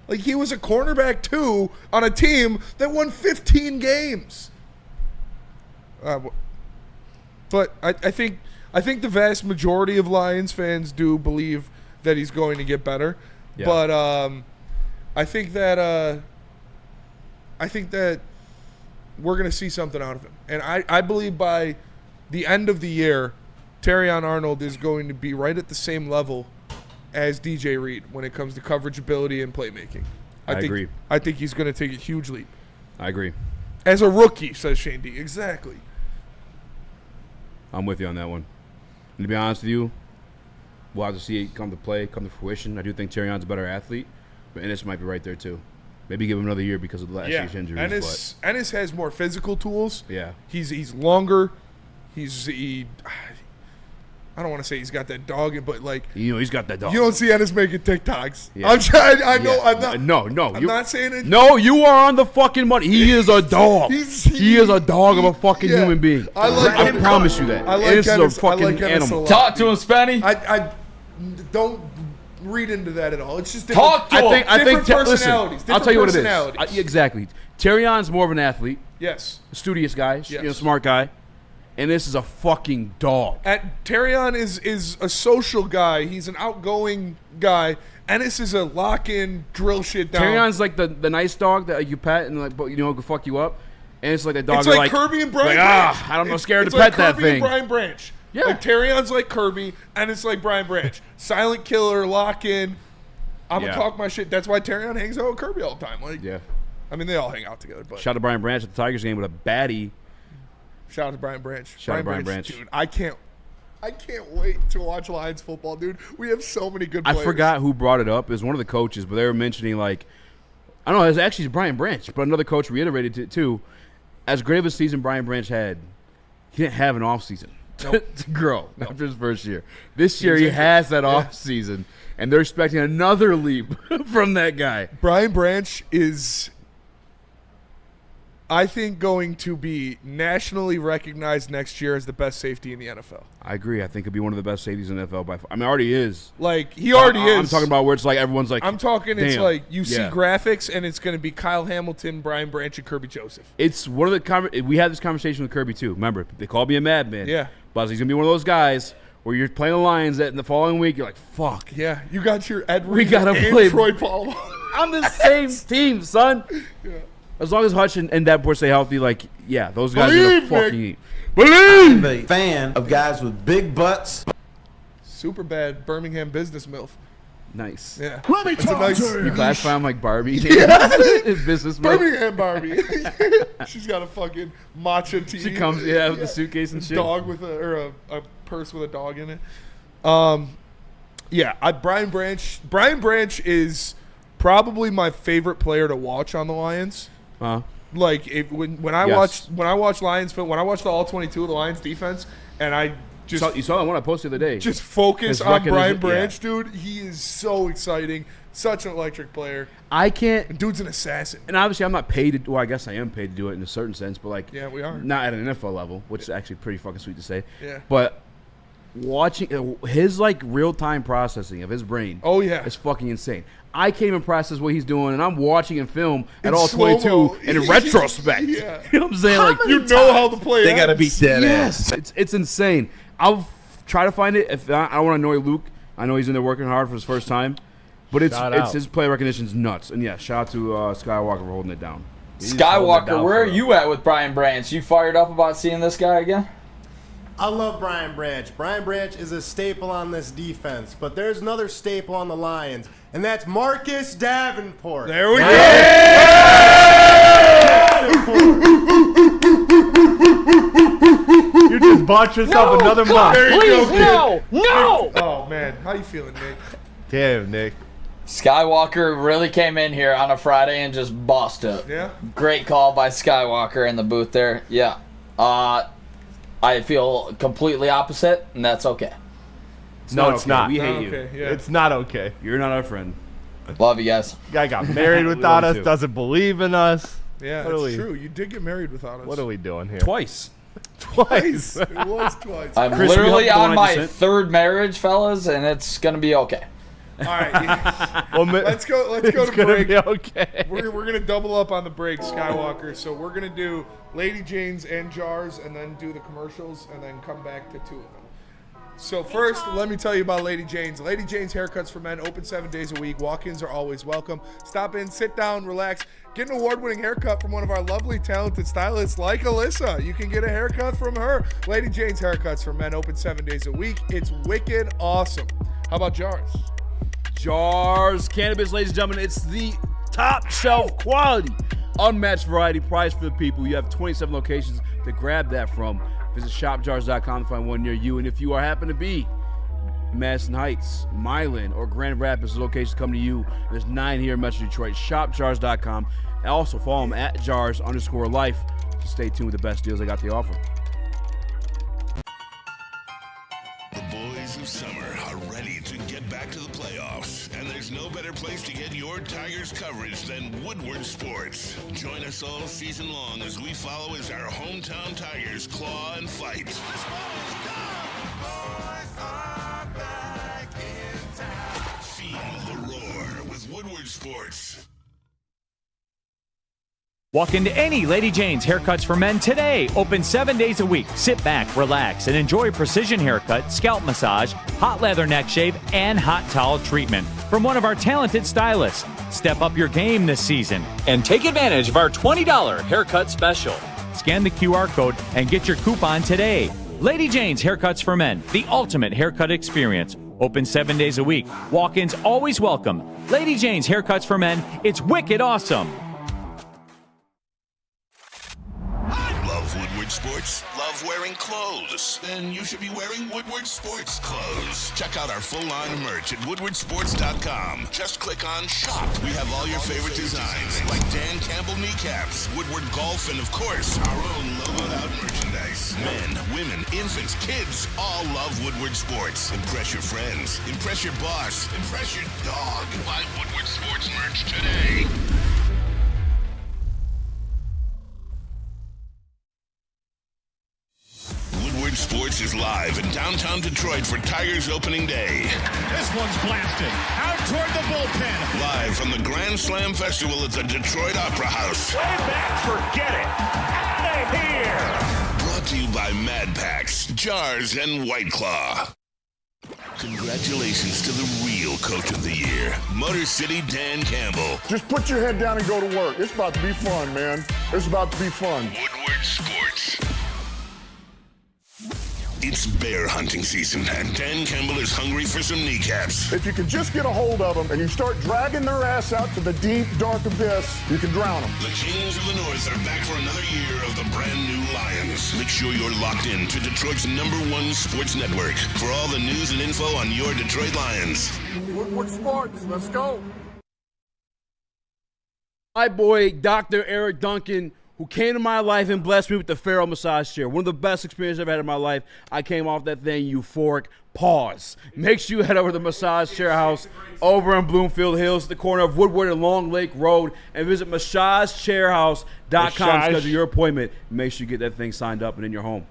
Like, he was a cornerback too on a team that won 15 games. But I think the vast majority of Lions fans do believe that he's going to get better. Yeah. But I think that we're going to see something out of him. And I believe by the end of the year, Terrion Arnold is going to be right at the same level as DJ Reed when it comes to coverage ability and playmaking. I agree. I think he's going to take a huge leap. I agree. As a rookie, says Shane D. Exactly. I'm with you on that one. And to be honest with you, we'll have to see it come to fruition. I do think Terrion's a better athlete, but Ennis might be right there too. Maybe give him another year because of the last year's injuries. Ennis has more physical tools. Yeah. He's longer. I don't want to say he's got that dog, but like he's got that dog. You don't see Ennis making TikToks. Yeah. I'm trying. I know. Yeah. I'm not. No. I'm not saying it. No, you are on the fucking money. He is a dog. He is a dog of a fucking human being. I promise you that. I like Ennis Ennis. is a fucking I like Ennis animal. Talk to him, Spenny. I don't read into that at all. It's just talk to him. Different personalities. Listen, I'll tell you what it is. Exactly. Terrion's more of an athlete. Yes. A studious guy. Yes. Smart guy. And this is a fucking dog. Terrion is a social guy. He's an outgoing guy. Ennis is a lock-in, drill shit down. Terrion's like the nice dog that you pet and like, but can fuck you up. And it's like a dog. It's like Kirby and Brian Branch. I don't know, scared to pet that thing. It's like Kirby and Brian Branch. Yeah. Like Terrion's like Kirby, and it's like Brian Branch. Silent killer, lock-in. I'm gonna talk my shit. That's why Terrion hangs out with Kirby all the time. Like, I mean, they all hang out together. But shout out to Brian Branch at the Tigers game with a baddie. Shout out to Brian Branch. Shout out to Brian Branch. Dude, I can't wait to watch Lions football, dude. We have so many good players. I forgot who brought it up. It was one of the coaches, but they were mentioning, like, I don't know, it was actually Brian Branch, but another coach reiterated it too. As great of a season Brian Branch had, he didn't have an offseason to grow after his first year. This year he has that offseason, and they're expecting another leap from that guy. Brian Branch is, I think, going to be nationally recognized next year as the best safety in the NFL. I agree. I think he'll be one of the best safeties in the NFL by far. I mean, already is. Like, he already is. I'm talking about where it's like everyone's like, I'm talking, damn. It's like you see graphics, and it's going to be Kyle Hamilton, Brian Branch, and Kirby Joseph. It's one of the we had this conversation with Kirby too. Remember, they called me a madman. Yeah. But he's going to be one of those guys where you're playing the Lions that in the following week, you're like, fuck. Yeah, you got your Ed We Reed got to and play. Troy Palmer. I'm the same team, son. Yeah. As long as Hutch and Davenport stay healthy, like, yeah, those guys are going to fucking eat. I'm a fan of guys with big butts. Super bad Birmingham business MILF. Nice. Yeah. Let me talk to You classify him like Barbie? Yeah. Business MILF. Birmingham Barbie. She's got a fucking matcha tea. She comes, with the suitcase and shit. Dog with a purse with a dog in it. Brian Branch. Brian Branch is probably my favorite player to watch on the Lions. Like when I watched Lions film, when I watched the all 22 of the Lions defense, and I just you saw that one I posted the other day. Just focus on Brian Branch, dude. He is so exciting, such an electric player. I can't. Dude's an assassin. And obviously, I'm not paid to. Well, I guess I am paid to do it in a certain sense, but like, yeah, we are not at an NFL level, which is actually pretty fucking sweet to say. Yeah. But watching his like real-time processing of his brain. Oh yeah, it's fucking insane. I can't even process what he's doing, and I'm watching him film at all 22 in retrospect. Yeah. You know what I'm saying? Like you know how the play. They gotta beat that yes, ass. it's insane. I'll try to find it. If not, I don't want to annoy Luke. I know he's in there working hard for his first time, but it's his play recognition's nuts. And yeah, shout out to Skywalker for holding it down. Skywalker, where are you at with Brian Branch? You fired up about seeing this guy again? I love Brian Branch. Brian Branch is a staple on this defense, but there's another staple on the Lions, and that's Marcus Davenport. There we go. You just bought yourself another month. Please, no! Oh man, how you feeling, Nick? Damn, Nick. Skywalker really came in here on a Friday and just bossed it. Yeah. Great call by Skywalker in the booth there. Yeah. I feel completely opposite, and that's okay. It's No, not it's okay. not. We hate you. Okay, yeah. It's not okay. You're not our friend. Love you guys. Guy got married without love us, you too. doesn't believe in us. Yeah, What are it's we- true. You did get married without us. What are we doing here? Twice. Twice. It was twice. I'm Chris, we literally helped the on one I my just sent? third marriage, fellas, and it's going to be okay. All right, Well, let's go. Let's go it's to gonna break. be okay. We're gonna double up on the break, Skywalker. So we're gonna do Lady Jane's and Jars, and then do the commercials, and then come back to two of them. So first, let me tell you about Lady Jane's. Lady Jane's Haircuts for Men, open 7 days a week. Walk-ins are always welcome. Stop in, sit down, relax. Get an award-winning haircut from one of our lovely, talented stylists like Alyssa. You can get a haircut from her. Lady Jane's Haircuts for Men, open 7 days a week. It's wicked awesome. How about Jars? Jars Cannabis, ladies and gentlemen. It's the top shelf quality, unmatched variety, price for the people. You have 27 locations to grab that from. Visit shopjars.com to find one near you. And if you happen to be in Madison Heights, Milan, or Grand Rapids, the locations come to you. There's 9 here in Metro Detroit. Shopjars.com. And also follow them at jars_life to stay tuned with the best deals they got to offer. The boys of summer are ready to get back to the playoffs, and there's no better place to get your Tigers coverage than Woodward Sports. Join us all season long as we follow as our hometown Tigers claw and fight. Feel the roar with Woodward Sports. Walk into any Lady Jane's Haircuts for Men today. Open 7 days a week. Sit back, relax, and enjoy precision haircut, scalp massage, hot leather neck shave, and hot towel treatment from one of our talented stylists. Step up your game this season and take advantage of our $20 haircut special. Scan the QR code and get your coupon today. Lady Jane's Haircuts for Men, the ultimate haircut experience. Open 7 days a week. Walk-ins always welcome. Lady Jane's Haircuts for Men. It's wicked awesome. Love Woodward Sports? Love wearing clothes? Then you should be wearing Woodward Sports clothes. Check out our full line of merch at woodwardsports.com. Just click on shop. We have all your favorite designs, like Dan Campbell kneecaps, Woodward golf, and of course, our own logoed out merchandise. Men, women, infants, kids all love Woodward Sports. Impress your friends. Impress your boss. Impress your dog. Buy Woodward Sports merch today. Woodward Sports is live in downtown Detroit for Tigers opening day. This one's blasted. Out toward the bullpen. Live from the Grand Slam Festival at the Detroit Opera House. Way back, forget it. Out of here. Brought to you by Mad Packs, Jars, and White Claw. Congratulations to the real coach of the year, Motor City Dan Campbell. Just put your head down and go to work. It's about to be fun, man. It's about to be fun. Woodward Sports. It's bear hunting season, and Dan Campbell is hungry for some kneecaps. If you can just get a hold of them and you start dragging their ass out to the deep, dark abyss, you can drown them. The Kings of the North are back for another year of the brand new Lions. Make sure you're locked in to Detroit's #1 sports network for all the news and info on your Detroit Lions. Woodward Sports, let's go. My boy, Dr. Eric Duncan, who came to my life and blessed me with the Pharaoh massage chair. One of the best experiences I've had in my life. I came off that thing euphoric. Pause. Make sure you head over to the Massage Chair House over in Bloomfield Hills, at the corner of Woodward and Long Lake Road, and visit massagechairhouse.com to schedule your appointment. Make sure you get that thing signed up and in your home.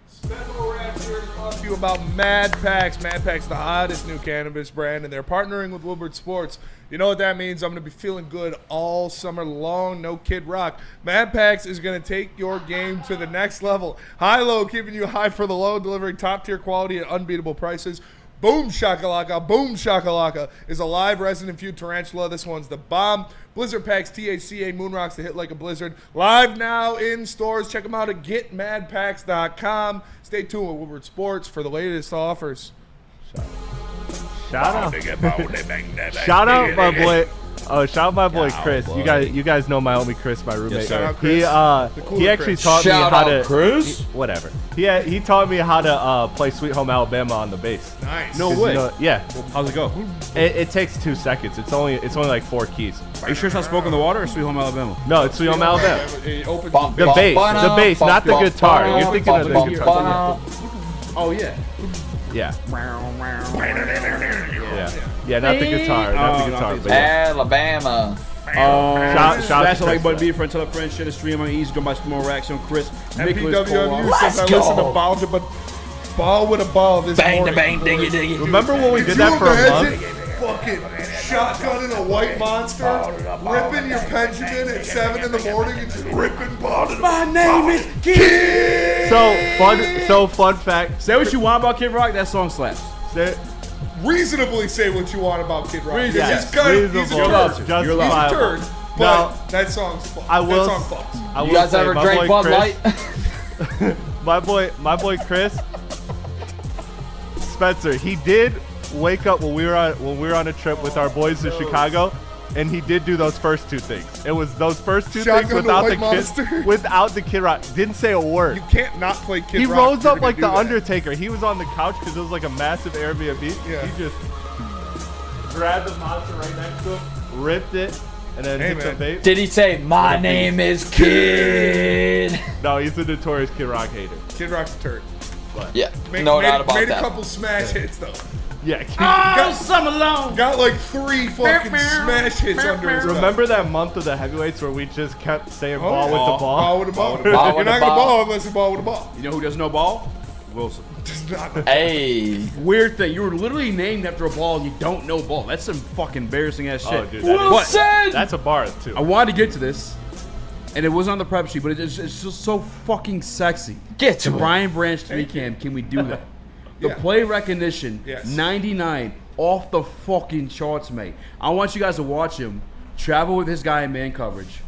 Special Raxter talk to you about Mad Packs. Mad Packs, the hottest new cannabis brand, and they're partnering with Woodward Sports. You know what that means? I'm going to be feeling good all summer long. No Kid Rock. Mad Packs is going to take your game to the next level. High-low, keeping you high for the low, delivering top-tier quality at unbeatable prices. Boom Shakalaka is a live resin infused tarantula. This one's the bomb. Blizzard Packs, THCA, Moon Rocks to hit like a blizzard. Live now in stores. Check them out at getmadpacks.com. Stay tuned with Woodward Sports for the latest offers. Shout out my boy. Oh, shout out my boy Chris. You guys know my homie Chris, my roommate. Yes, He actually taught me how to. Chris? Whatever. He taught me how to play Sweet Home Alabama on the bass. Nice. No way. Yeah. How's it go? It takes 2 seconds. It's only like 4 keys. Are you sure it's not Smoke on the Water or Sweet Home Alabama? No, it's Sweet Home Alabama. The The bass, not the guitar. You're thinking of the guitar. Oh yeah. Yeah. Yeah, not the guitar. Not the guitar. But yeah. Alabama. Smash the like button, be a friend, tell a friend, share the stream on easy, go buy some more racks on Chris. Nicholas MPWMU says I listen to Ball with a Ball this morning. Bang, diggy, diggy. Remember when we did that for a month? Fucking shotgunning a white monster, ripping your Benjamin at 7 in the morning and just ripping ball. My name is Kid. So fun fact. Say what you want about Kid Rock, that song slaps. Reasonably say what you want about Kid Rock. Yes, He's a turd. He's a turd. But that song's fucked. That song fucks. You guys ever drank Bud Light? my boy Chris Spencer, he did wake up when we were on a trip with our boys to Chicago, and he did do those first 2 things. It was those first 2 things without the Kid Rock. Didn't say a word. You can't not play Kid Rock. He rose up like the Undertaker. He was on the couch because it was like a massive Airbnb. Yeah. He just grabbed the monster right next to him, ripped it, and then hit the vape. Did he say, my name is Kid? No, he's a notorious Kid Rock hater. Kid Rock's a turd. But yeah, no doubt about that. Made a couple smash hits, though. Yeah. All summer long. Got like 3 fucking smash hits under his belt. Remember that month of the heavyweights where we just kept saying ball with the ball? Ball with the ball. You're not going to ball unless you ball with the ball. You know who doesn't know ball? Wilson. Hey. Weird thing. You were literally named after a ball and you don't know ball. That's some fucking embarrassing ass shit. Oh, dude, that's a bar, too. I wanted to get to this, and it wasn't on the prep sheet, but it's just so fucking sexy. Get to the it. Brian Branch 3 cam. Can we do that? The play recognition, 99, off the fucking charts, mate. I want you guys to watch him travel with his guy in man coverage.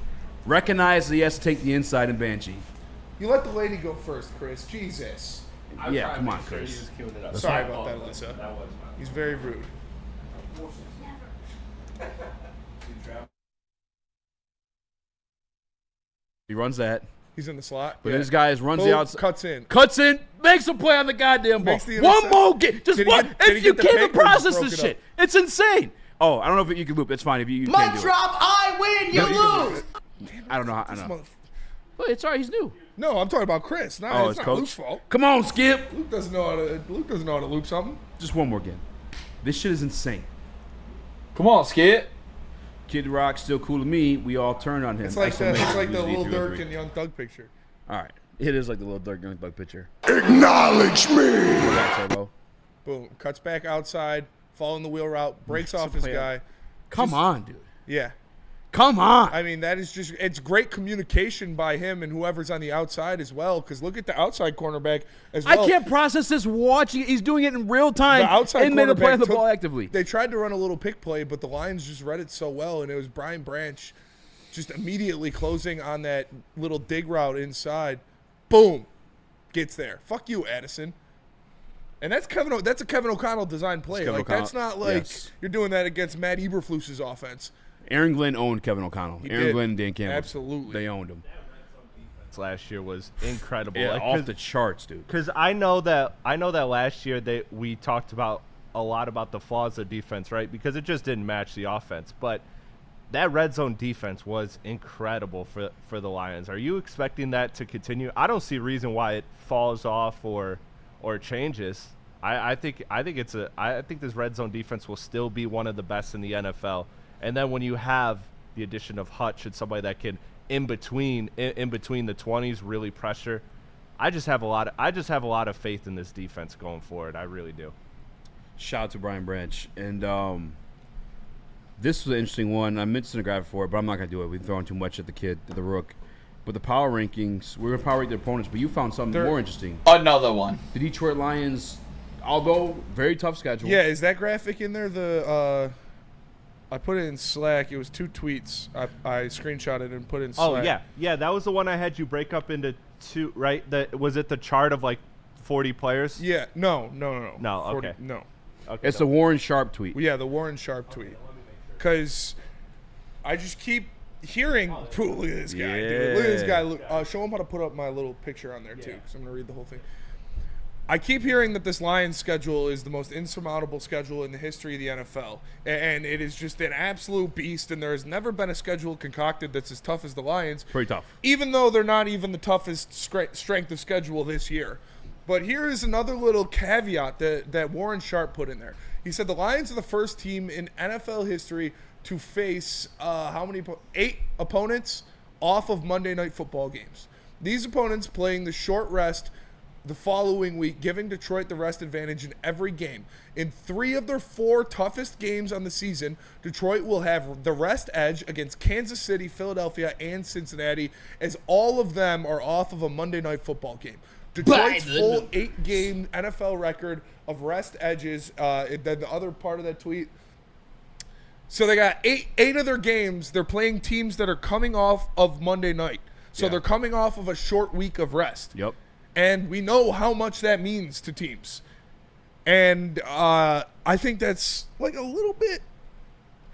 Recognize that he has to take the inside in Banshee. You let the lady go first, Chris. Jesus. Yeah, come on, Chris. Sorry about that, Alyssa. He's very rude. He runs that. He's in the slot. But then this guy runs the outside. Cuts in. Makes a play on the goddamn ball. Makes One more game. Just one. If you can't even process broke this it shit, it's insane. Oh, I don't know if you can loop. That's fine if you can't do it. drop, I win, you lose. I don't know how. I know. But it's all right. He's new. No, I'm talking about Chris. No, it's not coach. Luke's fault. Come on, Skip. Luke doesn't know how to loop something. Just one more game. This shit is insane. Come on, Skip. Kid Rock still cool to me. We all turn on him. It's like the Lil Durk and Young Thug picture. All right. It is like the Lil Durk Young Thug picture. Acknowledge me. Boom. Cuts back outside, following the wheel route, breaks off his guy. Come on, dude. Yeah. Come on. I mean, that is just, it's great communication by him and whoever's on the outside as well, because look at the outside cornerback as well. I can't process this watching. He's doing it in real time. The outside and made a play on the cornerback ball actively. They tried to run a little pick play, but the Lions just read it so well, and it was Brian Branch just immediately closing on that little dig route inside. Boom. Gets there. Fuck you, Addison. And that's a Kevin O'Connell design play. Like, that's not like you're doing that against Matt Eberflus's offense. Aaron Glenn owned Kevin O'Connell. Aaron Glenn and Dan Campbell. Absolutely. They owned him. Last year was incredible. Yeah, like, off the charts, dude. Because I know that last year we talked about a lot about the flaws of defense, right? Because it just didn't match the offense. But that red zone defense was incredible for the Lions. Are you expecting that to continue? I don't see a reason why it falls off or changes. I think this red zone defense will still be one of the best in the NFL. And then when you have the addition of Hutch and somebody that can in between the 20s really pressure, I just have a lot of faith in this defense going forward. I really do. Shout out to Brian Branch. And this was an interesting one. I mentioned to grab it for it, but I'm not going to do it. We've thrown too much at the rook. But the power rankings, we're going to power rank the opponents, but you found something more interesting. Another one. The Detroit Lions, although very tough schedule. Yeah, is that graphic in there? I put it in Slack. It was 2 tweets. I screenshotted and put it in Slack. Oh, yeah. That was the one I had you break up into 2, right? Was it the chart of, like, 40 players? Yeah. No. No, 40, okay. No. Okay, it's the Warren Sharp tweet. Yeah, the Warren Sharp tweet. Because I just keep hearing, look at this guy, dude. Look at this guy. Show him how to put up my little picture on there, too, because I'm going to read the whole thing. I keep hearing that this Lions schedule is the most insurmountable schedule in the history of the NFL. And it is just an absolute beast, and there has never been a schedule concocted that's as tough as the Lions. Pretty tough. Even though they're not even the toughest strength of schedule this year. But here is another little caveat that Warren Sharp put in there. He said the Lions are the first team in NFL history to face 8 opponents off of Monday Night Football games. These opponents playing the short rest the following week, giving Detroit the rest advantage in every game. In 3 of their 4 toughest games on the season, Detroit will have the rest edge against Kansas City, Philadelphia, and Cincinnati, as all of them are off of a Monday Night Football game. Detroit's full 8-game NFL record of rest edges, then the other part of that tweet. So they got 8 of their games. They're playing teams that are coming off of Monday night. So they're coming off of a short week of rest. Yep. And we know how much that means to teams. And I think that's like a little bit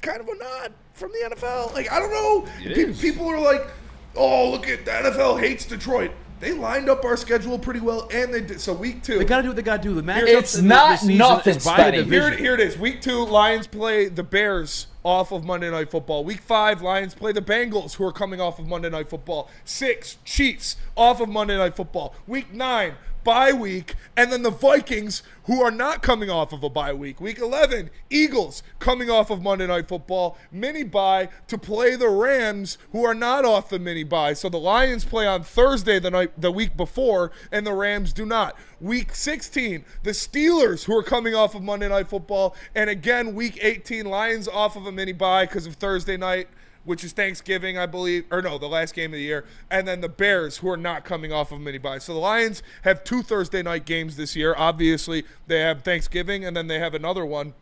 kind of a nod from the NFL. Like, I don't know. People are like, oh, look at the NFL hates Detroit. They lined up our schedule pretty well, and they did. So week 2. They got to do what they got to do. The matchups it's not nothing, Here it is. Week 2, Lions play the Bears off of Monday Night Football. Week 5, Lions play the Bengals, who are coming off of Monday Night Football. 6, Chiefs off of Monday Night Football. Week 9, bye week, and then the Vikings, who are not coming off of a bye week. Week 11, Eagles coming off of Monday Night Football, mini bye to play the Rams, who are not off the mini bye. So the Lions play on Thursday the week before, and the Rams do not. Week 16, the Steelers, who are coming off of Monday Night Football, and again, week 18, Lions off of a mini bye because of Thursday night, which is Thanksgiving, I believe, or no, the last game of the year, and then the Bears, who are not coming off of mini bye. So the Lions have 2 Thursday night games this year. Obviously, they have Thanksgiving, and then they have another one.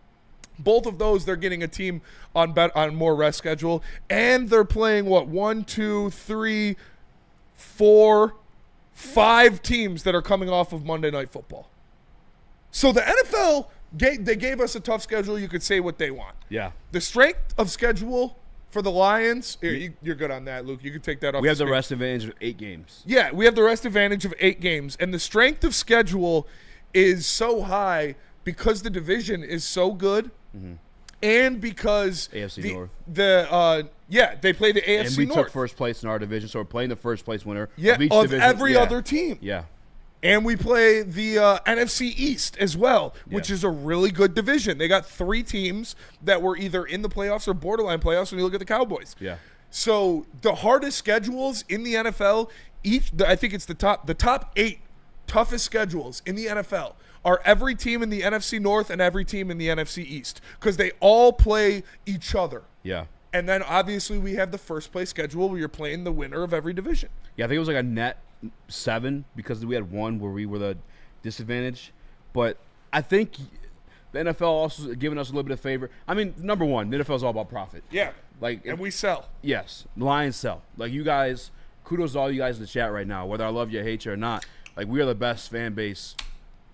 Both of those, they're getting a team on more rest schedule, and they're playing 1, 2, 3, 4, 5 teams that are coming off of Monday Night Football. So the NFL, they gave us a tough schedule. You could say what they want. Yeah. The strength of schedule for the Lions, you're good on that, Luke. You can take that off. We have the rest advantage of 8 games. Yeah, we have the rest advantage of 8 games. And the strength of schedule is so high because the division is so good and because AFC North. They play the AFC North. And we took first place in our division, so we're playing the first place winner of each division. Every other team. Yeah. And we play the NFC East as well, which is a really good division. They got 3 teams that were either in the playoffs or borderline playoffs when you look at the Cowboys. Yeah. So the hardest schedules in the NFL, I think it's the top 8 toughest schedules in the NFL are every team in the NFC North and every team in the NFC East because they all play each other. Yeah. And then obviously we have the first place schedule where you're playing the winner of every division. Yeah, I think it was like a net 7 because we had 1 where we were the disadvantage. But I think the NFL also is giving us a little bit of favor. I mean, number 1, the NFL is all about profit. Yeah. And we sell. Yes. Lions sell. Like, you guys, kudos to all you guys in the chat right now, whether I love you or hate you or not. Like, we are the best fan base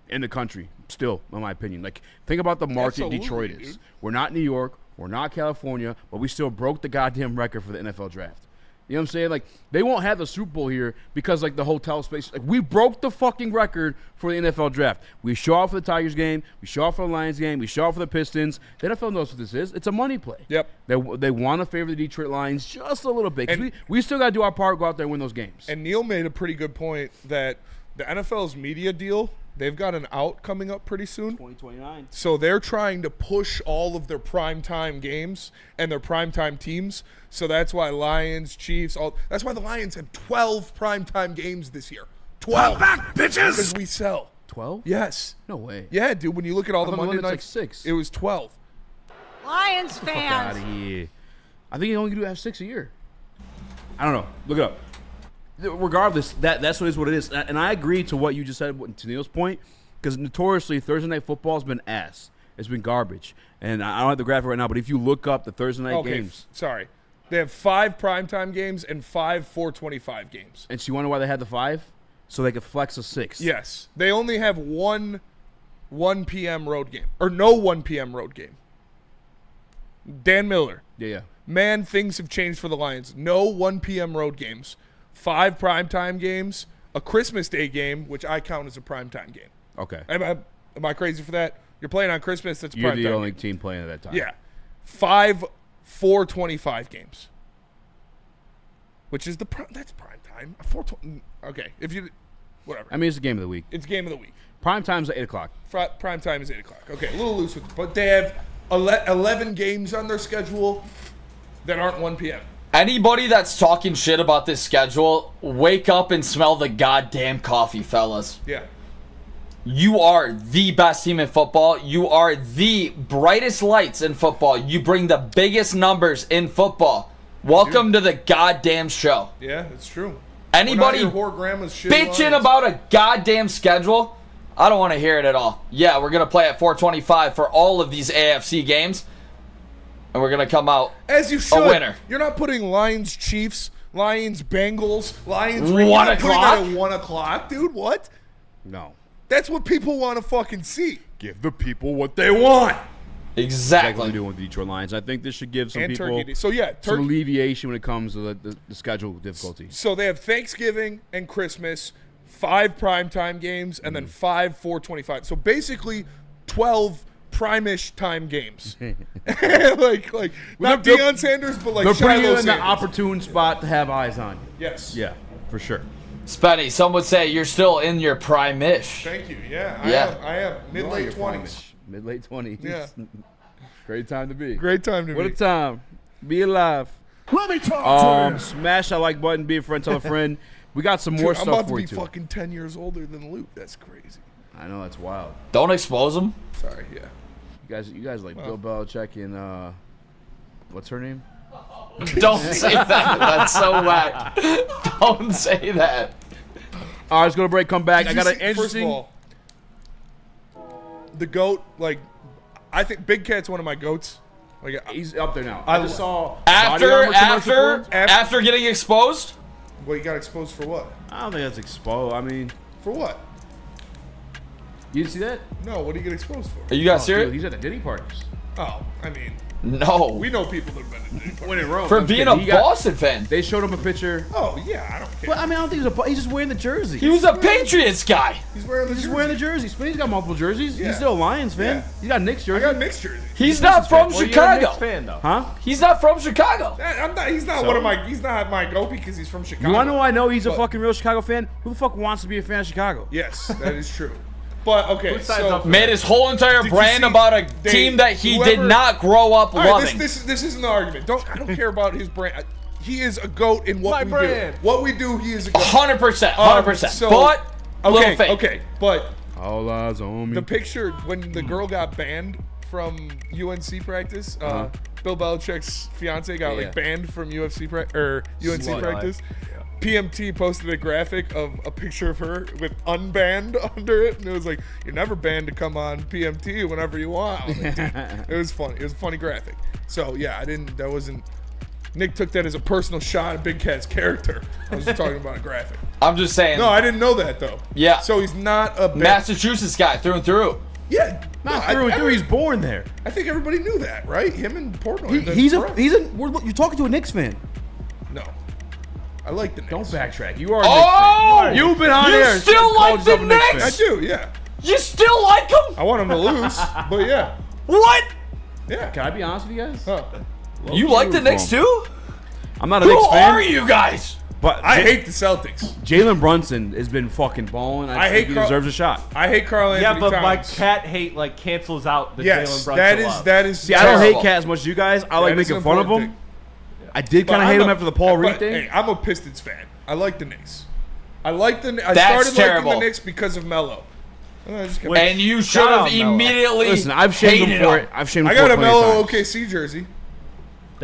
in the country, still, in my opinion. Like, think about the market Detroit is. Dude. We're not New York. We're not California, but we still broke the goddamn record for the NFL draft. You know what I'm saying? Like, they won't have the Super Bowl here because, like, the hotel space. Like, we broke the fucking record for the NFL draft. We show off for the Tigers game. We show off for the Lions game. We show off for the Pistons. The NFL knows what this is. It's a money play. Yep. They want to favor the Detroit Lions just a little bit. And we still got to do our part, go out there and win those games. And Neil made a pretty good point that the NFL's media deal, they've got an out coming up pretty soon. 2029. So they're trying to push all of their primetime games and their primetime teams. So that's why Lions, Chiefs, that's why the Lions had 12 primetime games this year. 12. Come back, bitches! Because we sell. 12? Yes. No way. Yeah, dude. When you look at all the I thought Monday it's like nights, 6. it was 12. Lions Fuck out of here. I think you only do have 6 a year. I don't know. Look it up. Regardless, that's what it is. And I agree to what you just said, to Neil's point, because notoriously Thursday Night Football has been ass. It's been garbage. And I don't have the graphic right now, but if you look up the Thursday night games. Sorry. They have 5 primetime games and 5 425 games. And you wonder why they had the 5? So they could flex a 6. Yes. They only have 1 p.m. road game. Or no 1 p.m. road game. Dan Miller. Yeah. Man, things have changed for the Lions. No 1 p.m. road games. 5 primetime games. A Christmas Day game, which I count as a primetime game. Okay. Am I crazy for that? You're playing on Christmas, that's You're primetime. the only team playing at that time. Yeah. 5 425 games. Which is that's primetime. 420. Okay. Whatever. I mean, it's the game of the week. It's game of the week. Prime time's at 8 o'clock. Prime time is 8 o'clock. Okay, a little loose with it. But they have 11 games on their schedule that aren't 1 p.m. Anybody that's talking shit about this schedule, wake up and smell the goddamn coffee, fellas. Yeah. You are the best team in football. You are the brightest lights in football. You bring the biggest numbers in football. Welcome to the goddamn show. Yeah, it's true. Anybody your whore grandma's shitty bitching Lions. about a goddamn schedule? I don't want to hear it at all. Yeah, we're going to play at 425 for all of these AFC games. And we're going to come out as you should. A winner. You're not putting Lions Chiefs, Lions Bengals, Lions 1 o'clock? at 1 o'clock, dude. What? No. That's what people want to fucking see. Give the people what they want. Exactly. What we're doing with the Detroit Lions. I think this should give some And people Turkey. So, yeah, some alleviation when it comes to the schedule difficulty. So they have Thanksgiving and Christmas, 5 primetime games, and then 5 425. So basically 12 prime-ish time games. like not Deion Sanders, but like they're putting Shiloh you in the Sanders. opportune spot to have eyes on you. Yes. Yeah, for sure. Spenny, some would say you're still in your prime-ish. Thank you. Yeah. I am You are mid-late your 20s. prime-ish. Mid-late 20s. Yeah. Great time to be. Great time to be. What a time. Be alive. Let me talk to you. Smash that like button, be a friend, tell a friend. We got some more Dude, I'm stuff about for to you, be too. fucking 10 years older than Luke. That's crazy. I know, that's wild. Don't expose him. Sorry, yeah. You guys like Bill Belichick and, what's her name? Don't say that. That's so whack. Don't say that. All right, let's go to break, come back. Did I got you an see- First interesting... of all, the GOAT, like, I think Big Cat's one of my GOATs. Like, He's up there now. I I just saw... After getting exposed? Well, you got exposed for what? I don't think that's exposed. I mean... For what? You didn't see that? No, what do you get exposed for? Are you guys serious? Dude, he's at the Diddy parties. Oh, I mean, No. we know people that have been to Diddy When in Rome. For I'm being kidding. a Boston fan. They showed him a picture. Oh, yeah, I don't care. But, I mean, I don't think he's just wearing the jersey. He was a Patriots guy. He's wearing the He's jersey. just wearing the jersey. He's got multiple jerseys. Yeah. He's still a Lions fan. Yeah. He's got Nick's I jersey. got Nick's jersey. He's not from Well, you're a Chicago. Knicks fan, though. Huh? He's not from Chicago. He's not So? one of my. He's not my GOAT because he's from Chicago. You want to know why I know he's a But- fucking real Chicago fan? Who the fuck wants to be a fan of Chicago? Yes, that is true. But okay, Who signs so up for Made his whole entire Did you brand see about a they- team that he did whoever- not grow up all right, loving. this isn't the argument. I don't care about his brand. He is a GOAT in what My we brand. do. What we do, he is a GOAT. 100%. 100%. So- But little fake. Okay, but All eyes on me. the picture when the girl got banned from UNC practice, Bill Belichick's fiance got Yeah. like banned from UNC Slut. practice. PMT posted a graphic of a picture of her with unbanned under it, and it was like, "You're never banned to come on PMT whenever you want." I was like, dude, it was funny. It was a funny graphic. So yeah, that wasn't. Nick took that as a personal shot at Big Cat's character. I was just talking about a graphic. I'm just saying. No, I didn't know that though. Yeah. So he's not a Massachusetts guy through and through. Yeah. Not no, through and through. He's born there. I think everybody knew that, right? Him and Portnoy. You're talking to a Knicks fan. No. I like the Knicks. Don't backtrack. You are a Oh! Knicks fan. You've been on You air. still called like the yourself a Knicks Knicks? I do, yeah. You still like him? I want him to lose, but yeah. What? Yeah. Can I be honest with you guys? Huh. You like the Knicks too? I'm not a Who Knicks fan. are you guys? But I hate the Celtics. Jalen Brunson has been fucking balling. I think he deserves a shot. I hate Karl Anthony Yeah, but my Towns. cat hate like cancels out the Jalen Yes, Brunson love. that is. See, I don't hate Terrible. Cat as much as you guys. I like That is making an fun of important him. I did But kind of hate I'm him a- after the Paul Reed but, thing. Hey, I'm a Pistons fan. I like the Knicks. I started liking the Knicks because of Melo. And you should have immediately. Listen, I've shamed him for it. I got a Melo OKC jersey.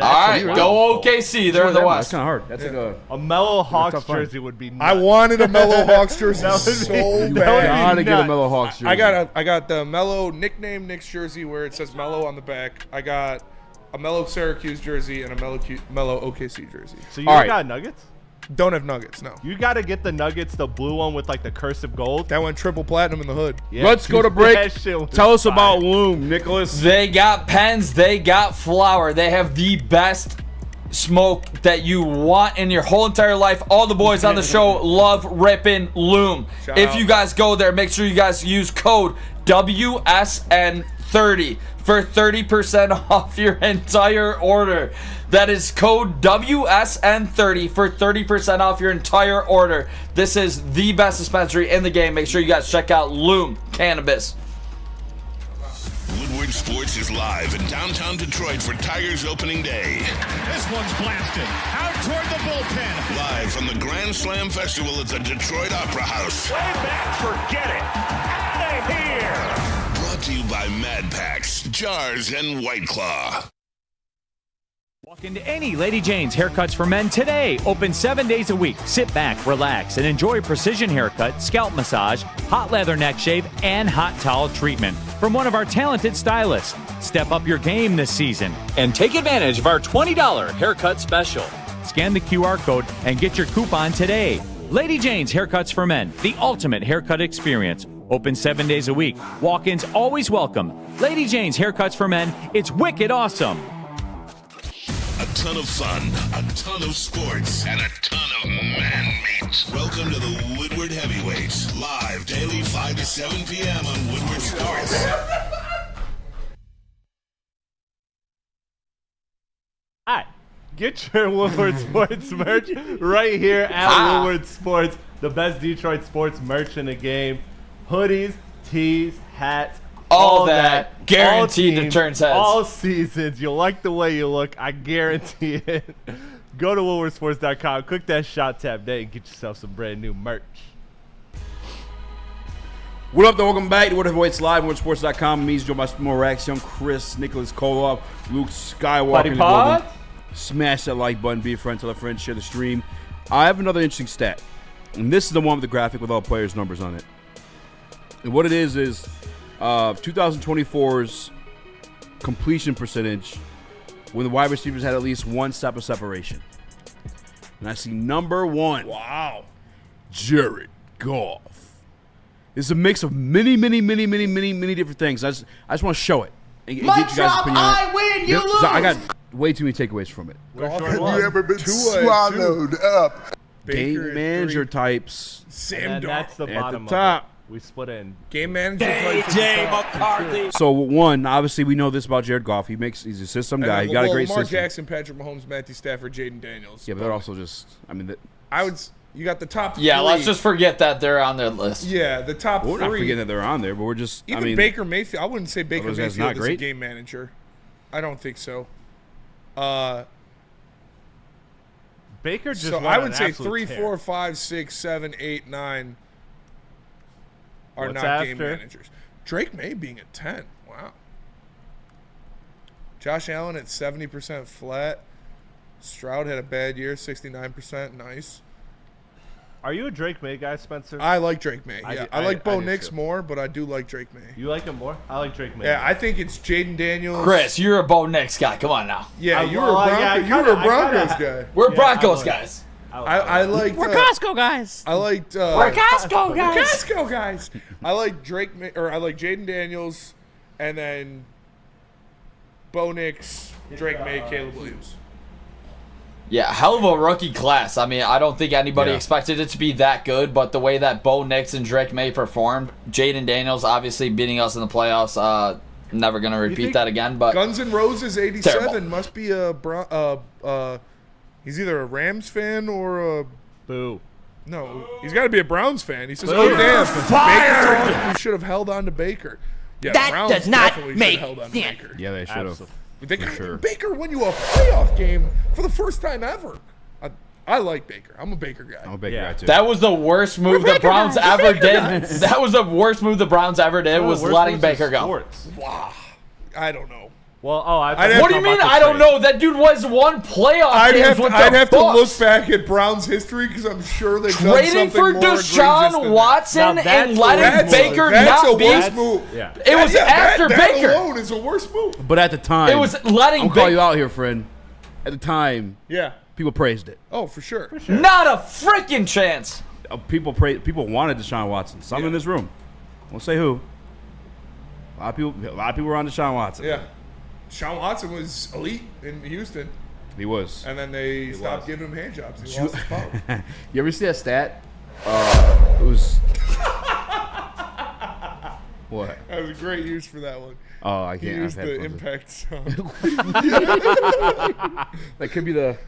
All right, go OKC. They're in the West. That's kind of hard. That's like a Melo Hawks jersey would be nice. I wanted a Melo Hawks jersey so bad. Gotta get a Melo Hawks jersey. I got the Melo nickname Knicks jersey where it says Melo on the back. I got a Melo Syracuse jersey and a Melo OKC jersey. So you got Nuggets? Don't have Nuggets, no. You got to get the Nuggets, the blue one with like the cursive gold. That went triple platinum in the hood. Yeah. Let's go to break. Tell us about Loom, Nicholas. They got pens. They got flour. They have the best smoke that you want in your whole entire life. All the boys on the show love ripping Loom. If you guys go there, make sure you guys use code WSN30 for 30% off your entire order. That is code WSN30 for 30% off your entire order. This is the best dispensary in the game. Make sure you guys check out Loom Cannabis. Woodward Sports is live in downtown Detroit for Tigers opening day. This one's blasted. Out toward the bullpen. Live from the Grand Slam Festival at the Detroit Opera House. Way back, forget it. Out of here. Brought to you by Mad Packs, Jars, and White Claw. Walk into any Lady Jane's Haircuts for Men today. Open 7 days a week. Sit back, relax, and enjoy precision haircut, scalp massage, hot leather neck shave, and hot towel treatment from one of our talented stylists. Step up your game this season and take advantage of our $20 haircut special. Scan the QR code and get your coupon today. Lady Jane's Haircuts for Men, the ultimate haircut experience. Open 7 days a week. Walk-ins always welcome. Lady Jane's Haircuts for Men. It's wicked awesome. A ton of fun, a ton of sports, and a ton of man meat. Welcome to the Woodward Heavyweights, live daily 5 to 7 p.m. on Woodward Sports. All right, get your Woodward Sports merch right here at Woodward Sports, the best Detroit sports merch in the game. Hoodies, tees, hats, all that guaranteed all to turn heads. All seasons. You'll like the way you look. I guarantee it. Go to WoodwardSports.com. Click that shop tab there and get yourself some brand new merch. What up, though? Welcome back to Woodward Heavyweights Live, WoodwardSports.com. Me, Joe, my Raxter, young Chris, Nicholas Kohloff, Luke Skywalker in the building. Smash that like button, be a friend, tell a friend, share the stream. I have another interesting stat, and this is the one with the graphic with all players' numbers on it. And what it is 2024's completion percentage when the wide receivers had at least one step of separation. And I see number one. Wow. Jared Goff. It's a mix of many different things. I just want to show it and get you guys' opinion on it. I win, you lose. So I got way too many takeaways from it. Have you ever been swallowed up? Game manager types. Sam That's the bottom at the top. Of it. We split in. Game manager. DJ McCarthy. So one, obviously we know this about Jared Goff. He's a system guy. He got a great Lamar system. Jackson, Patrick Mahomes, Matthew Stafford, Jaden Daniels. Yeah, but they're also just. I mean, you got the top. Yeah, three. let's just forget that they're on their list. Yeah, the top we're three. not forgetting that they're on there, but we're just. Even Baker Mayfield. I wouldn't say Baker those guys Mayfield not is great? a game manager. I don't think so. Baker just. So won I would an say absolute 3, tear. 4, 5, 6, 7, 8, 9 are What's not game after? managers. Drake May being at 10. Wow. Josh Allen at 70% flat. Stroud had a bad year, 69%. Nice. Are you a Drake May guy, Spencer? I like Drake May. Yeah, I like Bo do Nix too. more, but I do like Drake May. You like him more? I like Drake May. Yeah, I think it's Jaden Daniels. Chris, you're a Bo Nix guy. Come on now. Yeah, you were a Broncos guy. We're Broncos guys. I like. We're Costco guys. I liked. We're Costco guys. We're Costco guys. I like Drake May, or I like Jaden Daniels, and then Bo Nix, Drake May, Caleb Williams. Yeah, hell of a rookie class. I mean, I don't think anybody expected it to be that good, but the way that Bo Nix and Drake May performed, Jaden Daniels obviously beating us in the playoffs. Never going to repeat that again. But Guns N' Roses 87 terrible. must be a he's either a Rams fan or a Boo. No, he's got to be a Browns fan. He says, Boo. "Oh damn, Fired! Baker, we should have held on to Baker." Yeah, That Browns does not definitely should make have held on to sense. Baker. Yeah, they should have. Baker won you a playoff game for the first time ever. I like Baker. I'm a Baker guy. I'm a Baker guy too. That was the worst move the Browns ever did. That was the worst move the Browns ever did. Was letting Baker go. Wow. I don't know. Well, what do you mean? I don't know. That dude was one playoff. I'd have to Bucks. look back at Browns history because I'm sure they've done Trading something for more Deshaun Watson and letting Baker that's not a be. worse move. Yeah. It was after that Baker. alone is a worse move. But at the time, It was letting I'm calling Baker- you out here, friend. At the time, Yeah. people praised it. Oh, for sure. Not a freaking chance. People wanted Deshaun Watson. Some in this room. Won't say who. A lot of people were on Deshaun Watson. Yeah. Deshaun Watson was elite in Houston. He was. And then they stopped giving him hand jobs. He lost his power. You ever see that stat? It was. What? That was a great use for that one. Oh, I He can't. used I've had the fun with impact song. That could be the.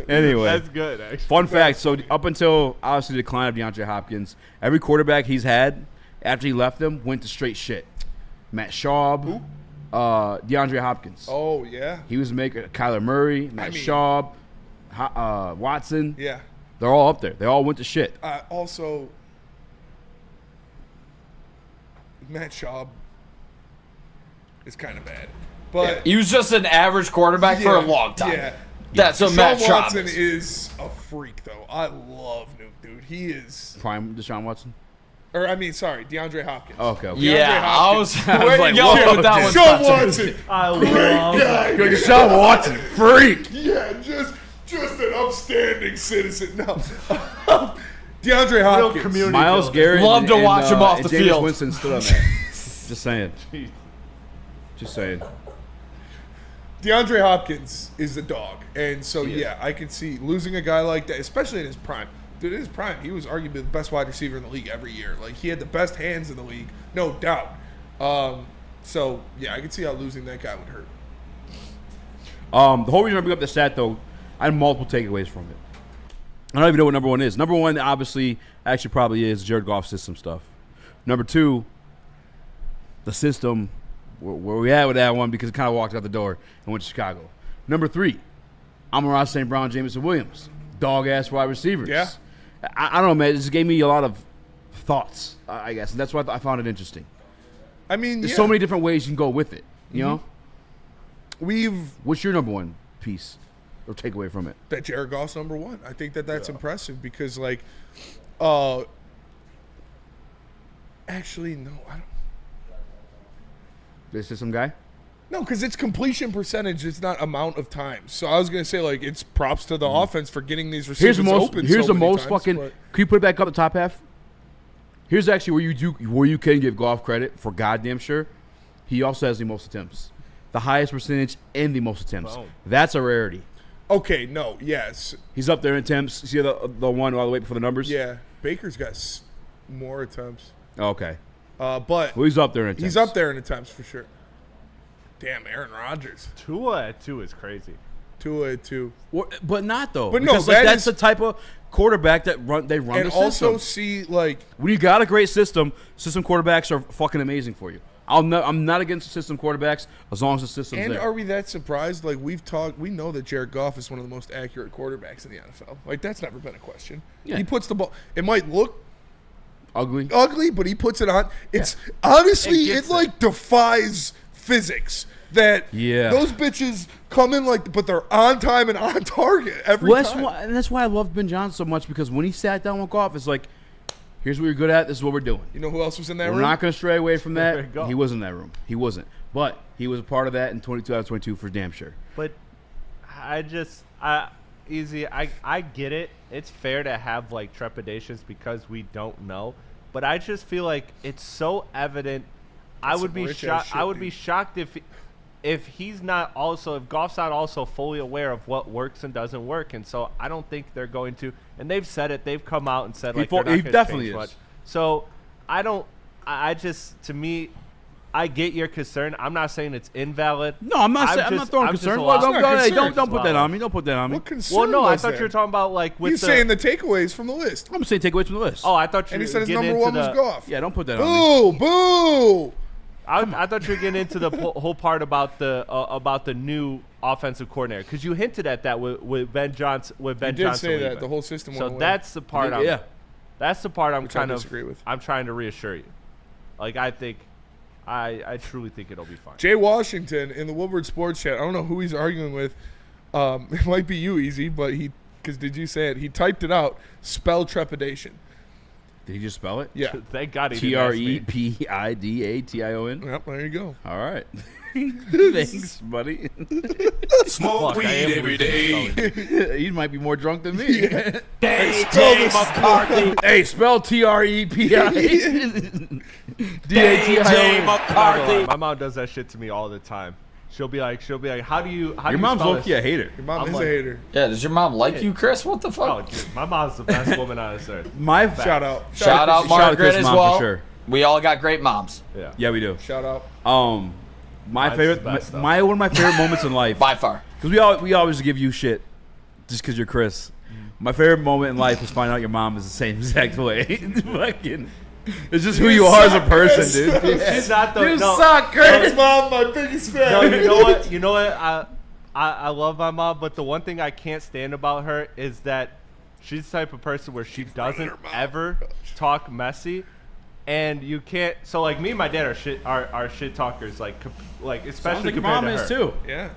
Anyway, That's good, actually. Fun fact: so up until obviously the decline of DeAndre Hopkins, every quarterback he's had after he left them went to straight shit. Matt Schaub, DeAndre Hopkins. Oh, yeah. He was making Kyler Murray, Matt Schaub, Watson. Yeah. They're all up there. They all went to shit. Also, Matt Schaub is kind of bad. But He was just an average quarterback for a long time. Yeah. That's what Deshaun Matt Schaub Watson is. is a freak, though. I love Nuke, dude. He is. Prime Deshaun Watson. Or, I mean, sorry, DeAndre Hopkins. Okay. Yeah, I was. I was Where like, you going whoa, with that one? Deshaun Spencer? Watson. I Great love guy. Deshaun Watson, freak. Yeah, just an upstanding citizen. No. DeAndre Hopkins. Miles Garrett. Love to watch him off and the Jameis field. Winston stood on that. Just saying. Just saying. DeAndre Hopkins is the dog. And so, yeah, I can see losing a guy like that, especially in his prime. Dude, in his prime, he was arguably the best wide receiver in the league every year. Like, he had the best hands in the league, no doubt. So, yeah, I can see how losing that guy would hurt. The whole reason I bring up the stat, though, I had multiple takeaways from it. I don't even know what number one is. Number one, obviously, actually probably is Jared Goff's system stuff. Number two, the system, where we at with that one because it kind of walked out the door and went to Chicago. Number three, Amon-Ra, St. Brown, Jameson Williams. Dog-ass wide receivers. Yeah. I don't know, man. It just gave me a lot of thoughts, I guess. And that's why I found it interesting. I mean, there's so many different ways you can go with it, you know? We've. What's your number one piece or takeaway from it? That Jared Goff's number one. I think that's impressive because, like, actually, no, I don't. This is some guy? No, because it's completion percentage. It's not amount of times. So I was gonna say, like, it's props to the offense for getting these receivers open. Here's so the many most times, fucking. but- Can you put it back up the top half? Here's actually where you can give Goff credit for goddamn sure. He also has the most attempts, the highest percentage, and the most attempts. Boom. That's a rarity. Okay, no, yes, He's up there in attempts. See the one all the way before the numbers. yeah. Baker's got more attempts. Okay. But Well, he's up there in attempts. he's up there in attempts for sure. Damn, Aaron Rodgers. Tua at 2 is crazy. Tua at 2. But not though. But no, because, that that's is- the type of quarterback that they run And the system. also see, like, when you got a great system quarterbacks are fucking amazing for you. I'm not against system quarterbacks as long as the system's and there. are we that surprised? Like, we know that Jared Goff is one of the most accurate quarterbacks in the NFL. Like, that's never been a question. Yeah. He puts the ball. It might look ugly, but he puts it on. It's honestly, it like defies physics that those bitches come in like, but they're on time and on target every time. That's why I love Ben Johnson so much, because when he sat down with Goff, it's like, here's what you're good at. This is what we're doing. You know who else was in that We're room? not going to stray away from There that. you go. He wasn't in that room. He wasn't. But he was a part of that in 2022 for damn sure. But I get it. It's fair to have like trepidations because we don't know. But I just feel like it's so evident. I would be shocked. I would be shocked if he's not also, if Goff's not also fully aware of what works and doesn't work. And so I don't think they're going to. And they've said it. They've come out and said like they're not he gonna definitely change is. much. So I don't. I just, to me, I get your concern. I'm not saying it's invalid. No, I'm not throwing concern. Don't put that on me. Don't put that on me. What concern Well, no, I was thought there? you were talking about like with He's the, saying the takeaways from the list. I'm saying takeaways from the list. Oh, I thought you And were he said his getting number into one was the- Goff. Yeah, don't put that on me. Boo! I thought you were getting into the whole part about the new offensive coordinator, because you hinted at that with Ben Johnson. You did say that the whole system. So went away. that's the part. That's the part I'm kind of disagree with. I'm trying to reassure you. Like I truly think it'll be fine. Jay Washington in the Woodward Sports Chat. I don't know who he's arguing with. It might be you, Easy, but because did you say it? He typed it out. Spell trepidation. Did he just spell it? Yeah. Thank God he didn't ask me. TREPIDATION. Yep, there you go. All right. Thanks, buddy. Smoke weed every day. He might be more drunk than me. Hey, Jay McCarthy. Hey, spell TREPIDATION. Jay McCarthy. My mom does that shit to me all the time. She'll be like, how do you Your mom's spell low-key this? a hater. Your mom I'm is a hater. Yeah, does your mom like you, Chris? What the fuck? Oh, dude, my mom's the best woman on this earth. Shout out. Shout out Chris Margaret as mom well. for sure. We all got great moms. Yeah, we do. Shout out. My Mine's favorite, the best, one of my favorite moments in life, By far. because we always give you shit just because you're Chris. My favorite moment in life was finding out your mom is the same exact way. Fucking, it's just who you are as a person, dude. She's not the. You no, suck, Chris. Mom, my biggest fan. No, you know what? You know what? I love my mom, but the one thing I can't stand about her is that she's the type of person where she doesn't ever talk messy, and you can't. So like me and my dad are shit talkers, like especially Sounds like your compared mom to is her. too. Yeah.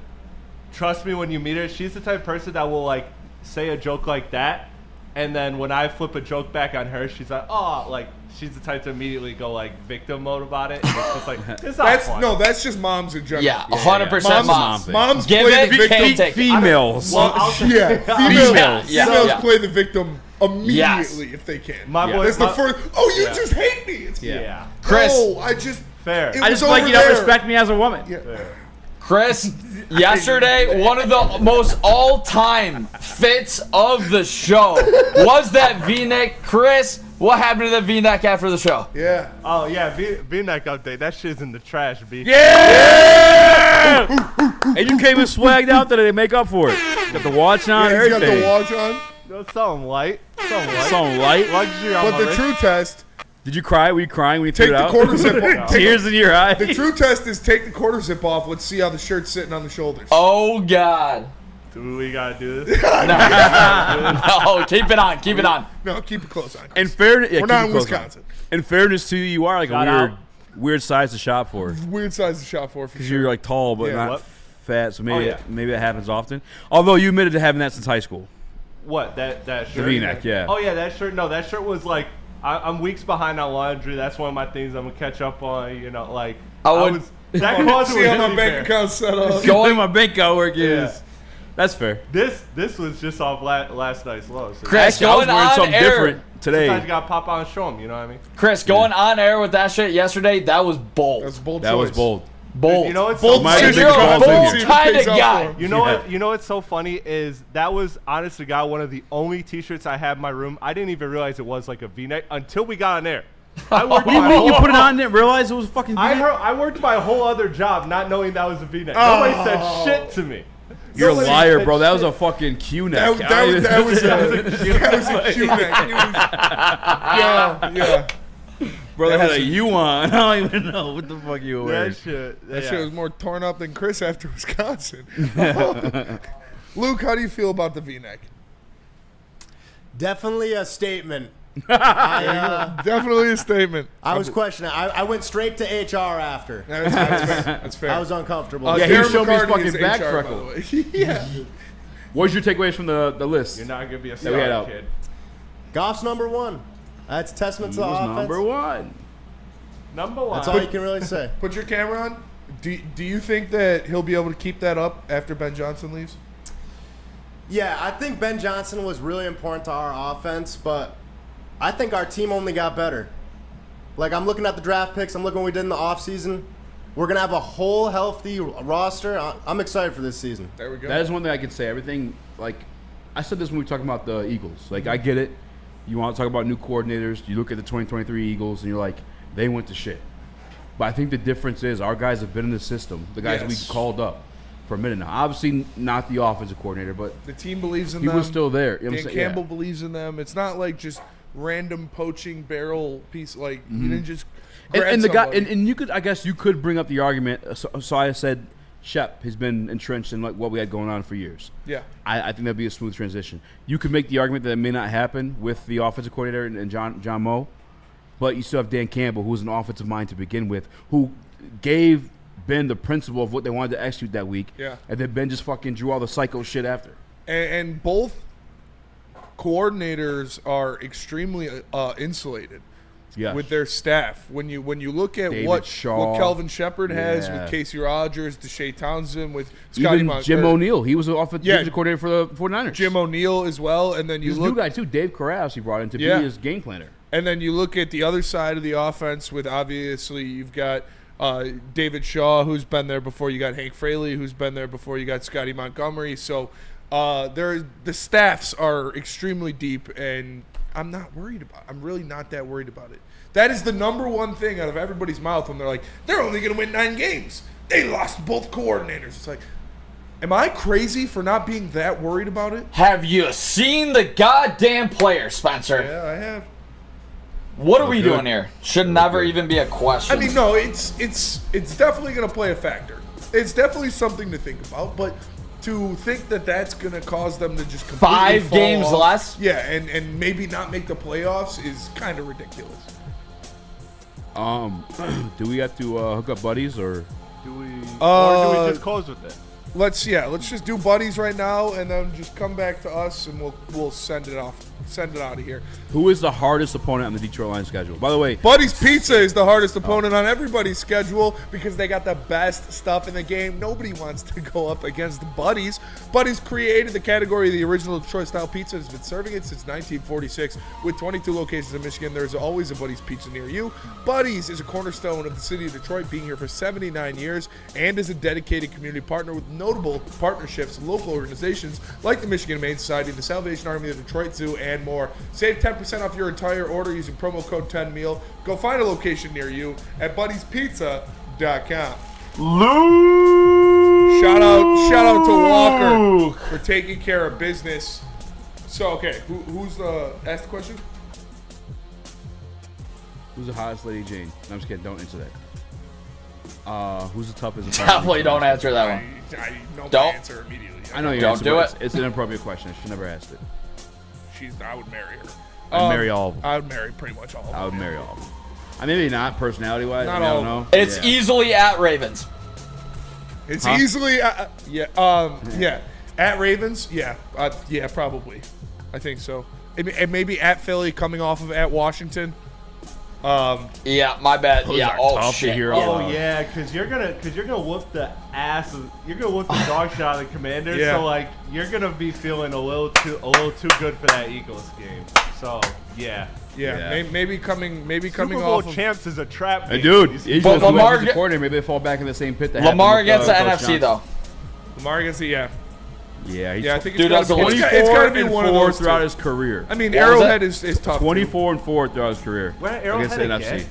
Trust me when you meet her, she's the type of person that will like say a joke like that, and then when I flip a joke back on her, she's like, oh, like she's the type to immediately go like victim mode about it. And it's just like it's not That's fun. no, that's just moms in general. Yeah, 100% moms. Moms Give play it, the victim. can't take it. Females. Females Yeah. play the victim immediately if they can. That's the first. Oh, you just hate me. It's Yeah. Chris. Oh, I just. Fair. It I was just like over you to there. respect me as a woman. Yeah. Chris, yesterday, one of the most all-time fits of the show was that V-neck. Chris, what happened to the V-neck after the show? Yeah. Oh yeah, V-neck update. That shit's in the trash, B. Yeah! And you came in swagged out today to make up for it. Got the watch on, Yeah, he's got everything. the watch on. No, something light. Something light. Luxury on But my the wrist. true test. Did you cry? Were you crying when you Take threw it the out? quarter zip off. Tears in your eyes. The true test is take the quarter zip off. Let's see how the shirt's sitting on the shoulders. Oh, God. Do we gotta do this? No, keep it on. Keep it on. No, keep it close on. In fairness, We're not in Wisconsin. In fairness to you, you are like Shout a out. weird size to shop for. Weird size to shop for Because sure. you're like tall but Yeah. not What? fat, so maybe yeah. maybe that happens often. Although you admitted to having that since high school. What that shirt? The V-neck, yeah. Oh yeah, that shirt. No, that shirt was like I'm weeks behind on laundry. That's one of my things I'm gonna catch up on. You know, like I would- that closet See was how my really bank fair. account's set up. Going my bank account work is. Yeah. That's fair. This was just off last night's low. So Chris, Actually, I was going wearing on something air. different today. sometimes you gotta pop out and show them. You know what I mean? Chris, going on air with that shit yesterday, that was bold. That's a bold That choice. was bold. Bold. You know what's Bold so Might funny? have You're been a called bold thing. kind of Yeah. guy. You know what? You know what's so funny is that was honest to God one of the only T-shirts I had in my room. I didn't even realize it was like a V-neck until we got on air. I worked What do you my mean? You whole- put it on and didn't realize it was a fucking V-neck? I worked my whole other job not knowing that was a V-neck. Nobody said shit to me. You're a Nobody liar, said bro. That was shit. a fucking Q-neck. That was a Q-neck. Yeah. Bro, they that had was a U on. I don't even know what the fuck you were wearing. That shit. That yeah. shit was more torn up than Chris after Wisconsin. Luke, how do you feel about the V-neck? Definitely a statement. Definitely a statement. I was questioning. I went straight to HR after. That's fair. That's fair. I was uncomfortable. Yeah, he Darren showed me his McCartney is fucking back HR, by freckle. the way. Yeah. What's your takeaways from the list? You're not gonna be a That we had star out. kid. Goff's number one. That's a testament to the offense. Number one. Number one. That's all you can really say. Put your camera on. Do you think that he'll be able to keep that up after Ben Johnson leaves? Yeah, I think Ben Johnson was really important to our offense, but I think our team only got better. Like, I'm looking at the draft picks. I'm looking what we did in the offseason. We're going to have a whole healthy roster. I'm excited for this season. There we go. That is one thing I can say. Everything, like, I said this when we were talking about the Eagles. Like, I get it. You want to talk about new coordinators. You look at the 2023 Eagles, and you're like, they went to shit. But I think the difference is our guys have been in the system. The guys Yes. we called up for a minute now. Obviously, not the offensive coordinator, but The team believes in he them. was still there. You know what I'm Dan saying? Campbell believes in them. It's not like just random poaching barrel piece. Like, you didn't just grab And the guy, somebody. and you could, I guess, you could bring up the argument. So I said, Shep has been entrenched in like what we had going on for years. Yeah. I think that'd be a smooth transition. You could make the argument that it may not happen with the offensive coordinator and John Moe, but you still have Dan Campbell, who's an offensive mind to begin with, who gave Ben the principle of what they wanted to execute that week. Yeah. And then Ben just fucking drew all the psycho shit after. And both coordinators are extremely insulated. Yes. With their staff. When you look at David what Shaw. Kelvin Shepard has Yeah. with Casey Rogers, Deshae Townsend, with Scotty Even Jim O'Neil, he was the offensive coordinator for the 49ers. Jim O'Neil as well. And then you He's a look new guy too, Dave Corrales, he brought in to be his game planner. And then you look at the other side of the offense with obviously you've got David Shaw, who's been there before. You got Hank Fraley, who's been there before. You got Scotty Montgomery. So the staffs are extremely deep, and I'm not worried about it. I'm really not that worried about it. That is the number one thing out of everybody's mouth when they're like, they're only going to win 9 games. They lost both coordinators. It's like, am I crazy for not being that worried about it? Have you seen the goddamn player, Spencer? Yeah, I have. What are we doing here? Should never even be a question. I mean, no, it's definitely going to play a factor. It's definitely something to think about, but to think that that's going to cause them to just completely 5 fall games off, less? Yeah, and maybe not make the playoffs is kind of ridiculous. Do we have to hook up buddies or do we just close with it? Let's just do buddies right now, and then just come back to us, and we'll send it off. Send it out of here. Who is the hardest opponent on the Detroit Lions schedule? By the way, Buddy's Pizza is the hardest opponent on everybody's schedule because they got the best stuff in the game. Nobody wants to go up against Buddy's. Buddy's created the category of the original Detroit-style pizza and has been serving it since 1946. With 22 locations in Michigan, there's always a Buddy's Pizza near you. Buddy's is a cornerstone of the city of Detroit, being here for 79 years, and is a dedicated community partner with notable partnerships with local organizations like the Michigan Humane Society, the Salvation Army, the Detroit Zoo, and more. Save 10% off your entire order using promo code 10meal. Go find a location near you at buddyspizza.com. Shout out to Walker for taking care of business. So, okay, who's ask the question? Who's the hottest Lady Jane? No, I'm just kidding. Don't answer that. Who's the toughest? Definitely don't answer that one. I know Don't. my answer immediately. I know you Don't answer, do but it. It's an inappropriate question. I should never asked it. I would marry her. I'd marry all of them. I would marry pretty much all of them. I would marry all of them. Maybe not personality-wise. Not I all don't of know. It's easily at Ravens. It's Huh? easily, at Ravens, yeah, probably, I think so. And maybe at Philly, coming off of at Washington. Yeah, my bad. Those Yeah. are Oh tough to shit. hear Yeah. about. Oh yeah, because you're gonna whoop the ass. You're gonna whoop the dog shit out of the Commanders. Yeah. So like you're gonna be feeling a little too good for that Eagles game. So yeah. Maybe coming Super Bowl off of, champs is a trap. Hey, game. dude, These Eagles people- Lamar Lamar get- coordinator. Maybe they fall back in the same pit. That Lamar happened with, against the Coach NFC Johnson. though. Lamar against the Yeah, he's I think Dude, it's that's got to be and one of 4 those throughout two. his career. I mean, What was Arrowhead is tough. 24 and 4 throughout his career. When Arrowhead against the again? NFC.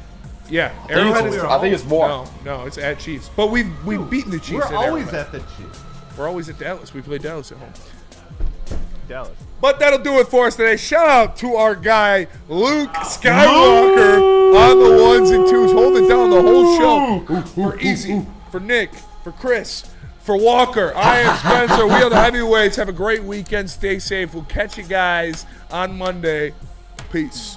Yeah, I think Arrowhead it's- is I think it's more. No, it's at Chiefs. But we've beaten the Chiefs. We're at always Arrowhead. at the Chiefs. We're always at Dallas. We play Dallas at home. Dallas. But that'll do it for us today. Shout out to our guy, Luke Skywalker, on the ones and twos, holding down the whole show. For Easy, for Nick, for Chris, for Walker. I am Spencer. We are the Heavyweights. Have a great weekend. Stay safe. We'll catch you guys on Monday. Peace.